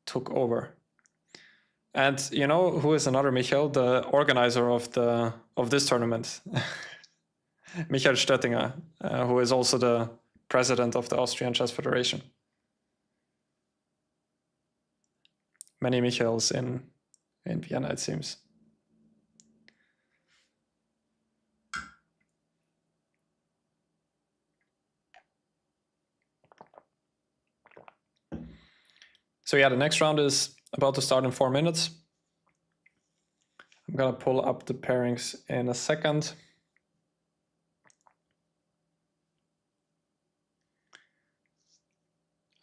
S1: took over. And you know who is another Michael? The organizer of this tournament. Michael Stöttinger, who is also the president of the Austrian Chess Federation. Many Michaels in Vienna, it seems. So yeah, the next round is about to start in 4 minutes. I'm gonna pull up the pairings in a second.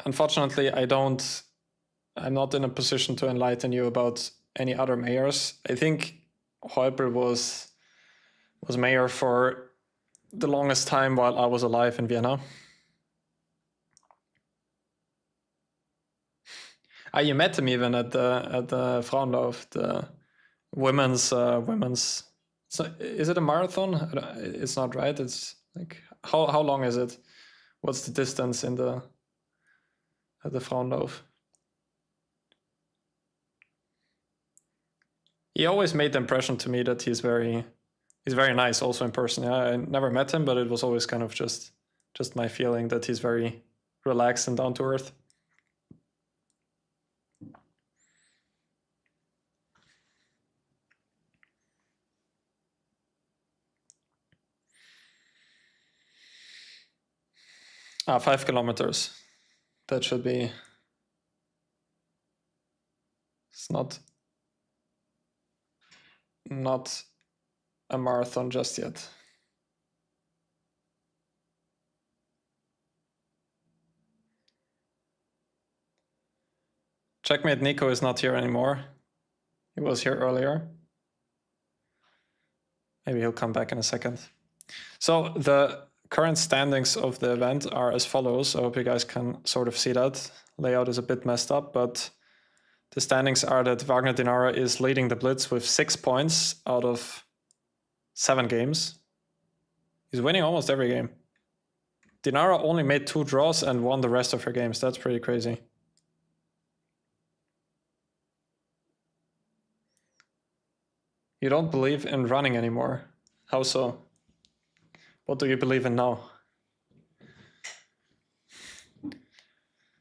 S1: Unfortunately, I'm not in a position to enlighten you about any other mayors. I think Häupl was mayor for the longest time while I was alive in Vienna. You met him even at the Frauenlauf, the women's. So is it a marathon? It's not, right? It's like how long is it? What's the distance at the Frauenlauf? He always made the impression to me that he's very nice also in person. Yeah, I never met him, but it was always kind of just my feeling that he's very relaxed and down to earth. Ah, 5 kilometers. That should be. It's not a marathon just yet. Checkmate Nico is not here anymore. He was here earlier. Maybe he'll come back in a second. So the current standings of the event are as follows. I hope you guys can sort of see that. Layout is a bit messed up, but the standings are that Wagner Dinara is leading the Blitz with 6 points out of 7 games. He's winning almost every game. Dinara only made 2 draws and won the rest of her games. That's pretty crazy. You don't believe in running anymore. How so? What do you believe in now?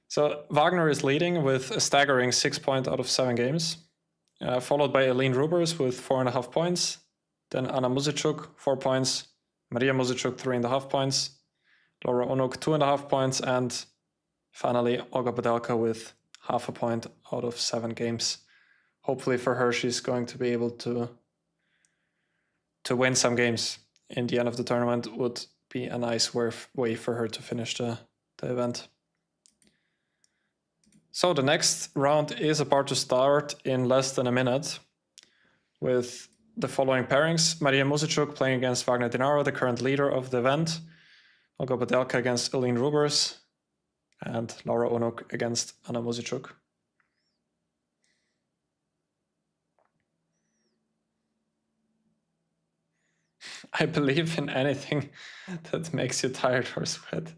S1: So Wagner is leading with a staggering 6 points out of 7 games, followed by Eline Rubers with 4.5 points, then Anna Muzichuk 4 points, Maria Muzichuk 3.5 points, Laura Onuk 2.5 points, and finally Olga Badelka with 0.5 point out of 7 games. Hopefully for her, she's going to be able to win some games in the end of the tournament. Would be a nice way for her to finish the event. So the next round is about to start in less than a minute with the following pairings. Maria Muzichuk playing against Wagner Dinaro, the current leader of the event. Olga Badelka against Eline Rubers, and Laura Onuk against Anna Muzichuk. I believe in anything that makes you tired or sweat.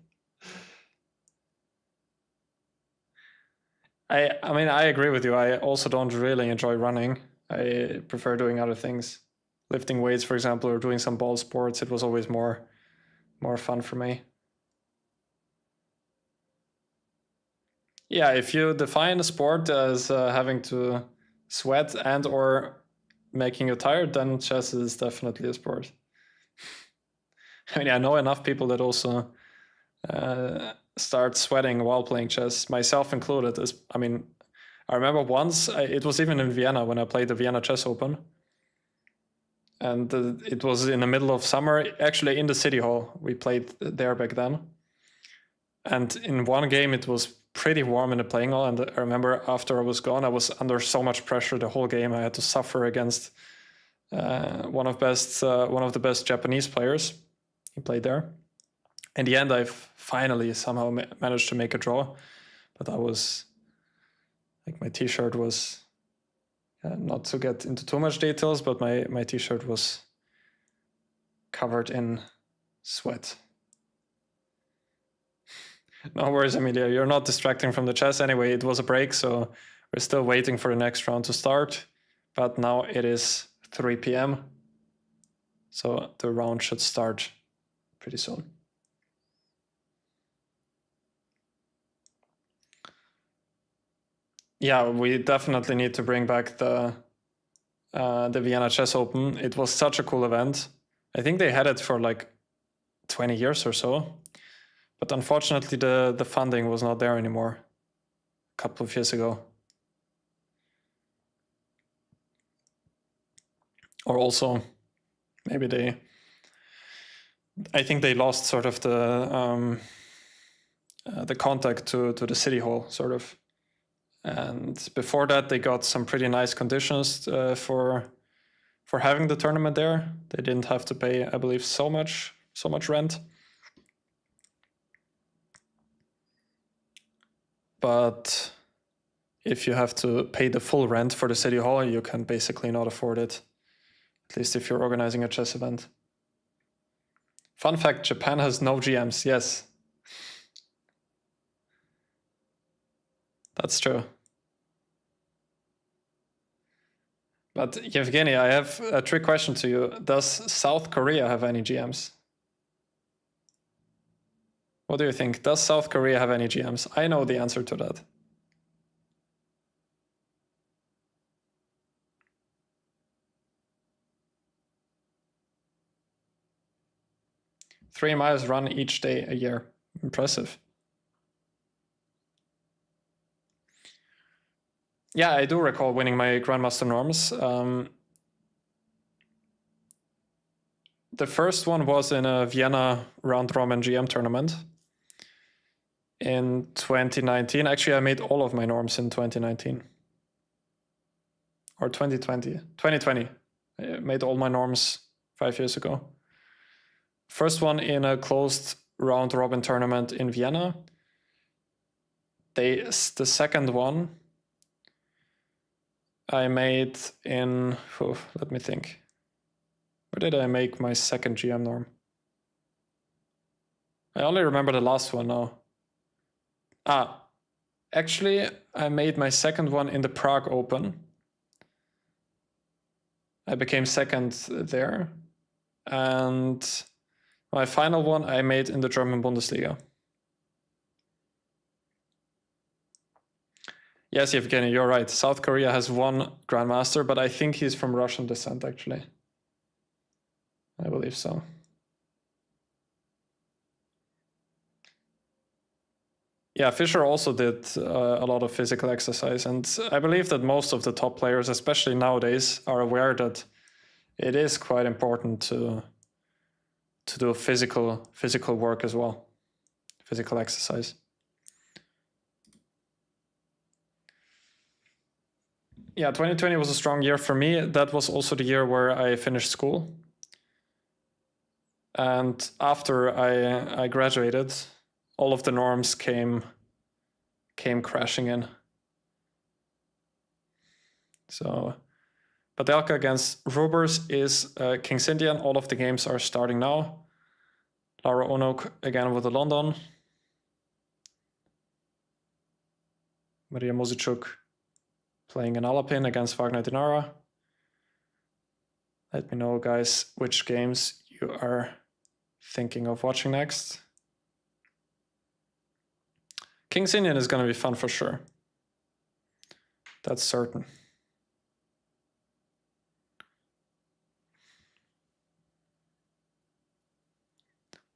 S1: I mean, I agree with you. I also don't really enjoy running. I prefer doing other things. Lifting weights, for example, or doing some ball sports. It was always more fun for me. Yeah, if you define a sport as having to sweat and or making you tired, then chess is definitely a sport. I mean, I know enough people that also start sweating while playing chess, myself included. I mean, I remember once, it was even in Vienna when I played the Vienna Chess Open. And it was in the middle of summer, actually in the City Hall. We played there back then. And in one game, it was pretty warm in the playing hall. And I remember after I was gone, I was under so much pressure the whole game. I had to suffer against one of the best Japanese players. He played there. In the end, I finally somehow managed to make a draw, but I was like, my t-shirt was, not to get into too much details, but my t-shirt was covered in sweat. No worries, Emilia, you're not distracting from the chess. Anyway, it was a break, so we're still waiting for the next round to start, but now it is 3 p.m. So the round should start pretty soon. Yeah, we definitely need to bring back the Vienna Chess Open. It was such a cool event. I think they had it for like 20 years or so. But unfortunately, the funding was not there anymore a couple of years ago. Or also, maybe I think they lost sort of the contact to the City Hall, sort of. And before that, they got some pretty nice conditions for having the tournament there. They didn't have to pay, I believe, so much rent. But if you have to pay the full rent for the City Hall, you can basically not afford it. At least if you're organizing a chess event. Fun fact, Japan has no GMs, yes. That's true. But Yevgeny, I have a trick question to you. Does South Korea have any GMs? What do you think? Does South Korea have any GMs? I know the answer to that. Three miles run each day a year. Impressive. Yeah, I do recall winning my Grandmaster norms. The first one was in a Vienna round robin GM tournament in 2019. Actually, I made all of my norms in 2019. Or 2020. 2020. I made all my norms 5 years ago. First one in a closed round robin tournament in Vienna. The second one I made in, let me think. Where did I make my second GM norm? I only remember the last one now. Actually, I made my second one in the Prague Open. I became second there. And My final one I made in the German Bundesliga. Yes, Evgeny, you're right. South Korea has one Grandmaster, but I think he's from Russian descent, actually. I believe so. Yeah, Fischer also did a lot of physical exercise, and I believe that most of the top players, especially nowadays, are aware that it is quite important to do physical work as well, physical exercise. Yeah, 2020 was a strong year for me. That was also the year where I finished school. And after I graduated, all of the norms came crashing in. So Padelka against Rubers is King's Indian. All of the games are starting now. Lara Onok again with the London. Maria Muzichuk playing an Alapin against Wagner Dinara. Let me know, guys, which games you are thinking of watching next. King's Indian is going to be fun for sure. That's certain.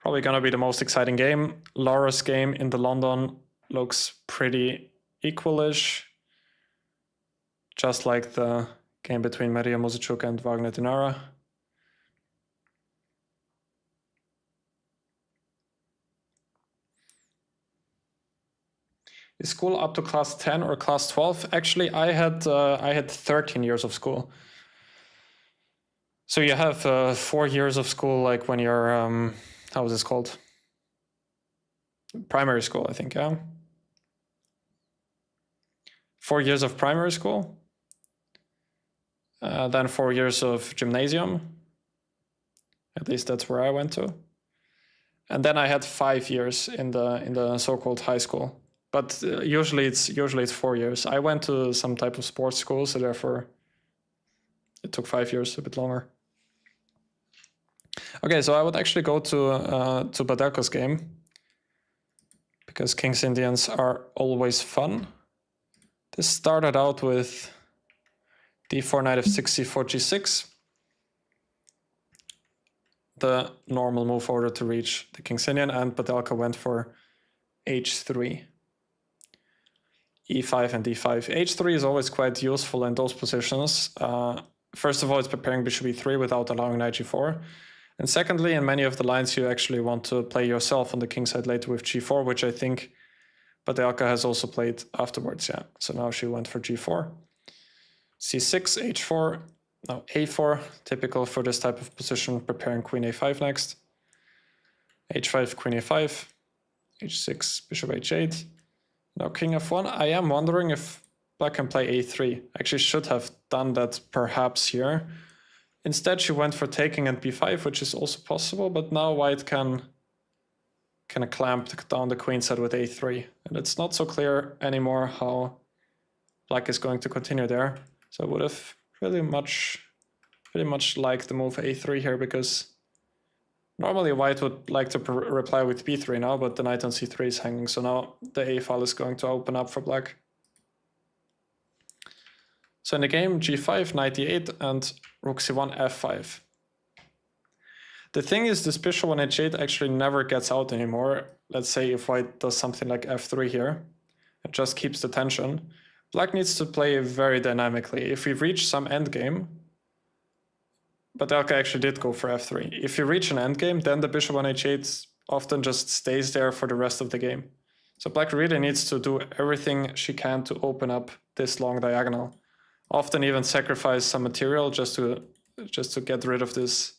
S1: Probably going to be the most exciting game. Lara's game in the London looks pretty equalish. Just like the game between Maria Muzichuk and Wagner Dinara. Is school up to class 10 or class 12? Actually, I had 13 years of school. So you have 4 years of school, like when you're, how is this called? Primary school, I think, yeah. 4 years of primary school. Then 4 years of gymnasium. At least that's where I went to. And then I had 5 years in the so-called high school. But usually it's 4 years. I went to some type of sports school, so therefore it took 5 years, a bit longer. Okay, so I would actually go to Padelka's game because King's Indians are always fun. This started out with d4, knight f6, c4, g6. The normal move order to reach the King's Indian, and Padelka went for h3. e5 and d5. h3 is always quite useful in those positions. First of all, it's preparing bishop e3 without allowing knight g4. And secondly, in many of the lines, you actually want to play yourself on the king side later with g4, which I think Padelka has also played afterwards, yeah. So now she went for g4. c6, h4, now a4, typical for this type of position, preparing queen a5 next. h5, queen a5, h6, bishop h8. Now king f1. I am wondering if black can play a3. Actually should have done that perhaps here. Instead she went for taking and b5, which is also possible, but now white can clamp down the queen side with a3. And it's not so clear anymore how black is going to continue there. So I would have pretty much liked the move a3 here, because normally white would like to reply with b3 now, but the knight on c3 is hanging, so now the a file is going to open up for black. So in the game, g5, knight e8, and rook c1, f5. The thing is, this bishop on h8 actually never gets out anymore. Let's say if white does something like f3 here, it just keeps the tension. Black needs to play very dynamically. If we reach some endgame, Padelka actually did go for f3. If you reach an endgame, then the bishop on h8 often just stays there for the rest of the game. So black really needs to do everything she can to open up this long diagonal. Often even sacrifice some material just to get rid of this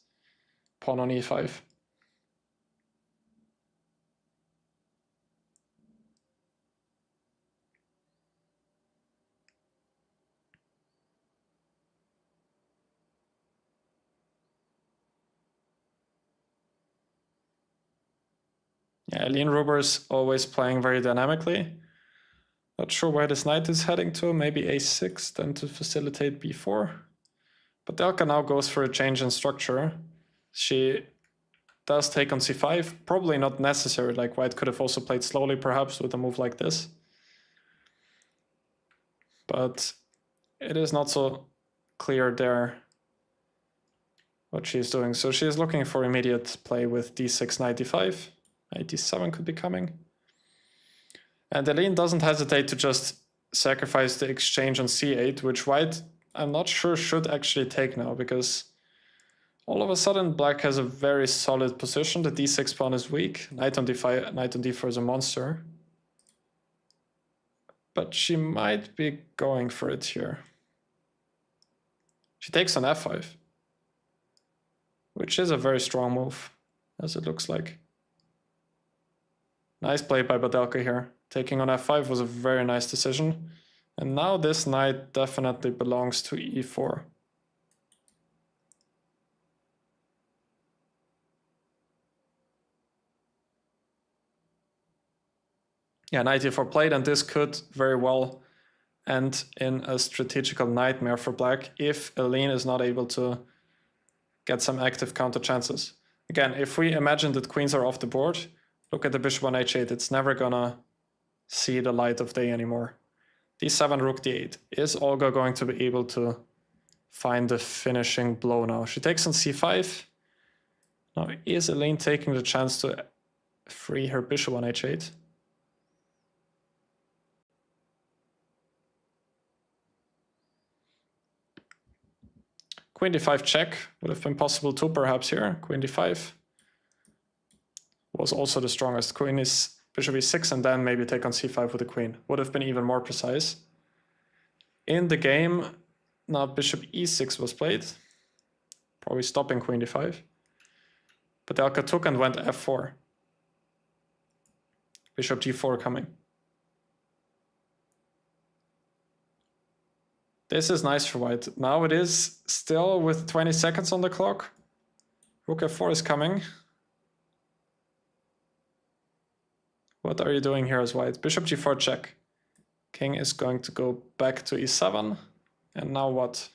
S1: pawn on e5. Yeah, Aline Ruber's always playing very dynamically. Not sure where this knight is heading to, maybe a6, then to facilitate b4. Padelka now goes for a change in structure. She does take on c5. Probably not necessary, like white could have also played slowly perhaps with a move like this. But it is not so clear there what she's doing. So she is looking for immediate play with d6, knight d5. Knight d7 could be coming. And Aline doesn't hesitate to just sacrifice the exchange on c8, which white, I'm not sure, should actually take now, because all of a sudden black has a very solid position. The d6 pawn is weak. Knight on d5, knight on d4 is a monster. But she might be going for it here. She takes on f5, which is a very strong move, as it looks like. Nice play by Blohberger here. Taking on f5 was a very nice decision. And now this knight definitely belongs to e4. Yeah, knight e4 played, and this could very well end in a strategical nightmare for black if Aline is not able to get some active counter chances. Again, if we imagine that queens are off the board, look at the bishop on h8, it's never gonna see the light of day anymore. d7, rook d8. Is Olga going to be able to find the finishing blow now? She takes on c5. Now, is Aline taking the chance to free her bishop on h8? Queen d5 check would have been possible too, perhaps here. Queen d5 was also the strongest. Queen is bishop e6 and then maybe take on c5 with the queen. Would have been even more precise. In the game, now bishop e6 was played. Probably stopping queen d5. But Blohberger took and went f4. Bishop g4 coming. This is nice for white. Now it is still with 20 seconds on the clock. Rook f4 is coming. What are you doing here as white? Bishop g4 check. King is going to go back to e7. And now what?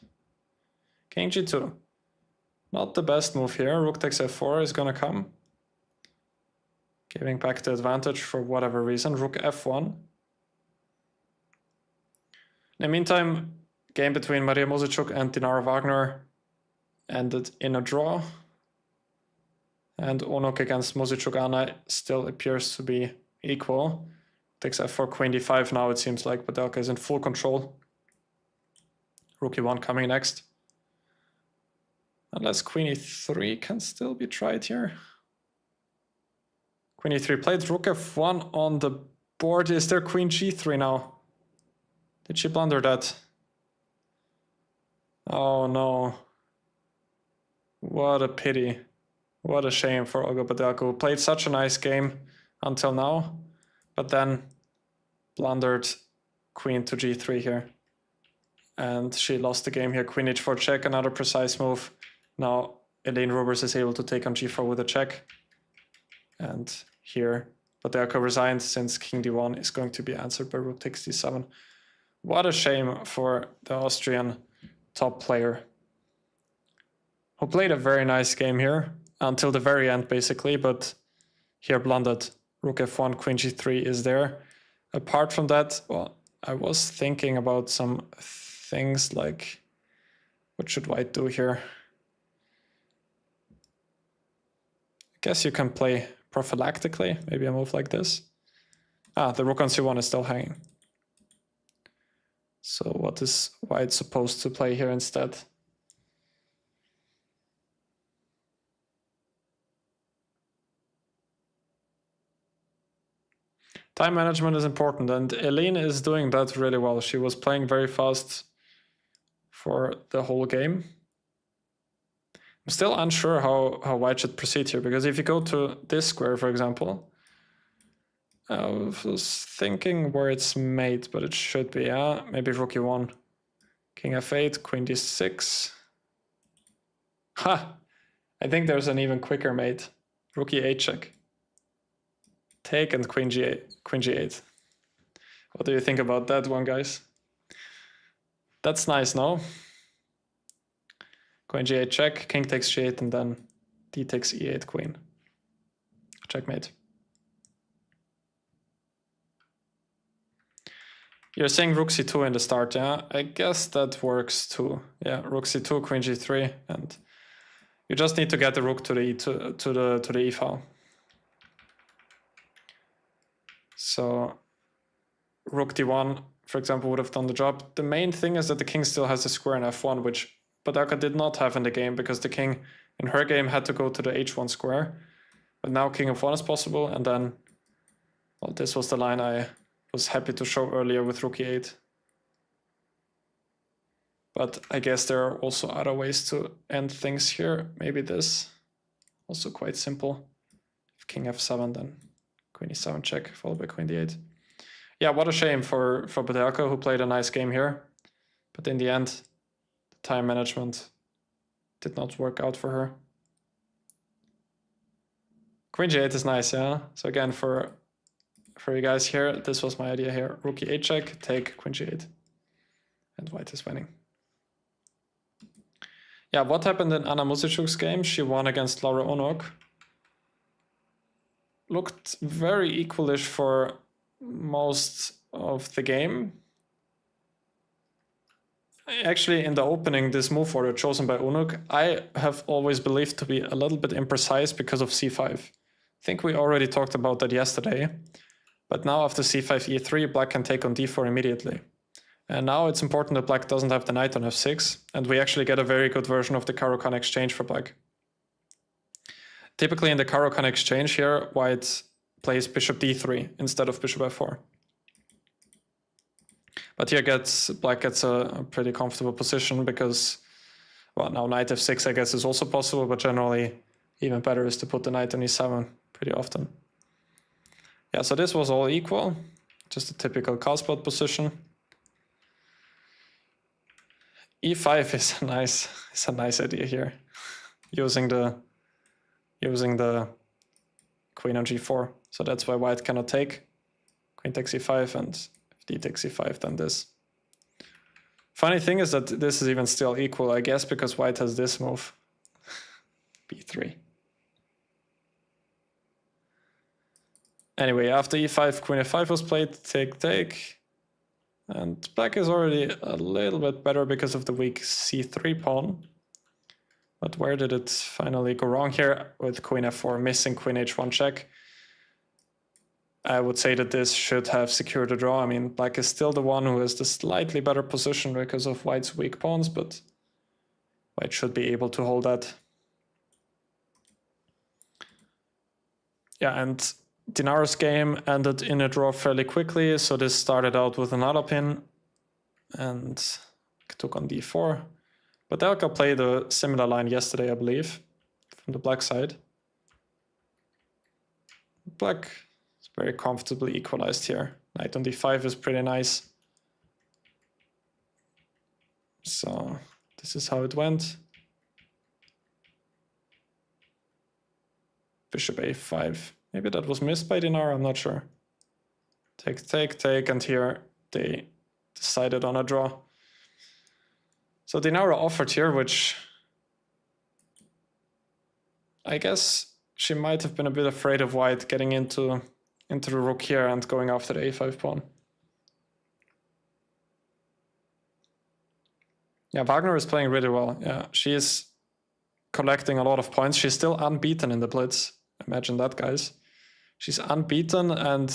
S1: King g2. Not the best move here. Rook takes f4 is gonna come. Giving back the advantage for whatever reason. Rook f1. In the meantime, game between Maria Mosicuk and Dinara Wagner ended in a draw. And Onok against Mosicuk Anna still appears to be equal. Takes f4, queen d5 now it seems like, but Blohberger is in full control. Rook e1 coming next. Unless queen e3 can still be tried here. Queen e3 played, rook f1 on the board. Is there queen g3 now? Did she blunder that? Oh no. What a pity. What a shame for Olga Blohberger, who played such a nice game until now, but then blundered queen to g3 here. And she lost the game here. Queen h4 check, another precise move. Now Elaine Roberts is able to take on g4 with a check. And here Blohberger resigned since king d1 is going to be answered by rook takes d7. What a shame for the Austrian top player, who played a very nice game here until the very end basically, but here blundered. Rook f1, queen g3 is there. Apart from that, well, I was thinking about some things like, what should white do here? I guess you can play prophylactically, maybe a move like this. Ah, the rook on c1 is still hanging. So what is white supposed to play here instead? Time management is important, and Elaine is doing that really well. She was playing very fast for the whole game. I'm still unsure how white should proceed here, because if you go to this square, for example, I was thinking where it's mate, but it should be, maybe rook e1. King f8, queen d6. Ha! I think there's an even quicker mate. Rook e8 check. Take and queen g8. Queen g8. What do you think about that one, guys? That's nice, no? Queen g8 check, king takes g8, and then d takes e8 queen. checkmate. You're saying rook c2 in the start, yeah? I guess that works too. Yeah, rook c2, queen g3, and you just need to get the rook to the e file. So rook d1, for example, would have done the job. The main thing is that the king still has a square in f1, which Blohberger did not have in the game, because the king in her game had to go to the h1 square. But now king f1 is possible, and then, well, this was the line I was happy to show earlier with rook e8. But I guess there are also other ways to end things here. Maybe this, also quite simple. If king f7, then queen e7 check, followed by queen d8. Yeah, what a shame for Blohberger, who played a nice game here. But in the end, the time management did not work out for her. Queen g8 is nice, yeah? So again, for you guys here, this was my idea here. Rook e8 check, take queen g8. And white is winning. Yeah, what happened in Anna Musicuk's game? She won against Laura Onok. Looked very equalish for most of the game. Actually, in the opening, this move order chosen by Onok, I have always believed to be a little bit imprecise because of c5. I think we already talked about that yesterday. But now after c5, e3, black can take on d4 immediately. And now it's important that black doesn't have the knight on f6, and we actually get a very good version of the Caro-Kann exchange for black. Typically in the Caro-Kann exchange here, white plays bishop d3 instead of bishop f4. But here black gets a pretty comfortable position because, well, now knight f6 I guess is also possible, but generally even better is to put the knight on e7 pretty often. Yeah, so this was all equal, just a typical castblot position. e5 is a nice idea here, using the queen on g4. So that's why white cannot take. Queen takes e5, and if d takes e5, then this. Funny thing is that this is even still equal, I guess, because white has this move, b3. Anyway, after e5, queen f5 was played, take. And black is already a little bit better because of the weak c3 pawn. But where did it finally go wrong here? With queen f4 missing queen h1 check. I would say that this should have secured a draw. I mean, black is still the one who has the slightly better position because of white's weak pawns, but white should be able to hold that. Yeah, and Dinaro's game ended in a draw fairly quickly, so this started out with another pin and took on d4. But Blohberger played a similar line yesterday, I believe, from the black side. Black is very comfortably equalized here. Knight on d5 is pretty nice. So this is how it went. Bishop a5. Maybe that was missed by Dinaro, I'm not sure. Take, and here they decided on a draw. So Dinaro offered here, which I guess she might have been a bit afraid of white getting into the rook here and going after the a5 pawn. Yeah, Wagner is playing really well. Yeah, she is collecting a lot of points. She's still unbeaten in the Blitz. Imagine that, guys. She's unbeaten and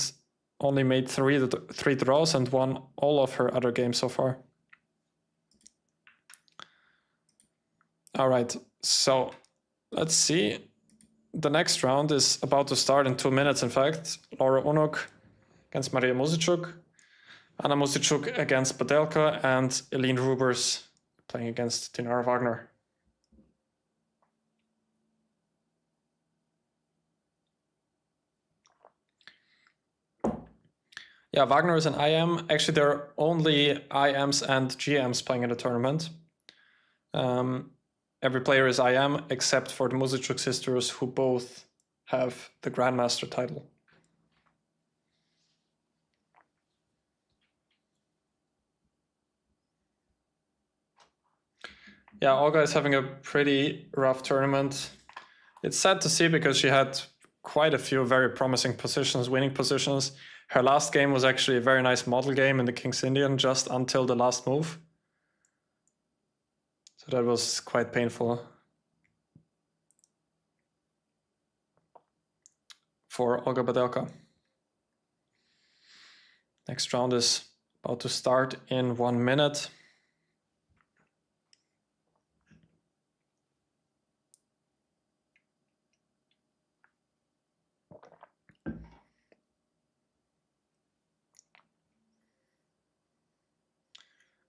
S1: only made three draws and won all of her other games so far. All right, so let's see. The next round is about to start in 2 minutes, in fact. Laura Onok against Maria Musicuk, Anna Musicuk against Blohberger, and Eline Rubers playing against Dinara Wagner. Yeah, Wagner is an IM. Actually, there are only IMs and GMs playing in the tournament. Every player is IM except for the Musicuk sisters, who both have the Grandmaster title. Yeah, Olga is having a pretty rough tournament. It's sad to see because she had quite a few very promising positions, winning positions. Her last game was actually a very nice model game in the King's Indian just until the last move. So that was quite painful for Olga Badelka. Next round is about to start in 1 minute.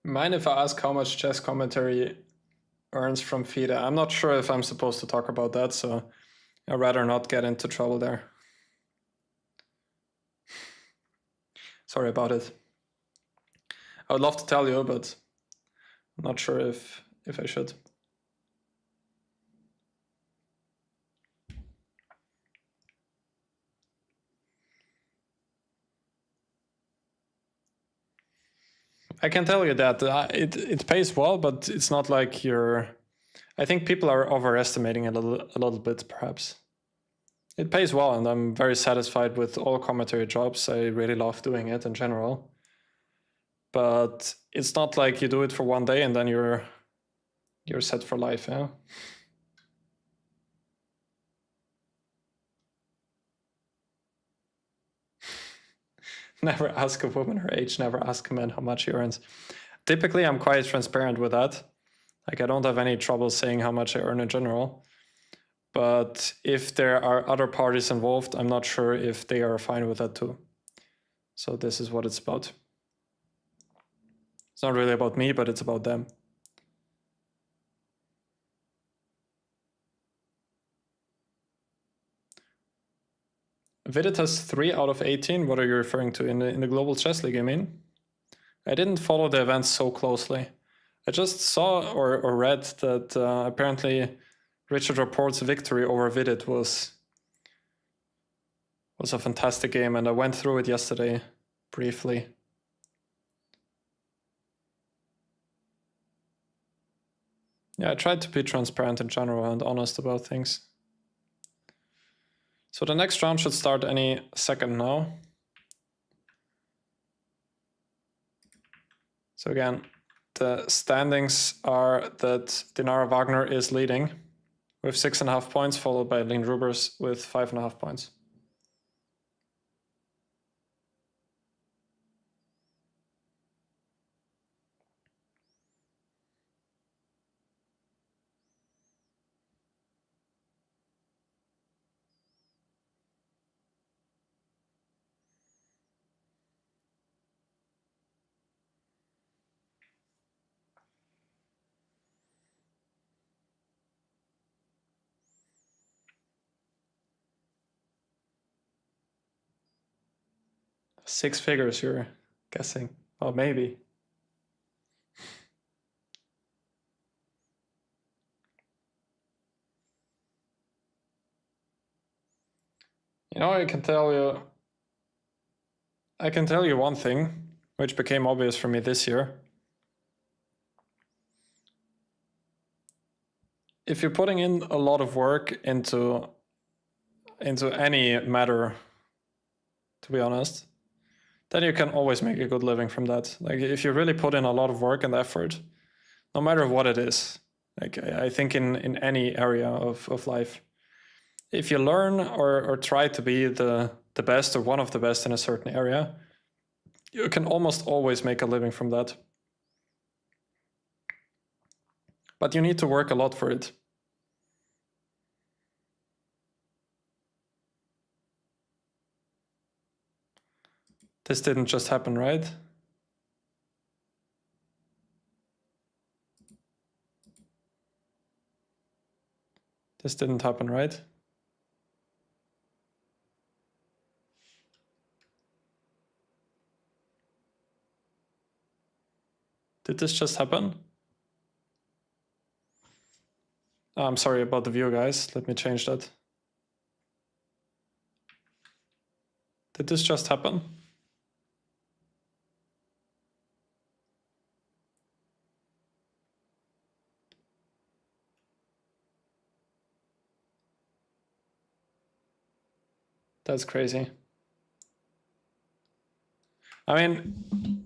S1: Mind if I ask how much chess commentary earns from FIDE? I'm not sure if I'm supposed to talk about that, so I'd rather not get into trouble there. Sorry about it. I would love to tell you, but I'm not sure if I should. I can tell you that it pays well, but it's not like you're... I think people are overestimating it a little bit, perhaps. It pays well, and I'm very satisfied with all commentary jobs. I really love doing it in general. But it's not like you do it for 1 day and then you're set for life, yeah? Never ask a woman her age, never ask a man how much he earns. Typically, I'm quite transparent with that. Like, I don't have any trouble saying how much I earn in general. But if there are other parties involved, I'm not sure if they are fine with that too. So this is what it's about. It's not really about me, but it's about them. Vidit has 3 out of 18. What are you referring to? In the Global Chess League, I mean? I didn't follow the events so closely. I just saw or read that apparently Richard Rapport's victory over Vidit was a fantastic game, and I went through it yesterday briefly. Yeah, I tried to be transparent in general and honest about things. So the next round should start any second now. So again, the standings are that Dinara Wagner is leading with 6.5 points, followed by Lynn Rubers with 5.5 points. Six figures, you're guessing. Oh, maybe. You know, I can tell you one thing, which became obvious for me this year. If you're putting in a lot of work into any matter, to be honest, then you can always make a good living from that. Like, if you really put in a lot of work and effort, no matter what it is, like I think in any area of life, if you learn or try to be the best or one of the best in a certain area, you can almost always make a living from that. But you need to work a lot for it. This didn't just happen, right? This didn't happen, right? Did this just happen? I'm sorry about the view, guys. Let me change that. Did this just happen? That's crazy. I mean,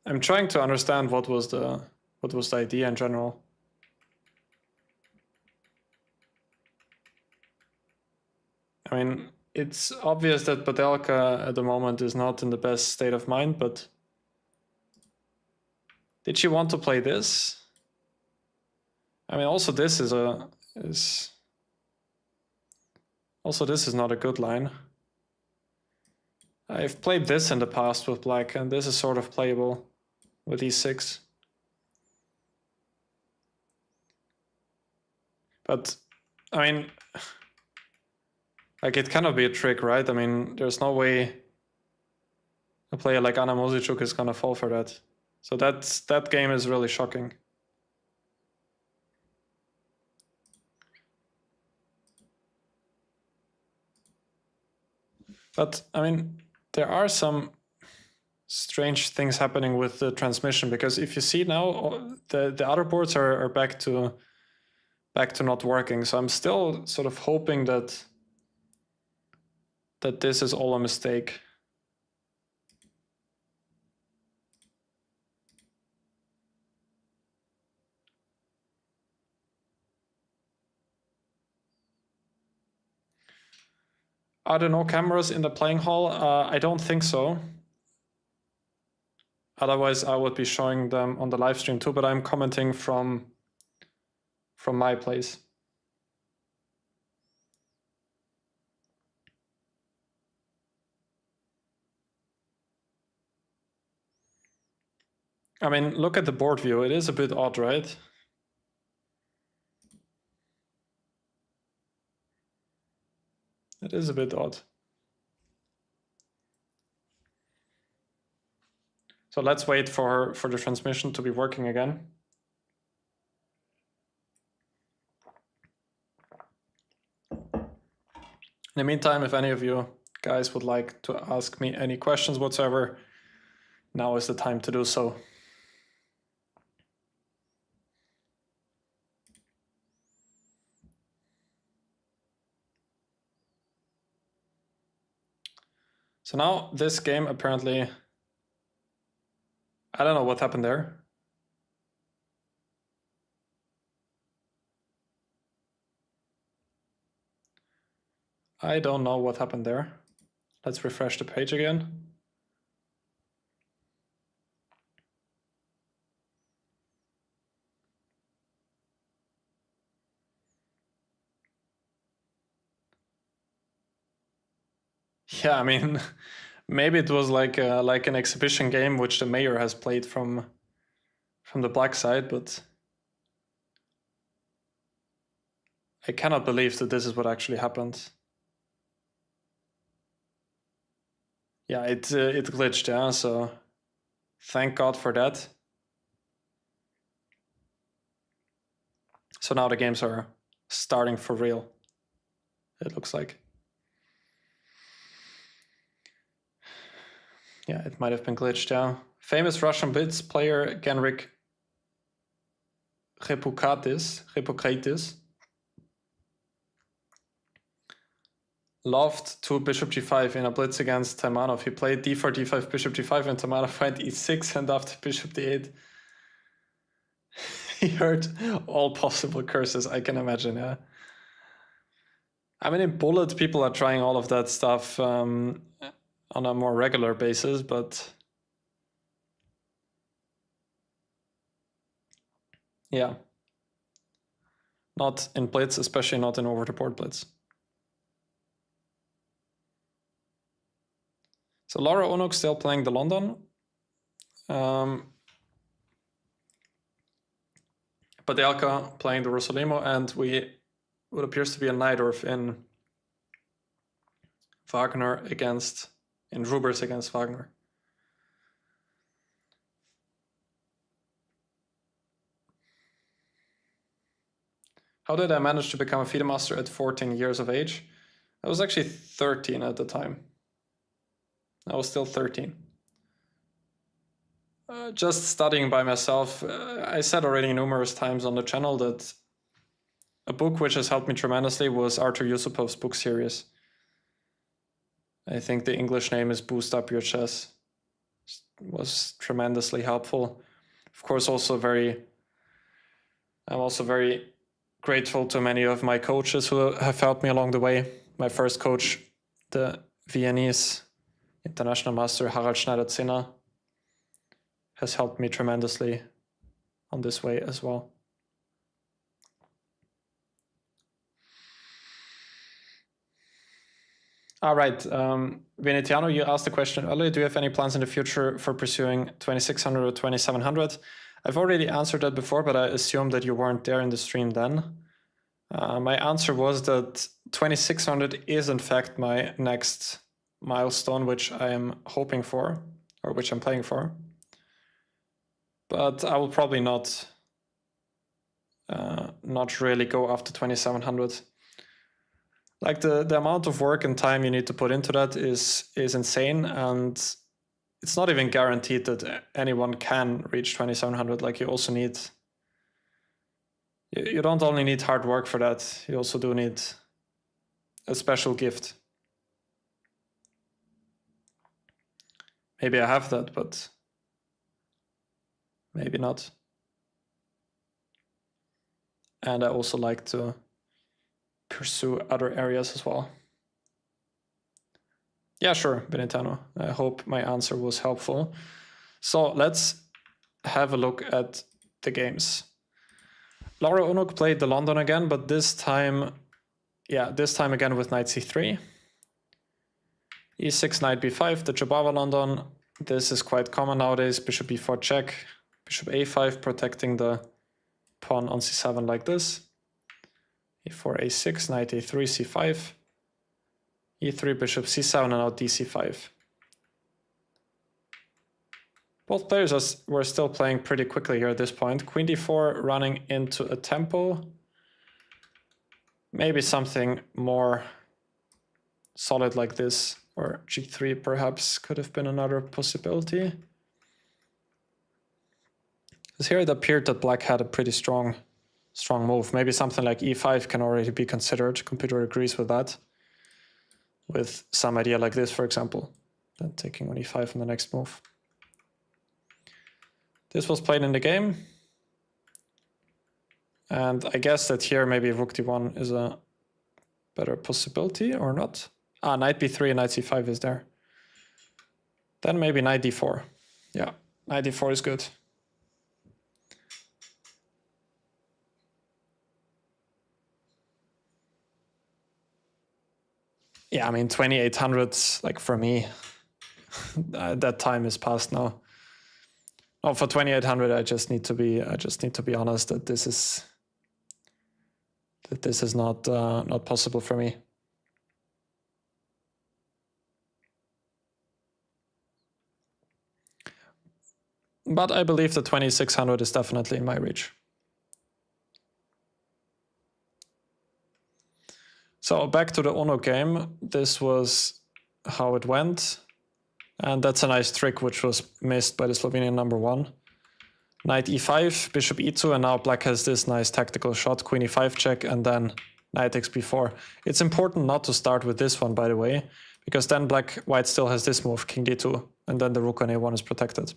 S1: I'm trying to understand what was the idea in general. I mean, it's obvious that Padelka at the moment is not in the best state of mind, but did she want to play this? I mean, also this is not a good line. I've played this in the past with black, and this is sort of playable with e6. But, I mean, like, it cannot be a trick, right? I mean, there's no way a player like Anna Mosichuk is gonna fall for that. So that game is really shocking. But, I mean, there are some strange things happening with the transmission, because if you see now, the other boards are back to not working. So I'm still sort of hoping that this is all a mistake. Are there no cameras in the playing hall? I don't think so. Otherwise, I would be showing them on the live stream too, but I'm commenting from my place. I mean, look at the board view. It is a bit odd, right? It is a bit odd. So let's wait for the transmission to be working again. In the meantime, if any of you guys would like to ask me any questions whatsoever, now is the time to do so. So now this game apparently, I don't know what happened there. I don't know what happened there. Let's refresh the page again. Yeah, I mean, maybe it was like an exhibition game which the mayor has played from the black side, but I cannot believe that this is what actually happened. Yeah, it glitched, yeah, so thank God for that. So now the games are starting for real, it looks like. Yeah, it might have been glitched, yeah. Famous Russian blitz player Genrik Repukaitis loved to bishop g5 in a blitz against Taimanov. He played d4, d5, bishop g5, and Taimanov went e6, and after bishop d8, he heard all possible curses, I can imagine, yeah. I mean, in Bullet, people are trying all of that stuff on a more regular basis, but yeah, not in Blitz, especially not in over-the-board Blitz. So Laura Onuk still playing the London. Padelka playing the Rosalimo, and what appears to be a Najdorf in Rubers against Wagner. How did I manage to become a FIDE master at 14 years of age? I was actually 13 at the time. I was still 13. Just studying by myself. I said already numerous times on the channel that a book which has helped me tremendously was Arthur Yusupov's book series. I think the English name is Boost Up Your Chess. It was tremendously helpful. Of course, I'm also very grateful to many of my coaches who have helped me along the way. My first coach, the Viennese international master Harald Schneider-Zinner, has helped me tremendously on this way as well. All right, Venetiano, you asked the question earlier, do you have any plans in the future for pursuing 2600 or 2700? I've already answered that before, but I assume that you weren't there in the stream then. My answer was that 2600 is in fact my next milestone, which I am hoping for, or which I'm playing for. But I will probably not really go after 2700. Like the amount of work and time you need to put into that is insane, and it's not even guaranteed that anyone can reach 2700. Like you also need, you don't only need hard work for that, you also do need a special gift. Maybe I have that, but maybe not. And I also like to pursue other areas as well. Yeah, sure, Benetano. I hope my answer was helpful. So let's have a look at the games. Laura Unuk played the London again, but this time again with knight c3. e6, knight b5, the Jabava London. This is quite common nowadays. Bishop b4 check, bishop a5, protecting the pawn on c7 like this. e4, a6, knight a3, c5, e3, bishop c7, and now dc5. Both players were still playing pretty quickly here at this point. Queen d4 running into a tempo. Maybe something more solid like this, or g3 perhaps could have been another possibility. Because here it appeared that black had a pretty strong move. Maybe something like e5 can already be considered. Computer agrees with that. With some idea like this, for example. Then taking on e5 in the next move. This was played in the game. And I guess that here maybe rook d1 is a better possibility or not. Ah, knight b3 and knight c5 is there. Then maybe knight d4. Yeah, knight d4 is good. Yeah, I mean 2800, like for me, that time is past now. Oh, for 2800, I just need to be honest that this is not possible for me. But I believe that 2600 is definitely in my reach. So back to the Uno game, this was how it went. And that's a nice trick which was missed by the Slovenian number one. Knight e5, bishop e2, and now black has this nice tactical shot, queen e5 check, and then knight takes b4. It's important not to start with this one, by the way, because then white still has this move, king d2, and then the rook on a1 is protected.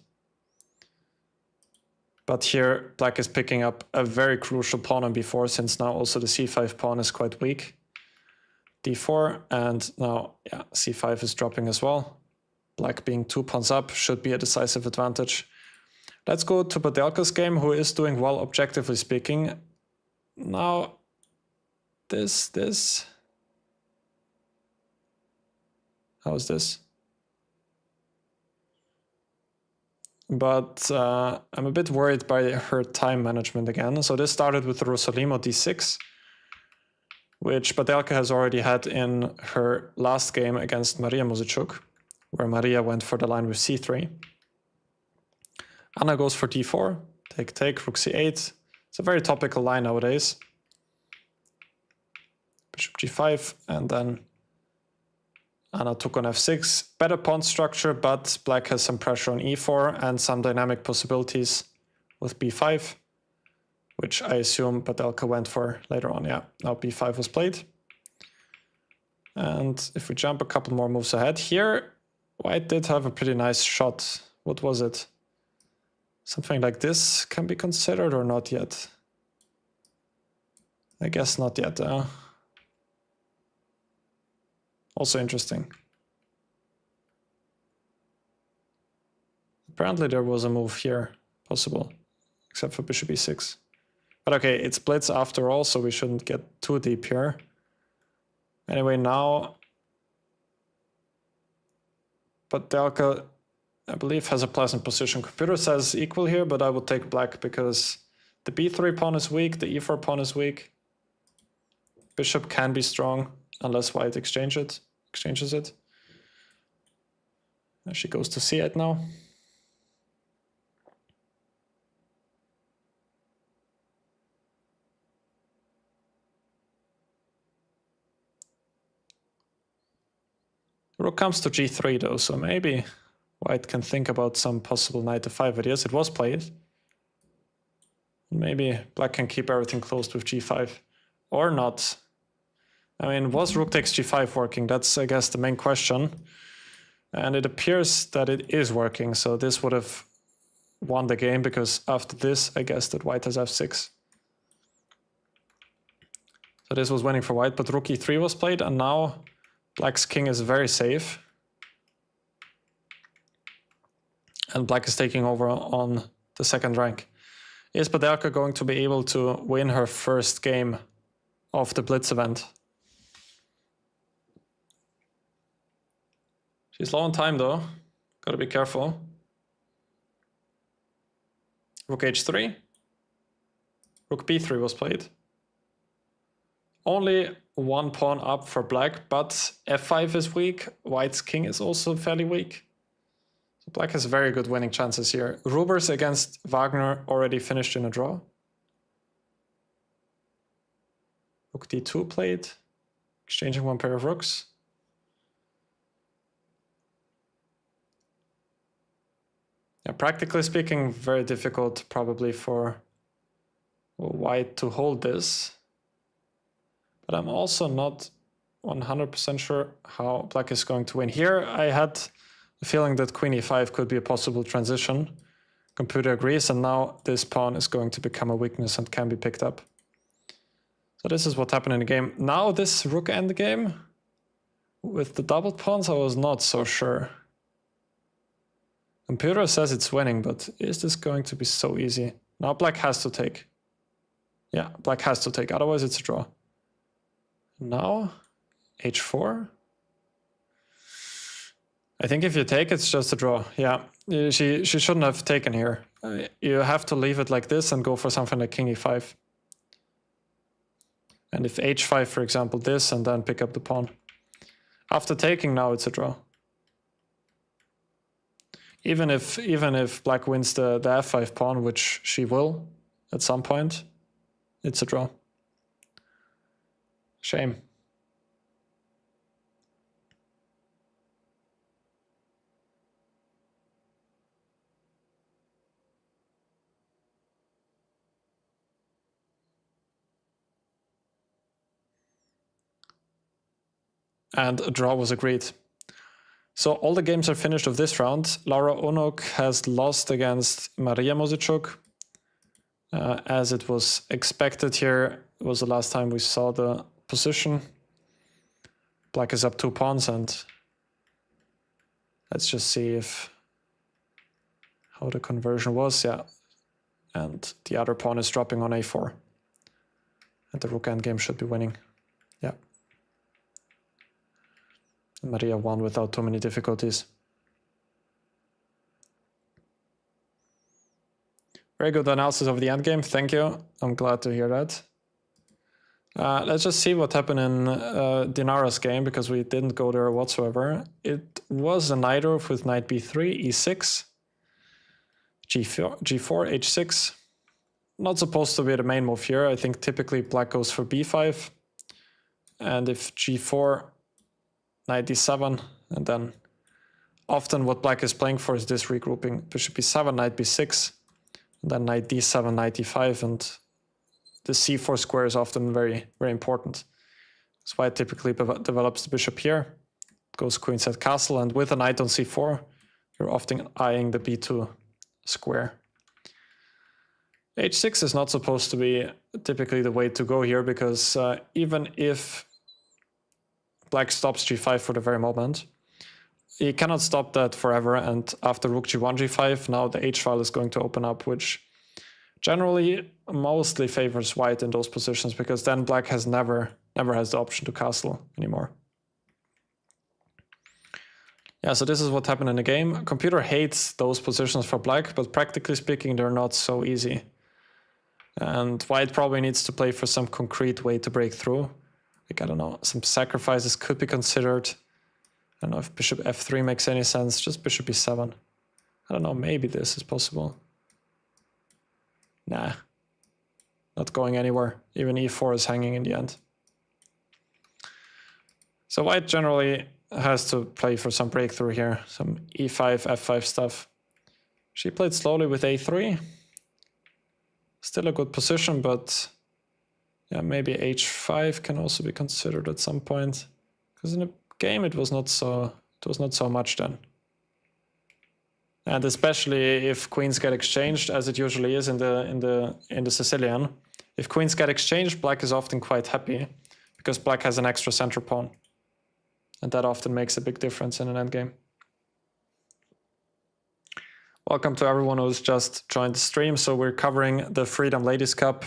S1: But here, black is picking up a very crucial pawn on b4, since now also the c5 pawn is quite weak. d4, and now c5 is dropping as well. Black being 2 pawns up should be a decisive advantage. Let's go to Padelka's game, who is doing well objectively speaking. Now, this. How is this? But I'm a bit worried by her time management again. So this started with Rosolimo d6, which Padelka has already had in her last game against Maria Muzichuk, where Maria went for the line with c3. Anna goes for d4, take, rook c8. It's a very topical line nowadays. Bishop g5, and then Anna took on f6. Better pawn structure, but black has some pressure on e4 and some dynamic possibilities with b5. which I assume Padelka went for later on. Yeah, now b5 was played. And if we jump a couple more moves ahead here, white did have a pretty nice shot. What was it? Something like this can be considered or not yet? I guess not yet. Also interesting. Apparently there was a move here possible, except for bishop e6. But okay, it splits after all, so we shouldn't get too deep here. Anyway, now Padelka, I believe, has a pleasant position. Computer says equal here, but I would take black because the b3 pawn is weak, the e4 pawn is weak. Bishop can be strong unless white exchanges it. And she goes to c8 now. Rook comes to g3 though, so maybe white can think about some possible knight f5 ideas. It was played. Maybe black can keep everything closed with g5. Or not. I mean, was rook takes g5 working? That's, I guess, the main question. And it appears that it is working, so this would have won the game, because after this, I guess that white has f6. So this was winning for white, but rook e3 was played, and now black's king is very safe. And black is taking over on the second rank. Is Padelka going to be able to win her first game of the Blitz event? She's low on time though, gotta be careful. Rook h3. Rook b3 was played. Only one pawn up for black, but f5 is weak. White's king is also fairly weak. So black has very good winning chances here. Rubers against Wagner already finished in a draw. Rook d2 played, exchanging one pair of rooks. Yeah, practically speaking, very difficult probably for white to hold this. But I'm also not 100% sure how black is going to win. Here I had the feeling that queen e5 could be a possible transition. Computer agrees, and now this pawn is going to become a weakness and can be picked up. So this is what happened in the game. Now this rook endgame with the doubled pawns, I was not so sure. Computer says it's winning, but is this going to be so easy? Now black has to take. Yeah, black has to take, otherwise it's a draw. Now h4. I think if you take, it's just a draw. Yeah, she shouldn't have taken here. You have to leave it like this and go for something like king e5. And if h5, for example, this, and then pick up the pawn. After taking, now it's a draw. Even if black wins the f5 pawn, which she will at some point, it's a draw. Shame. And a draw was agreed. So all the games are finished of this round. Laura Onok has lost against Maria Mosichuk. As it was expected here, it was the last time we saw the position. Black is up 2 pawns, and let's just see how the conversion was. Yeah, and the other pawn is dropping on a4. And the rook endgame should be winning. Yeah. Maria won without too many difficulties. Very good analysis of the endgame, thank you. I'm glad to hear that. Let's just see what happened in Dinara's game, because we didn't go there whatsoever. It was a knight move with knight b3, e6, g4, h6. Not supposed to be the main move here. I think typically black goes for b5. And if g4, knight d7, and then often what black is playing for is this regrouping. Bishop b7, knight b6, and then knight d7, knight d5, and the c4 square is often very, very important. That's why it typically develops the bishop here. It goes queenside castle, and with a knight on c4, you're often eyeing the b2 square. h6 is not supposed to be typically the way to go here, because even if black stops g5 for the very moment, he cannot stop that forever, and after rook g1, g5, now the h-file is going to open up, which generally mostly favors white in those positions, because then black has never has the option to castle anymore. Yeah, so this is what happened in the game. Computer hates those positions for black, but practically speaking, they're not so easy. And white probably needs to play for some concrete way to break through. Like, I don't know, some sacrifices could be considered. I don't know if bishop f3 makes any sense, just bishop e7. I don't know, maybe this is possible. Nah, not going anywhere. Even e4 is hanging in the end. So white generally has to play for some breakthrough here, some e5, f5 stuff. She played slowly with a3. Still a good position, but yeah, maybe h5 can also be considered at some point. Because in the game it was not so much then. And especially if queens get exchanged, as it usually is in the Sicilian. If queens get exchanged, black is often quite happy, because black has an extra center pawn. And that often makes a big difference in an endgame. Welcome to everyone who's just joined the stream. So we're covering the Freedom Ladies Cup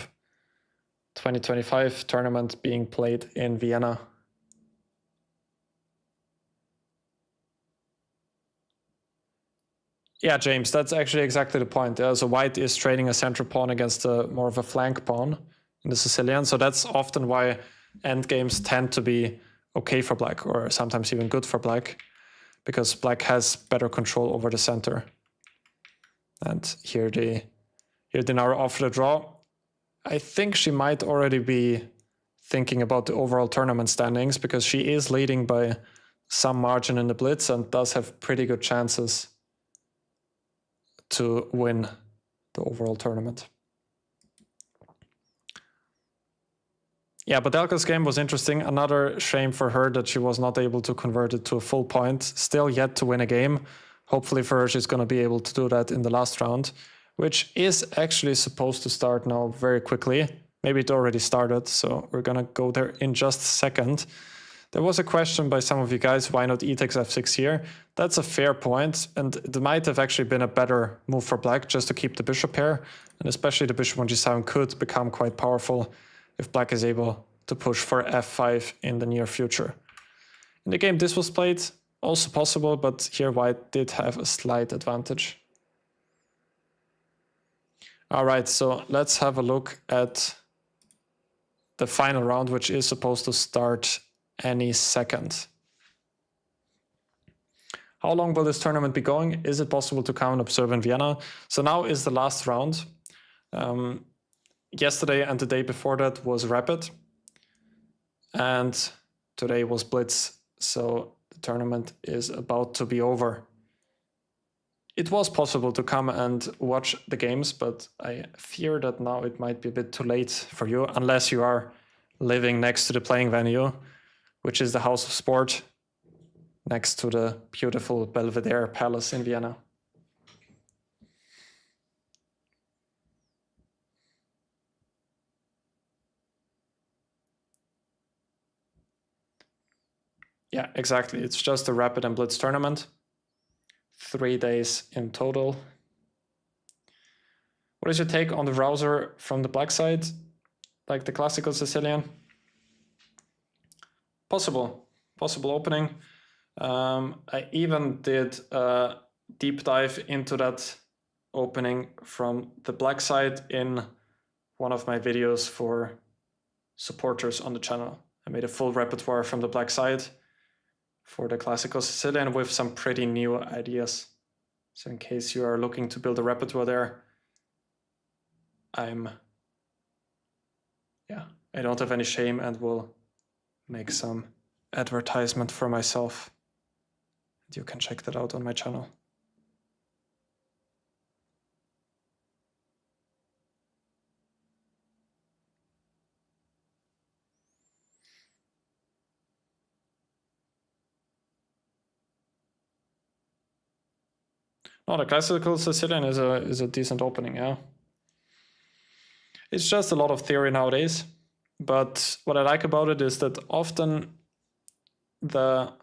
S1: 2025 tournament being played in Vienna. Yeah, James, that's actually exactly the point. So white is trading a center pawn against more of a flank pawn in the Sicilian. So that's often why endgames tend to be okay for black, or sometimes even good for black, because black has better control over the center. And here they now offer the draw. I think she might already be thinking about the overall tournament standings, because she is leading by some margin in the blitz and does have pretty good chances to win the overall tournament. Yeah, but Elka's game was interesting. Another shame for her that she was not able to convert it to a full point. Still yet to win a game. Hopefully for her, she's going to be able to do that in the last round, which is actually supposed to start now very quickly. Maybe it already started, so we're going to go there in just a second. There was a question by some of you guys, why not e takes f6 here? That's a fair point, and it might have actually been a better move for black just to keep the bishop here, and especially the bishop on g7 could become quite powerful if black is able to push for f5 in the near future. In the game this was played, also possible, but here white did have a slight advantage. All right, so let's have a look at the final round, which is supposed to start any second. How long will this tournament be going? Is it possible to come and observe in Vienna? So now is the last round. Yesterday and the day before that was Rapid, and today was Blitz, so the tournament is about to be over. It was possible to come and watch the games, but I fear that now it might be a bit too late for you, unless you are living next to the playing venue, which is the House of Sport, next to the beautiful Belvedere Palace in Vienna. Yeah, exactly. It's just a Rapid and Blitz tournament. 3 days in total. What is your take on the browser from the black side? Like the classical Sicilian? Possible opening. I even did a deep dive into that opening from the black side in one of my videos for supporters on the channel. I made a full repertoire from the black side for the classical Sicilian with some pretty new ideas. So in case you are looking to build a repertoire there, I don't have any shame and will make some advertisement for myself. You can check that out on my channel. No, the classical Sicilian is a decent opening, yeah. It's just a lot of theory nowadays. But what I like about it is that often the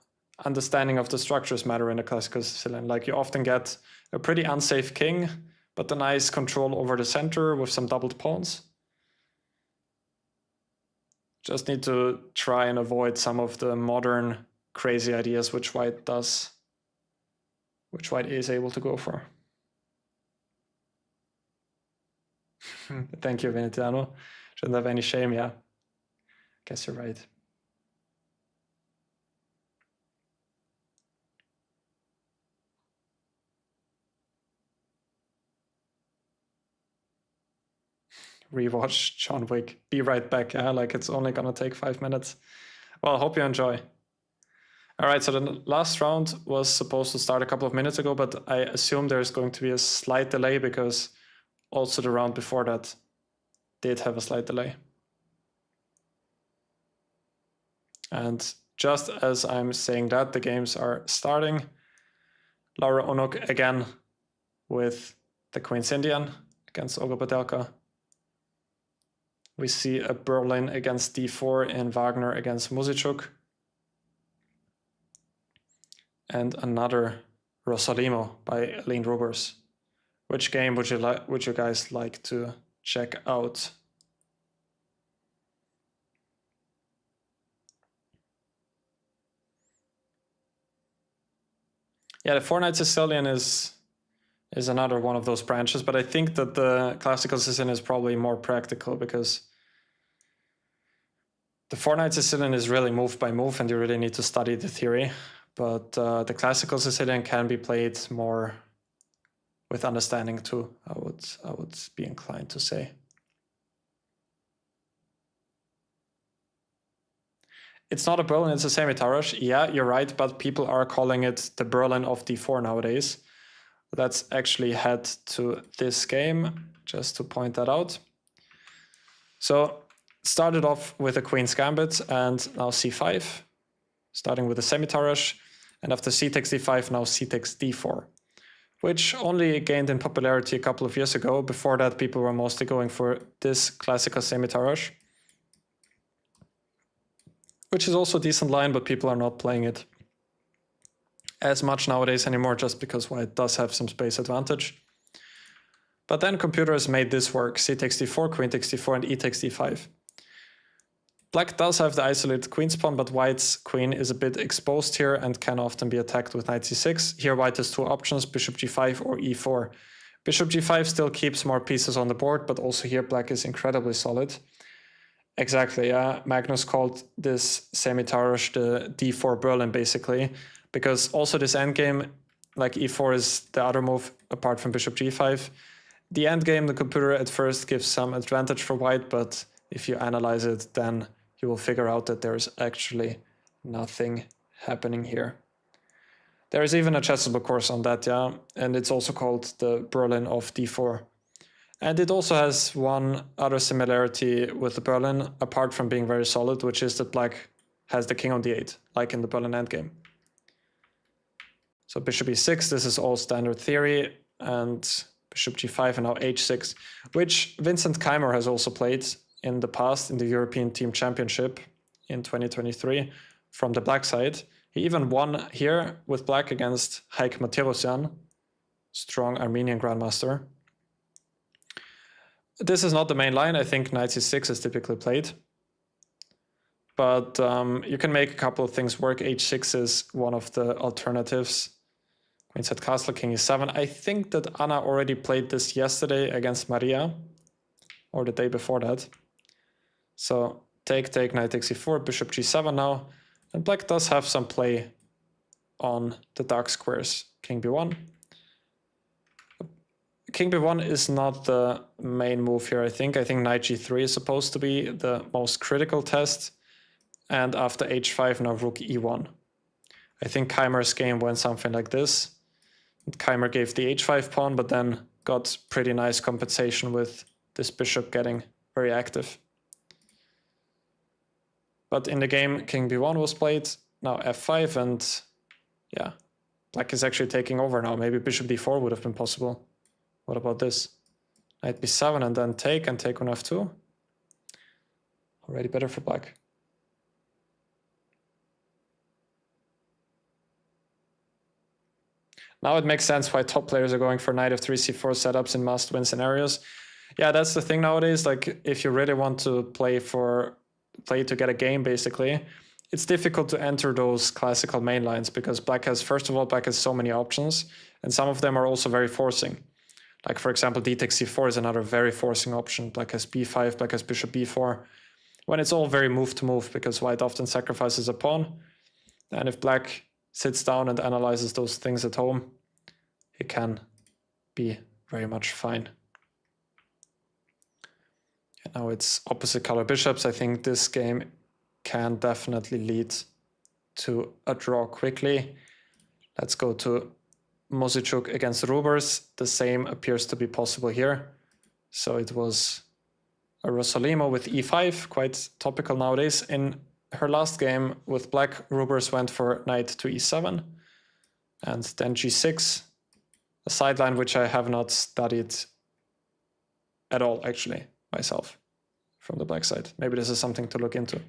S1: understanding of the structures matter in the classical Sicilian. Like you often get a pretty unsafe king, but a nice control over the center with some doubled pawns. Just need to try and avoid some of the modern crazy ideas which white does, which white is able to go for. Thank you, Venetiano. Shouldn't have any shame, yeah. Guess you're right. Rewatch John Wick. Be right back. Yeah, like it's only gonna take 5 minutes. Well, I hope you enjoy. All right, so the last round was supposed to start a couple of minutes ago, but I assume there's going to be a slight delay because also the round before that did have a slight delay. And just as I'm saying that, the games are starting. Laura Onuk again with the Queen's Indian against Olga Padelka. We see a Berlin against d4 and Wagner against Musichuk. And another Rosalimo by Aline Rubers. Which game would you guys like to check out? Yeah, the 4-Knight Sicilian is another one of those branches, but I think that the classical Sicilian is probably more practical because the 4-Knight Sicilian is really move by move and you really need to study the theory, but the classical Sicilian can be played more with understanding too, I would be inclined to say. It's not a Berlin, it's a semi-Tarrasch. Yeah, you're right, but people are calling it the Berlin of d4 nowadays. Let's actually head to this game, just to point that out. So, started off with a Queen's Gambit, and now c5, starting with a semi-Tarrasch, and after c takes d5, now c takes d4, which only gained in popularity a couple of years ago. Before that, people were mostly going for this classical semi-Tarrasch, which is also a decent line, but people are not playing it as much nowadays anymore, just because white does have some space advantage. But then computers made this work. C takes d4, queen takes d4, and e takes d5. Black does have the isolated queen's pawn, but white's queen is a bit exposed here and can often be attacked with knight c6. Here white has two options, bishop g5 or e4. Bishop g5 still keeps more pieces on the board, but also here black is incredibly solid. Exactly, yeah. Magnus called this semi-Tarrasch the d4 Berlin, basically, because also this endgame, like e4 is the other move apart from bishop g5. The endgame, the computer at first gives some advantage for white, but if you analyze it, then you will figure out that there's actually nothing happening here. There is even a chessable course on that, yeah, and it's also called the Berlin of d4. And it also has one other similarity with the Berlin, apart from being very solid, which is that black has the king on d8, like in the Berlin endgame. So bishop e6, this is all standard theory, and bishop g5 and now h6, which Vincent Keimer has also played in the past in the European Team Championship in 2023 from the black side. He even won here with black against Haik Matirosyan, strong Armenian grandmaster. This is not the main line. I think knight c6 is typically played. But you can make a couple of things work. h6 is one of the alternatives. Queen's at castle, king e7. I think that Anna already played this yesterday against Maria, or the day before that. So take, knight takes e4, bishop g7 now. And black does have some play on the dark squares. King b1. King b1 is not the main move here, I think. I think knight g3 is supposed to be the most critical test. And after h5, now rook e1. I think Keimer's game went something like this. Keimer gave the h5 pawn, but then got pretty nice compensation with this bishop getting very active. But in the game, king b1 was played, now f5, and yeah, black is actually taking over now. Maybe bishop d4 would have been possible. What about this? Knight b7 and then take on f2. Already better for black. Now it makes sense why top players are going for knight f3, c4 setups in must-win scenarios. Yeah, that's the thing nowadays. Like, if you really want to play to get a game, basically, it's difficult to enter those classical main lines because black has so many options, and some of them are also very forcing. Like, for example, d takes c4 is another very forcing option. Black has b5, black has bishop b4. When it's all very move to move, because white often sacrifices a pawn. And if black sits down and analyzes those things at home, it can be very much fine. And now it's opposite color bishops. I think this game can definitely lead to a draw quickly. Let's go to Mosichuk against Rubers. The same appears to be possible here. So it was a Rosalimo with e5, quite topical nowadays. In her last game with black, Rubers went for knight to e7 and then g6, a sideline which I have not studied at all, actually, myself, from the black side. Maybe this is something to look into.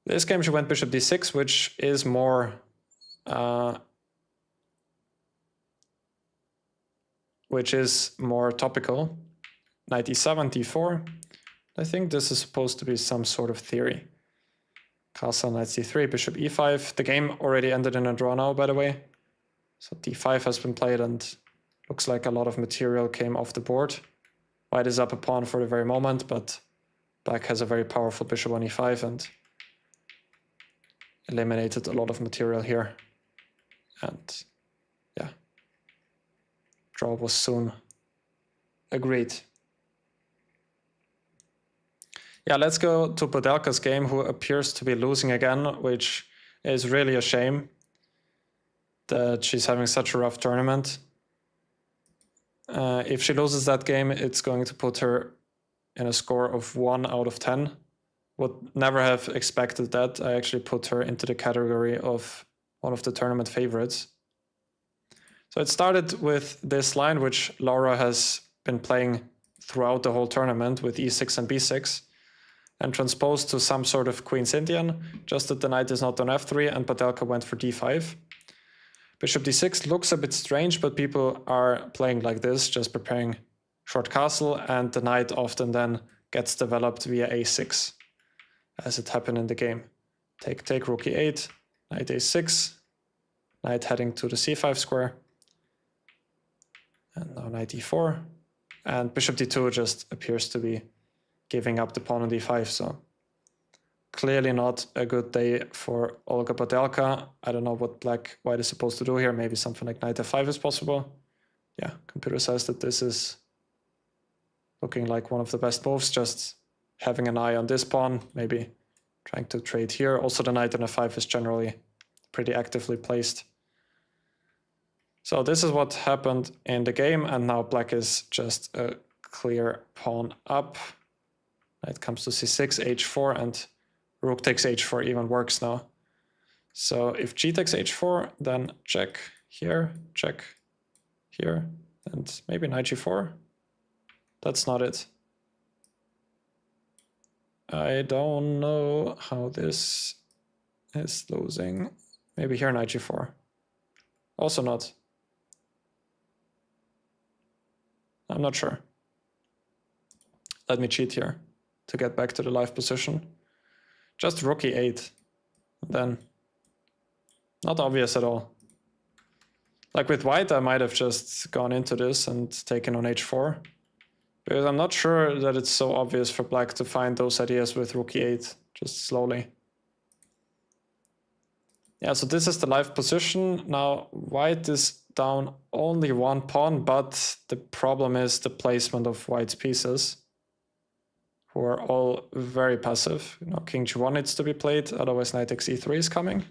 S1: This game she went bishop d6, which is more topical. Knight e7, d4. I think this is supposed to be some sort of theory. Castle, knight c3, bishop e5. The game already ended in a draw now, by the way. So d5 has been played and looks like a lot of material came off the board. White is up a pawn for the very moment, but black has a very powerful bishop on e5 and eliminated a lot of material here. And yeah, draw was soon agreed. Yeah, let's go to Podelka's game, who appears to be losing again, which is really a shame that she's having such a rough tournament. If she loses that game, it's going to put her in a score of 1 out of 10. Would never have expected that. I actually put her into the category of one of the tournament favorites. So it started with this line, which Laura has been playing throughout the whole tournament with e6 and b6, and transposed to some sort of Queen's Indian, just that the knight is not on f3, and Podelka went for d5. Bishop d6 looks a bit strange, but people are playing like this, just preparing short castle, and the knight often then gets developed via a6, as it happened in the game. Take, rook e8, knight a6, knight heading to the c5 square, and now knight e4, and bishop d2 just appears to be giving up the pawn on d5, so clearly not a good day for Olga Podelka. I don't know what white is supposed to do here. Maybe something like knight f5 is possible. Yeah, computer says that this is looking like one of the best moves, just having an eye on this pawn, maybe trying to trade here. Also, the knight on f5 is generally pretty actively placed. So this is what happened in the game, and now black is just a clear pawn up. Knight comes to c6, h4, and rook takes h4 even works now. So if g takes h4, then check here, and maybe knight g4. That's not it. I don't know how this is losing. Maybe here knight g4. Also not. I'm not sure. Let me cheat here to get back to the live position. Just rook e8. Then not obvious at all. Like with white, I might have just gone into this and taken on h4. Because I'm not sure that it's so obvious for black to find those ideas with rook e8, just slowly. Yeah, so this is the live position. Now white is down only one pawn, but the problem is the placement of white's pieces, who are all very passive. You know, king g1 needs to be played, otherwise knight takes e3 is coming.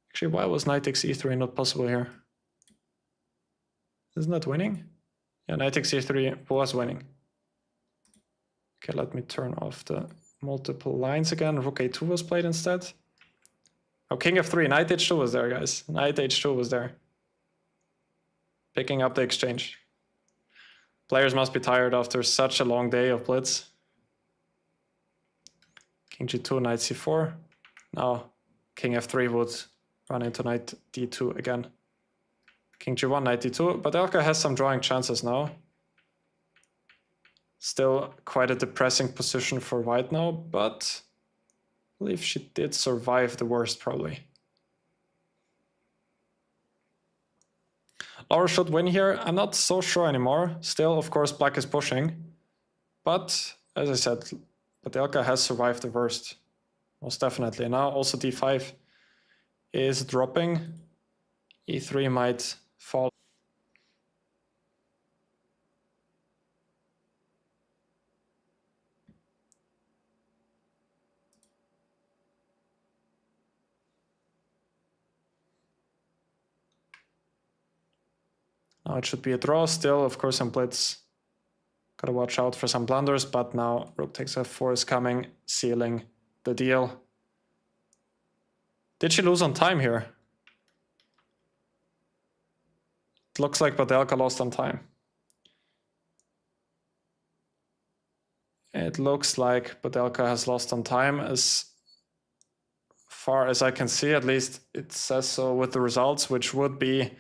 S1: Actually, why was knight takes e3 not possible here? Isn't that winning? Yeah, knight takes e3 was winning. Okay, let me turn off the multiple lines again. Rook a2 was played instead. Oh, king f3, knight h2 was there, guys. Knight h2 was there. Picking up the exchange. Players must be tired after such a long day of blitz. King g2, knight c4. Now king f3 would run into knight d2 again. King g1, knight d2. But Elka has some drawing chances now. Still quite a depressing position for white now, but I believe she did survive the worst probably. Laura should win here. I'm not so sure anymore. Still, of course, black is pushing. But as I said, Elka has survived the worst. Most definitely. Now also d5 is dropping. e3 might fall. Now it should be a draw still. Of course, in blitz, gotta watch out for some blunders, but now rook takes f4 is coming, sealing the deal. Did she lose on time here? It looks like Badelka lost on time. It looks like Badelka has lost on time. As far as I can see, at least it says so with the results, which would be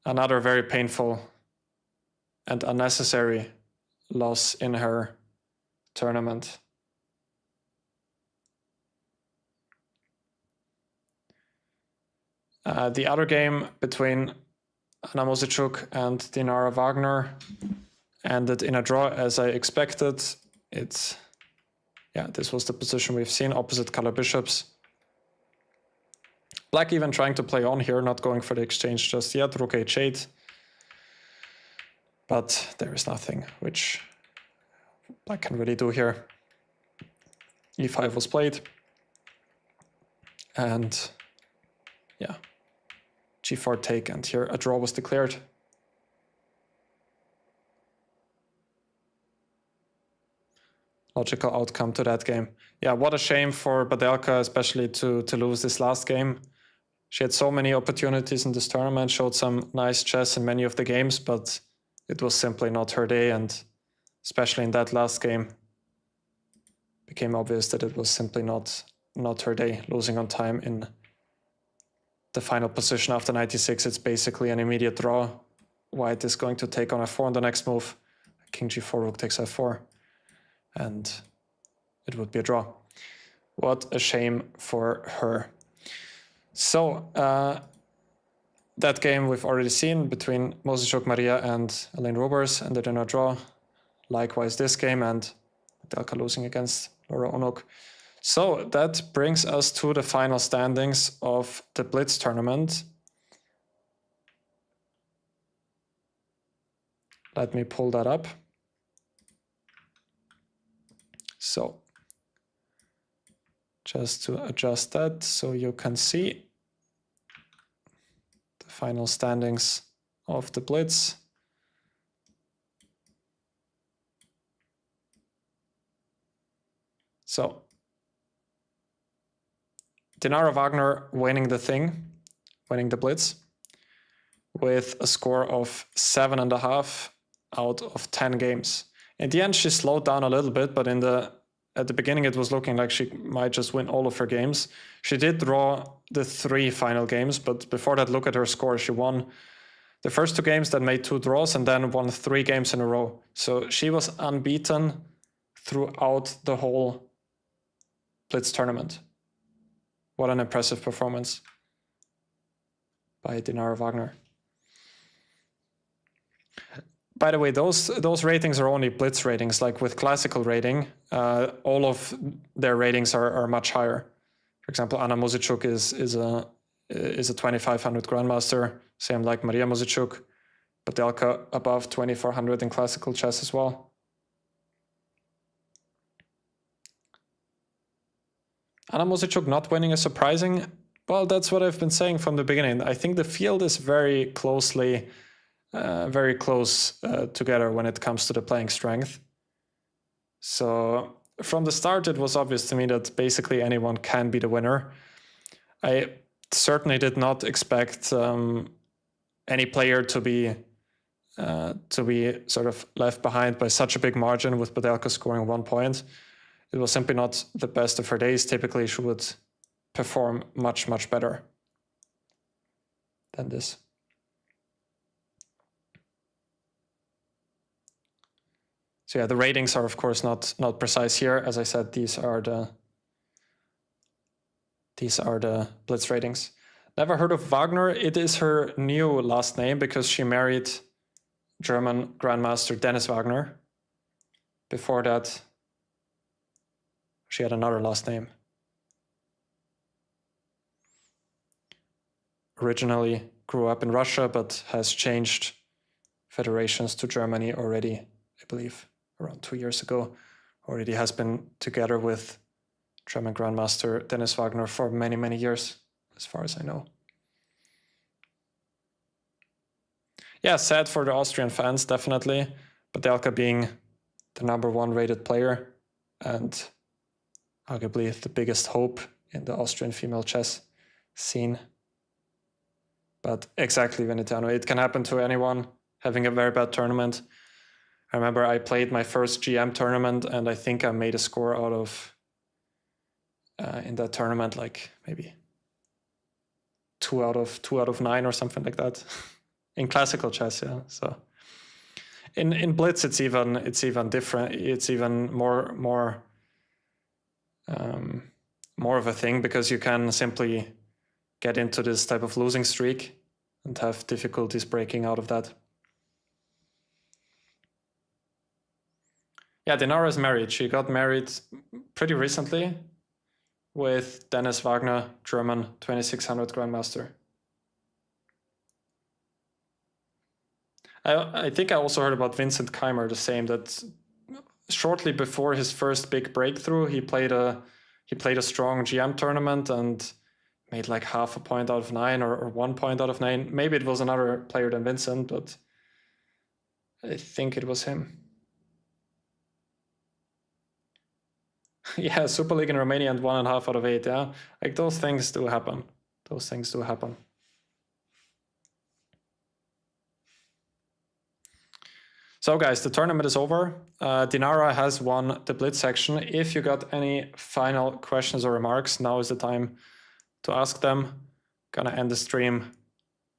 S1: another very painful and unnecessary loss in her tournament. The other game between Anna Mosichuk and Dinara Wagner ended in a draw as I expected. This was the position we've seen, opposite color bishops. Black even trying to play on here, not going for the exchange just yet, rook h8. But there is nothing which black can really do here. e5 was played. And yeah, g4 take, and here a draw was declared. Logical outcome to that game. Yeah, what a shame for Badelka, especially to lose this last game. She had so many opportunities in this tournament, showed some nice chess in many of the games, but it was simply not her day, and especially in that last game, became obvious that it was simply not her day. Losing on time in the final position after 96, it's basically an immediate draw. White is going to take on f4 on the next move. King g4, rook takes f4, and it would be a draw. What a shame for her. So that game we've already seen between Mosichuk Maria and Elaine Robers ended in a draw. Likewise this game, and Badelka losing against Laura Onuk. So that brings us to the final standings of the Blitz tournament. Let me pull that up. So just to adjust that so you can see the final standings of the Blitz. So Dinara Wagner winning the Blitz with a score of 7.5 out of 10 games. In the end, she slowed down a little bit, but at the beginning it was looking like she might just win all of her games. She did draw the 3 final games, but before that, look at her score. She won the first 2 games, then made 2 draws, and then won 3 games in a row. So she was unbeaten throughout the whole Blitz tournament. What an impressive performance by Dinara Wagner. By the way, those ratings are only Blitz ratings. Like with classical rating, all of their ratings are much higher. For example, Anna Mosichuk is a 2500 grandmaster, same like Maria Mosichuk. Badelka above 2400 in classical chess as well. Anna Mosichuk not winning is surprising. Well, that's what I've been saying from the beginning. I think the field is very close together when it comes to the playing strength. So from the start, it was obvious to me that basically anyone can be the winner. I certainly did not expect any player to be sort of left behind by such a big margin, with Podelka scoring 1 point. It was simply not the best of her days. Typically, she would perform much, much better than this. So yeah, the ratings are of course not precise here. As I said, these are the Blitz ratings. Never heard of Wagner. It is her new last name because she married German Grandmaster Dennis Wagner. Before that, she had another last name. Originally grew up in Russia, but has changed federations to Germany already, I believe, around 2 years ago. Already has been together with German Grandmaster Dennis Wagner for many, many years, as far as I know. Yeah, sad for the Austrian fans, definitely. Podelka being the #1 rated player and arguably the biggest hope in the Austrian female chess scene. But exactly, Venetiano, it can happen to anyone having a very bad tournament. I remember I played my first GM tournament and I think I made a score out of, in that tournament, like maybe 2 out of 9 or something like that. In classical chess, yeah. So in Blitz, it's even different. It's even more of a thing because you can simply get into this type of losing streak and have difficulties breaking out of that. Yeah, Dinara is married. She got married pretty recently with Dennis Wagner, German 2600 Grandmaster. I think I also heard about Vincent Keimer, the same, that shortly before his first big breakthrough, he played a strong GM tournament and made like 0.5 point out of 9 or 1 point out of 9. Maybe it was another player than Vincent, but I think it was him. Yeah, Super League in Romania and 1.5 out of 8. Yeah, like those things do happen. Those things do happen. So guys, the tournament is over. Dinara has won the Blitz section. If you got any final questions or remarks, now is the time to ask them. Gonna end the stream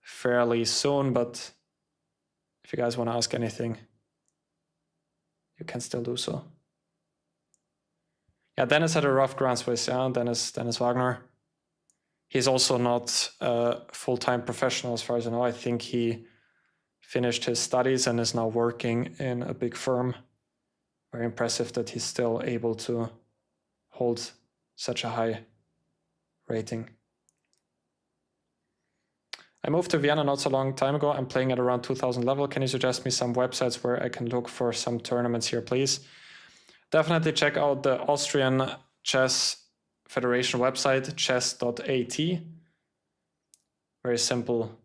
S1: fairly soon, but if you guys want to ask anything, you can still do so. Yeah, Dennis had a rough Grand Swiss, yeah, Dennis Wagner. He's also not a full-time professional as far as I know. I think he finished his studies and is now working in a big firm. Very impressive that he's still able to hold such a high rating. I moved to Vienna not so long time ago. I'm playing at around 2000 level. Can you suggest me some websites where I can look for some tournaments here, please? Definitely check out the Austrian Chess Federation website, chess.at. Very simple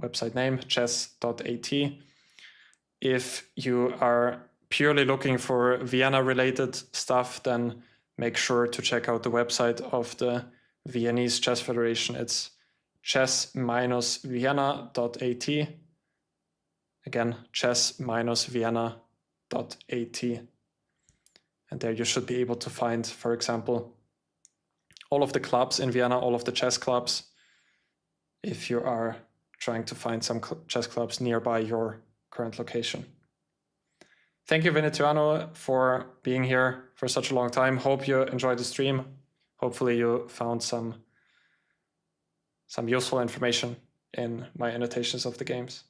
S1: website name, chess.at. If you are purely looking for Vienna related stuff, then make sure to check out the website of the Viennese Chess Federation. It's chess-vienna.at. Again, chess-vienna.at. And there you should be able to find, for example, all of the clubs in Vienna, all of the chess clubs, if you are trying to find some chess clubs nearby your current location. Thank you, Venetiano, for being here for such a long time. Hope you enjoyed the stream. Hopefully you found some useful information in my annotations of the games.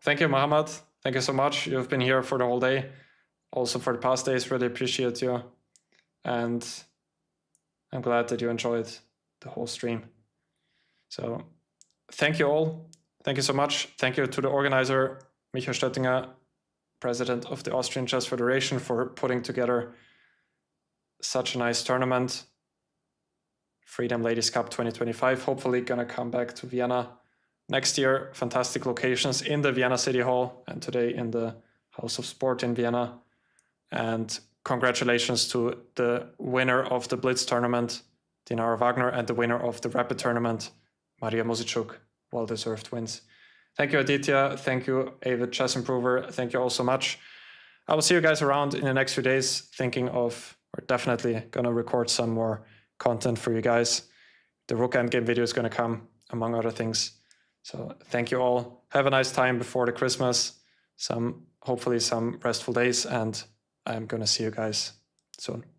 S1: Thank you, Mohammed. Thank you so much. You've been here for the whole day. Also for the past days, really appreciate you. And I'm glad that you enjoyed the whole stream. So thank you all. Thank you so much. Thank you to the organizer, Michael Stöttinger, president of the Austrian Chess Federation, for putting together such a nice tournament. Freedom Ladies Cup 2025, hopefully gonna come back to Vienna next year. Fantastic locations in the Vienna City Hall and today in the House of Sport in Vienna. And congratulations to the winner of the Blitz tournament, Dinara Wagner, and the winner of the Rapid tournament, Maria Mosichuk. Well-deserved wins. Thank you, Aditya. Thank you, Avid Chess Improver. Thank you all so much. I will see you guys around in the next few days, thinking of, we're definitely going to record some more content for you guys. The Rook Endgame video is going to come, among other things. So thank you all. Have a nice time before the Christmas. Hopefully some restful days, and I'm going to see you guys soon.